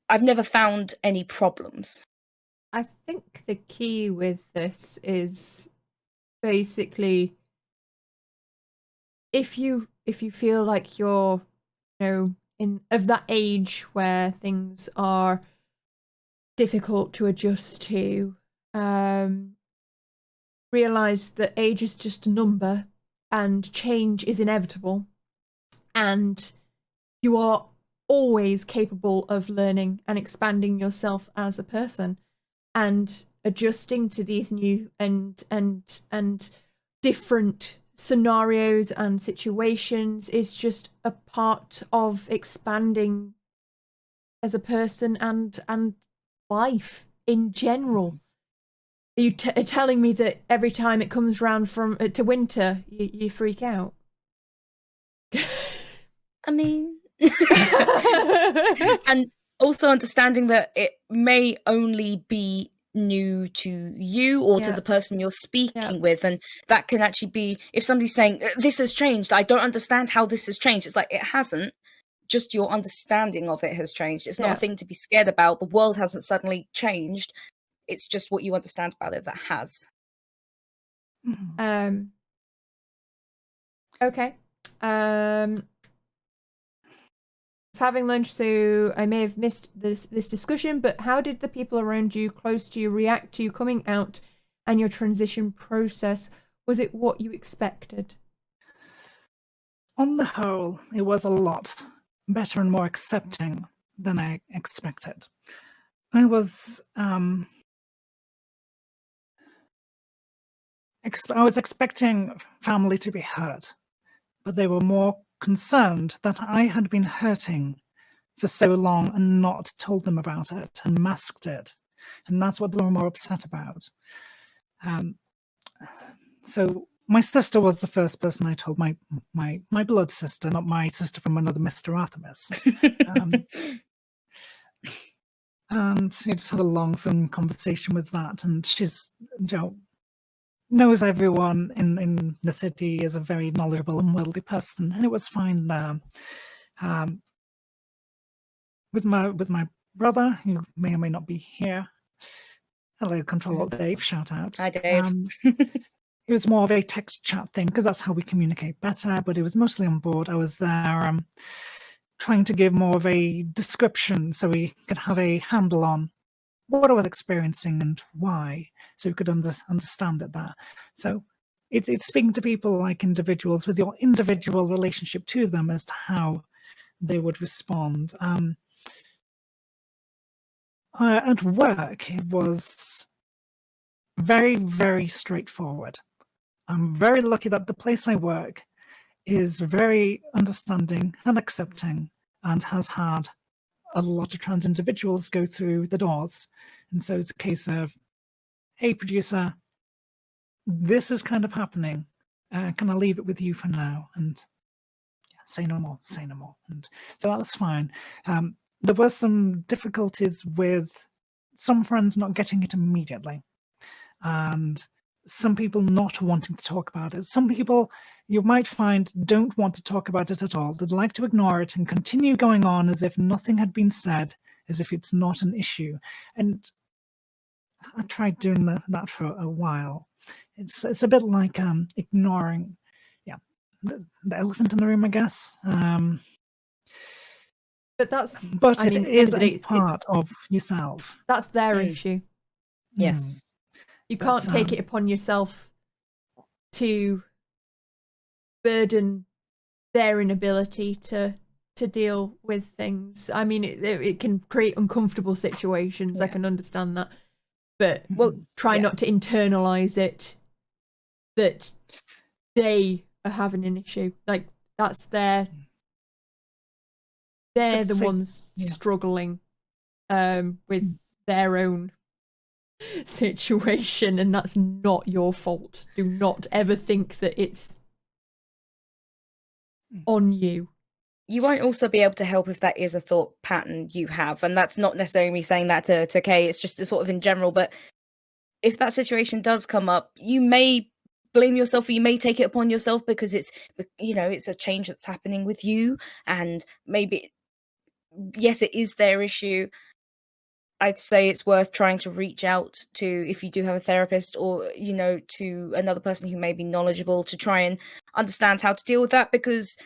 I've never found any problems. I think the key with this is basically if you feel like you're of that age where things are difficult to adjust to, realize that age is just a number and change is inevitable, and you are always capable of learning and expanding yourself as a person, and adjusting to these new and different scenarios and situations is just a part of expanding as a person and life in general. Are you telling me that every time it comes round from to winter, you freak out? I mean, and also understanding that it may only be new to you or to the person you're speaking with, and that can actually be, if somebody's saying this has changed, I don't understand how this has changed, it's like, it hasn't, just your understanding of it has changed. It's not a thing to be scared about. The world hasn't suddenly changed. It's just what you understand about it that has. Okay. Having lunch, so I may have missed this discussion, but how did the people around you, close to you, react to you coming out and your transition process? Was it what you expected? On the whole, it was a lot better and more accepting than I expected. I was expecting family to be hurt, but they were more concerned that I had been hurting for so long and not told them about it and masked it, and that's what they were more upset about. So my sister was the first person I told, my blood sister, not my sister from another Mr. Artemis. And we just had a long phone conversation with that, and she's, knows everyone in the city, is a very knowledgeable and wealthy person, and it was fine there. With my brother, who may or may not be here. Hello, Control Alt Dave, shout out. Hi, Dave. It was more of a text chat thing because that's how we communicate better, but it was mostly on board. I was there trying to give more of a description so we could have a handle on what I was experiencing and why, so we could understand it there. So it's speaking to people like individuals with your individual relationship to them as to how they would respond. At work, it was very, very straightforward. I'm very lucky that the place I work is very understanding and accepting and has had a lot of trans individuals go through the doors. And so it's a case of, hey, producer, this is kind of happening. Can I leave it with you for now? And say no more, say no more. And so that was fine. There were some difficulties with some friends not getting it immediately, and some people not wanting to talk about it. Some people you might find don't want to talk about it at all. They'd like to ignore it and continue going on as if nothing had been said, as if it's not an issue. And I tried doing that for a while. It's a bit like ignoring, the elephant in the room, I guess. But it is a part of yourself. That's their issue. Yes. You can't take it upon yourself to burden their inability to deal with things. I mean, it can create uncomfortable situations. Yeah. I can understand that. But try not to internalize it that they are having an issue. Like, that's they're the ones struggling with their own situation, and that's not your fault. Do not ever think that it's on you. You won't also be able to help if that is a thought pattern you have, and that's not necessarily me saying that to Kay, it's just sort of in general. But if that situation does come up, you may blame yourself, or you may take it upon yourself because it's a change that's happening with you, and maybe yes, it is their issue. I'd say it's worth trying to reach out to, if you do have a therapist, or to another person who may be knowledgeable, to try and understand how to deal with that, because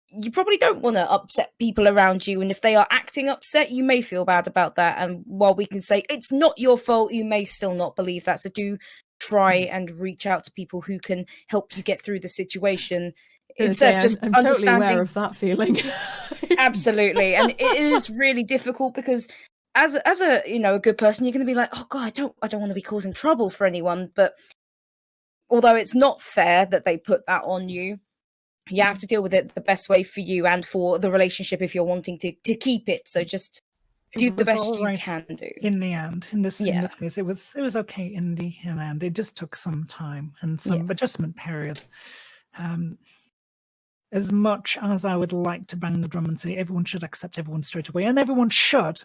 you probably don't want to upset people around you, and if they are acting upset, you may feel bad about that. And while we can say it's not your fault, you may still not believe that. So do try and reach out to people who can help you get through the situation. Instead of just I'm understanding. Totally aware of that feeling. Absolutely. And it is really difficult, because as a a good person, you're going to be like, oh God, I don't want to be causing trouble for anyone. But although it's not fair that they put that on you, you have to deal with it the best way for you and for the relationship if you're wanting to keep it. So just do the best you can do. In the end, in this case, it was okay in the end. It just took some time and some adjustment period. As much as I would like to bang the drum and say everyone should accept everyone straight away, and everyone should,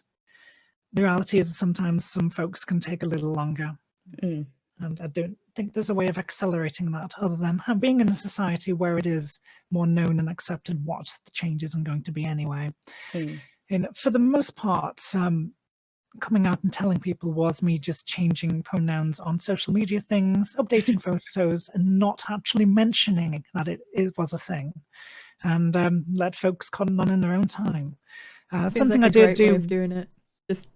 the reality is sometimes some folks can take a little longer. And I don't think there's a way of accelerating that other than being in a society where it is more known and accepted what the change isn't going to be anyway. And for the most part, coming out and telling people was me just changing pronouns on social media things, updating photos, and not actually mentioning that it was a thing, and let folks cotton on in their own time. Something like I did do. Way of doing it. Just,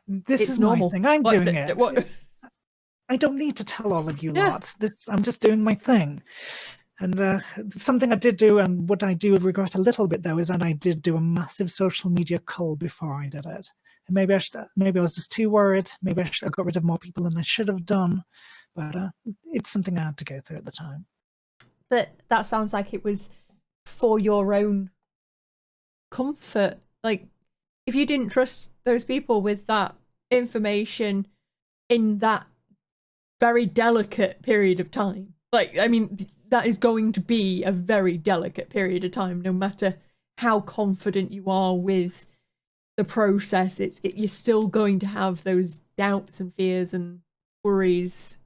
this is normal. My thing. I'm doing it. I don't need to tell all of you lots. I'm just doing my thing. And something I did do, and what I do regret a little bit though, is that I did do a massive social media cull before I did it. And maybe I was just too worried. Maybe I got rid of more people than I should have done. But it's something I had to go through at the time. But that sounds like it was for your own comfort. Like, if you didn't trust those people with that information in that very delicate period of time, like, I mean, that is going to be a very delicate period of time, no matter how confident you are with the process. You're still going to have those doubts and fears and worries.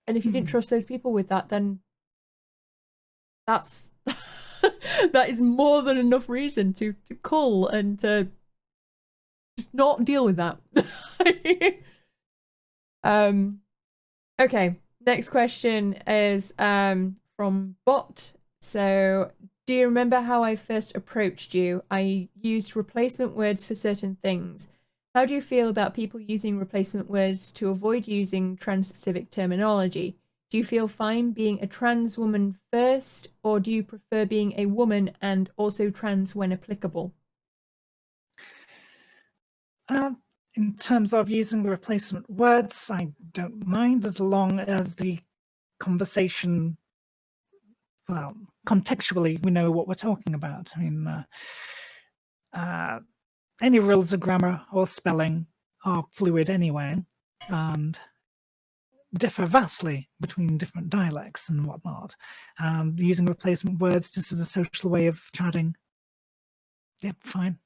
And if you didn't trust those people with that, then that is more than enough reason to cull and to just not deal with that. Okay, next question is from Bot. So, do you remember how I first approached you? I used replacement words for certain things. How do you feel about people using replacement words to avoid using trans-specific terminology? Do you feel fine being a trans woman first, or do you prefer being a woman and also trans when applicable? In terms of using the replacement words, I don't mind as long as the conversation, well, contextually, we know what we're talking about. I mean, any rules of grammar or spelling are fluid anyway, and differ vastly between different dialects and whatnot. And using replacement words just as a social way of chatting, yep, fine.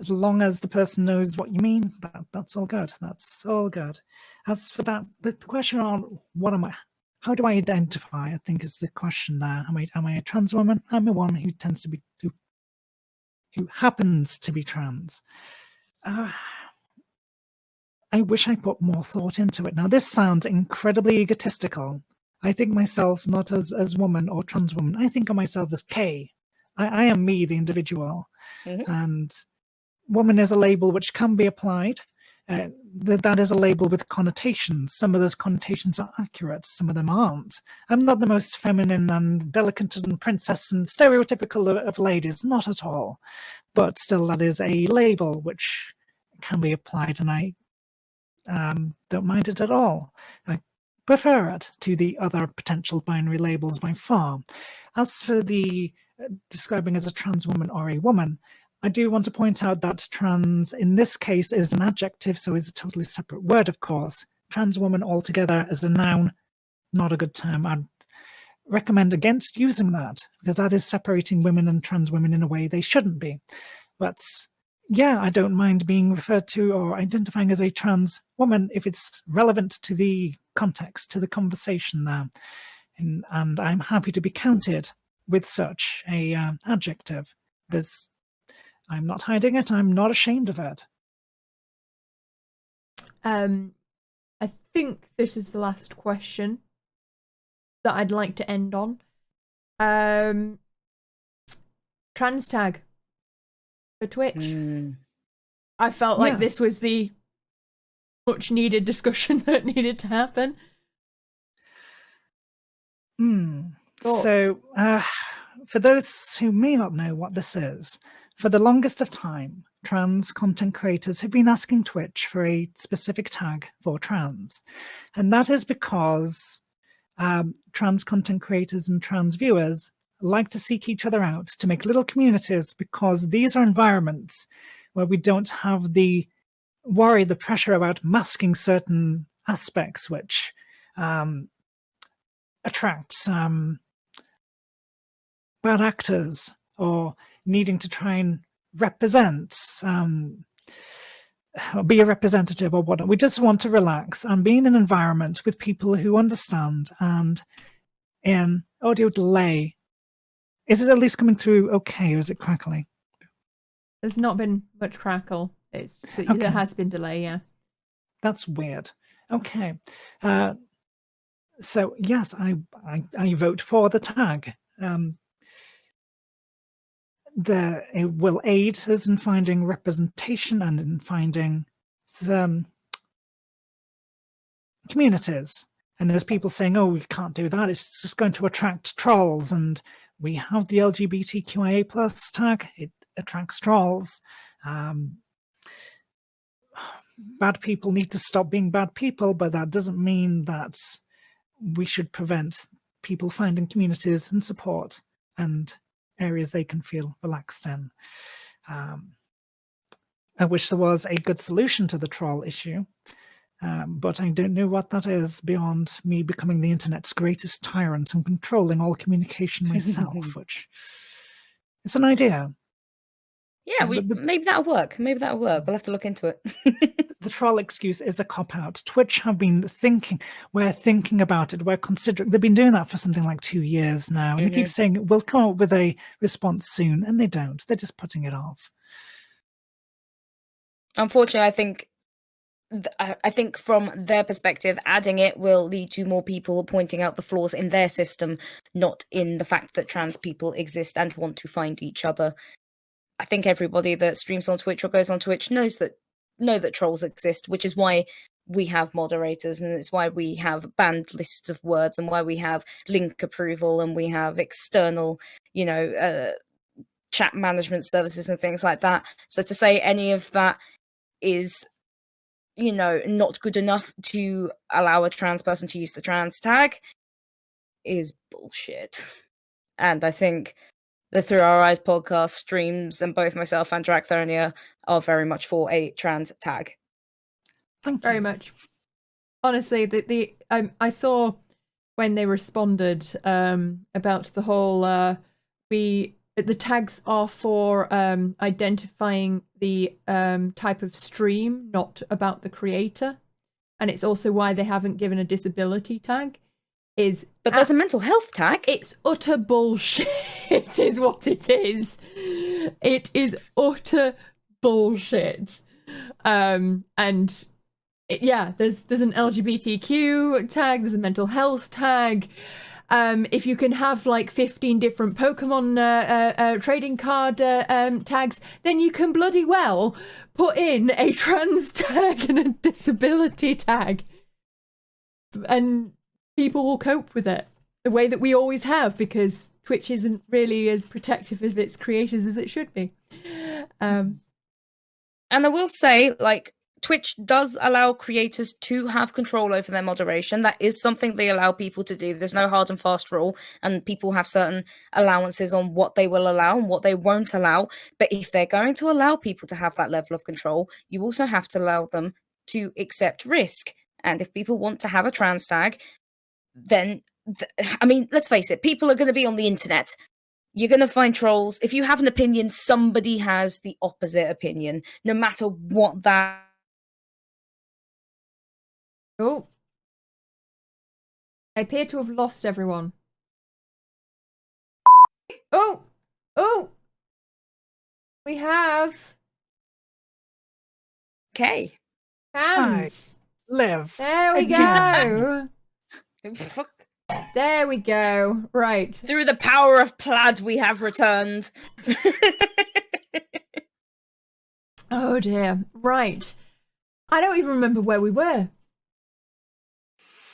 As long as the person knows what you mean, that's all good. That's all good. As for that, the question on how do I identify, I think is the question there. Am I a trans woman? I'm a woman who tends to be, who happens to be trans. I wish I put more thought into it. Now, this sounds incredibly egotistical. I think myself not as woman or trans woman. I think of myself as K. I am me, the individual. And woman is a label which can be applied. That is a label with connotations. Some of those connotations are accurate, some of them aren't. I'm not the most feminine and delicate and princess and stereotypical of ladies, not at all. But still, that is a label which can be applied, and I don't mind it at all. I prefer it to the other potential binary labels by far. As for the describing as a trans woman or a woman, I do want to point out that trans in this case is an adjective, so is a totally separate word, of course. Trans woman altogether as a noun, not a good term. I'd recommend against using that, because that is separating women and trans women in a way they shouldn't be. But yeah, I don't mind being referred to or identifying as a trans woman if it's relevant to the context, to the conversation there. And I'm happy to be counted with such a adjective. I'm not hiding it. I'm not ashamed of it. I think this is the last question that I'd like to end on. Trans tag for Twitch. I felt like this was the much needed discussion that needed to happen. So, for those who may not know what this is, for the longest of time, trans content creators have been asking Twitch for a specific tag for trans. And that is because trans content creators and trans viewers like to seek each other out to make little communities, because these are environments where we don't have the worry, the pressure about masking certain aspects which attracts bad actors, or needing to try and represent, be a representative or whatnot. We just want to relax and be in an environment with people who understand. And in audio delay, is it at least coming through okay, or is it crackly? There's not been much crackle. It's okay. There has been delay, yeah. That's weird. Okay. So yes, I vote for the tag. It will aid us in finding representation and in finding some communities. And there's people saying, oh, we can't do that, it's just going to attract trolls. And we have the LGBTQIA plus tag, it attracts trolls. Bad people need to stop being bad people, but that doesn't mean that we should prevent people finding communities and support and areas they can feel relaxed in. I wish there was a good solution to the troll issue, but I don't know what that is beyond me becoming the internet's greatest tyrant and controlling all communication myself, which is an idea. Yeah, maybe that'll work. Maybe that'll work. We'll have to look into it. The troll excuse is a cop-out. Twitch have been thinking, we're thinking about it, we're considering. They've been doing that for something like 2 years now. And they keep saying, we'll come up with a response soon. And they don't. They're just putting it off. Unfortunately, I think from their perspective, adding it will lead to more people pointing out the flaws in their system, not in the fact that trans people exist and want to find each other. I think everybody that streams on Twitch or goes on Twitch know that trolls exist, which is why we have moderators, and it's why we have banned lists of words, and why we have link approval, and we have external, chat management services and things like that. So to say any of that is, not good enough to allow a trans person to use the trans tag is bullshit. And I think the Through Our Eyes podcast streams, and both myself and Dracthonia are very much for a trans tag. Thank you. Very much. Honestly, I saw when they responded about the whole the tags are for identifying the type of stream, not about the creator, and it's also why they haven't given a disability tag. But there's a mental health tag. It's utter bullshit. Is what it is. It is utter bullshit. There's an LGBTQ tag. There's a mental health tag. If you can have like 15 different Pokemon trading card tags, then you can bloody well put in a trans tag and a disability tag, and people will cope with it the way that we always have, because Twitch isn't really as protective of its creators as it should be. And I will say, Twitch does allow creators to have control over their moderation. That is something they allow people to do. There's no hard and fast rule, and people have certain allowances on what they will allow and what they won't allow. But if they're going to allow people to have that level of control, you also have to allow them to accept risk. And if people want to have a trans tag, then, let's face it, people are going to be on the internet. You're going to find trolls. If you have an opinion, somebody has the opposite opinion, no matter what that... Oh. I appear to have lost everyone. Oh! We have... Okay. Hands. Live. There we go. Fuck. There we go. Right. Through the power of plaid, we have returned. Oh dear. Right. I don't even remember where we were.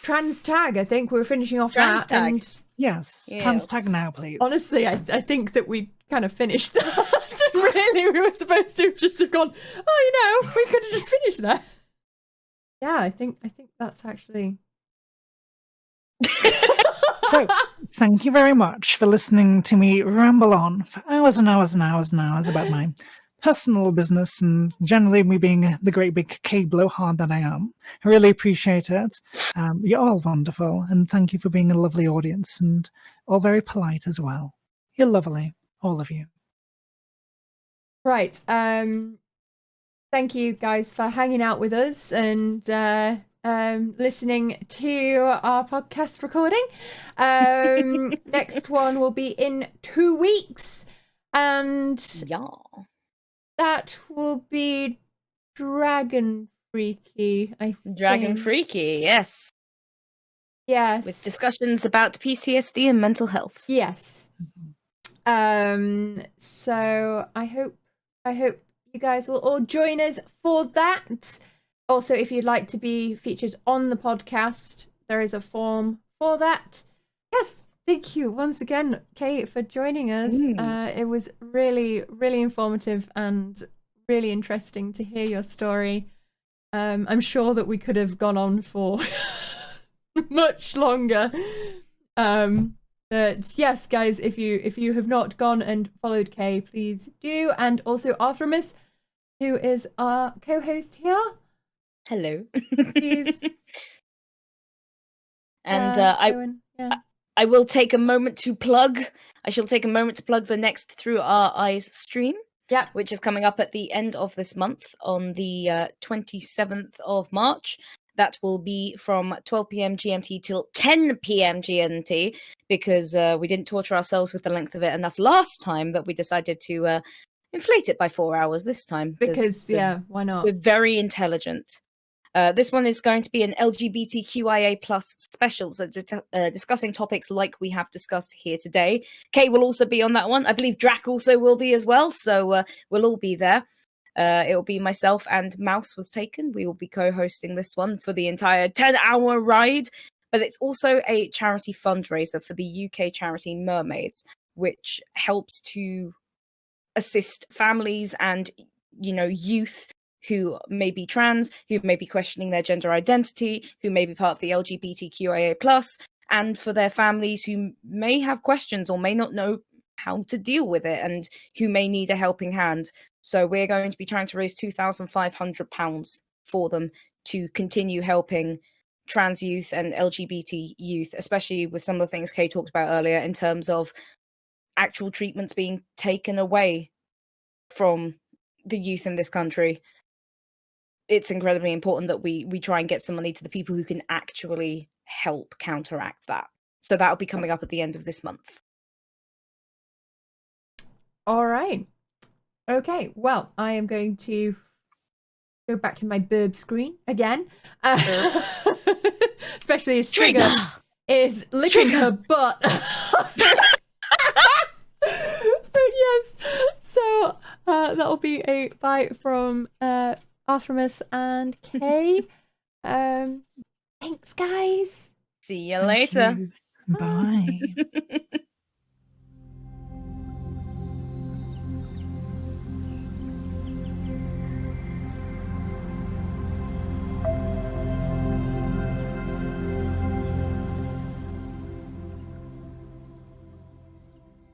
Trans tag, I think we were finishing off trans that. Tag. And yes. Trans tag now, please. Honestly, I think that we kind of finished that. Really, we were supposed to just have gone, we could have just finished that. Yeah, I think that's actually... So, thank you very much for listening to me ramble on for hours and hours and hours and hours about my personal business and generally me being the great big K blowhard that I am. I really appreciate it. You're all wonderful, and thank you for being a lovely audience and all very polite as well. You're lovely, all of you. Right. Thank you guys for hanging out with us and listening to our podcast recording. Next one will be in 2 weeks, and yeah, that will be Dragon Freaky. Dragon Freaky, yes. Yes. With discussions about PTSD and mental health. Yes. So I hope you guys will all join us for that. Also, if you'd like to be featured on the podcast, there is a form for that. Yes, thank you once again, Kate, for joining us. It was really, really informative and really interesting to hear your story. I'm sure that we could have gone on for much longer. But yes, guys, if you have not gone and followed Kay, please do. And also Arthremis, who is our co-host here. Hello. Please. And I will take a moment to plug. I shall take a moment to plug the next Through Our Eyes stream. Yeah. Which is coming up at the end of this month on the 27th of March. That will be from 12 p.m. GMT till 10 p.m. GMT, because we didn't torture ourselves with the length of it enough last time that we decided to inflate it by 4 hours this time. Because, why not? We're very intelligent. This one is going to be an LGBTQIA plus special, so discussing topics like we have discussed here today. Kay will also be on that one. I believe Drac also will be as well, so we'll all be there. It will be myself and Mouse was taken. We will be co-hosting this one for the entire 10-hour ride. But it's also a charity fundraiser for the UK charity Mermaids, which helps to assist families and, youth who may be trans, who may be questioning their gender identity, who may be part of the LGBTQIA+, and for their families who may have questions or may not know how to deal with it and who may need a helping hand. So we're going to be trying to raise £2,500 for them to continue helping trans youth and LGBT youth, especially with some of the things Kay talked about earlier in terms of actual treatments being taken away from the youth in this country. It's incredibly important that we try and get some money to the people who can actually help counteract that. So that'll be coming up at the end of this month. All right. Okay, well, I am going to go back to my burb screen again. Especially as Trigger is licking her butt. But yes, so that'll be a bye from Arthremis and Kay. Thanks, guys. See you later. Bye.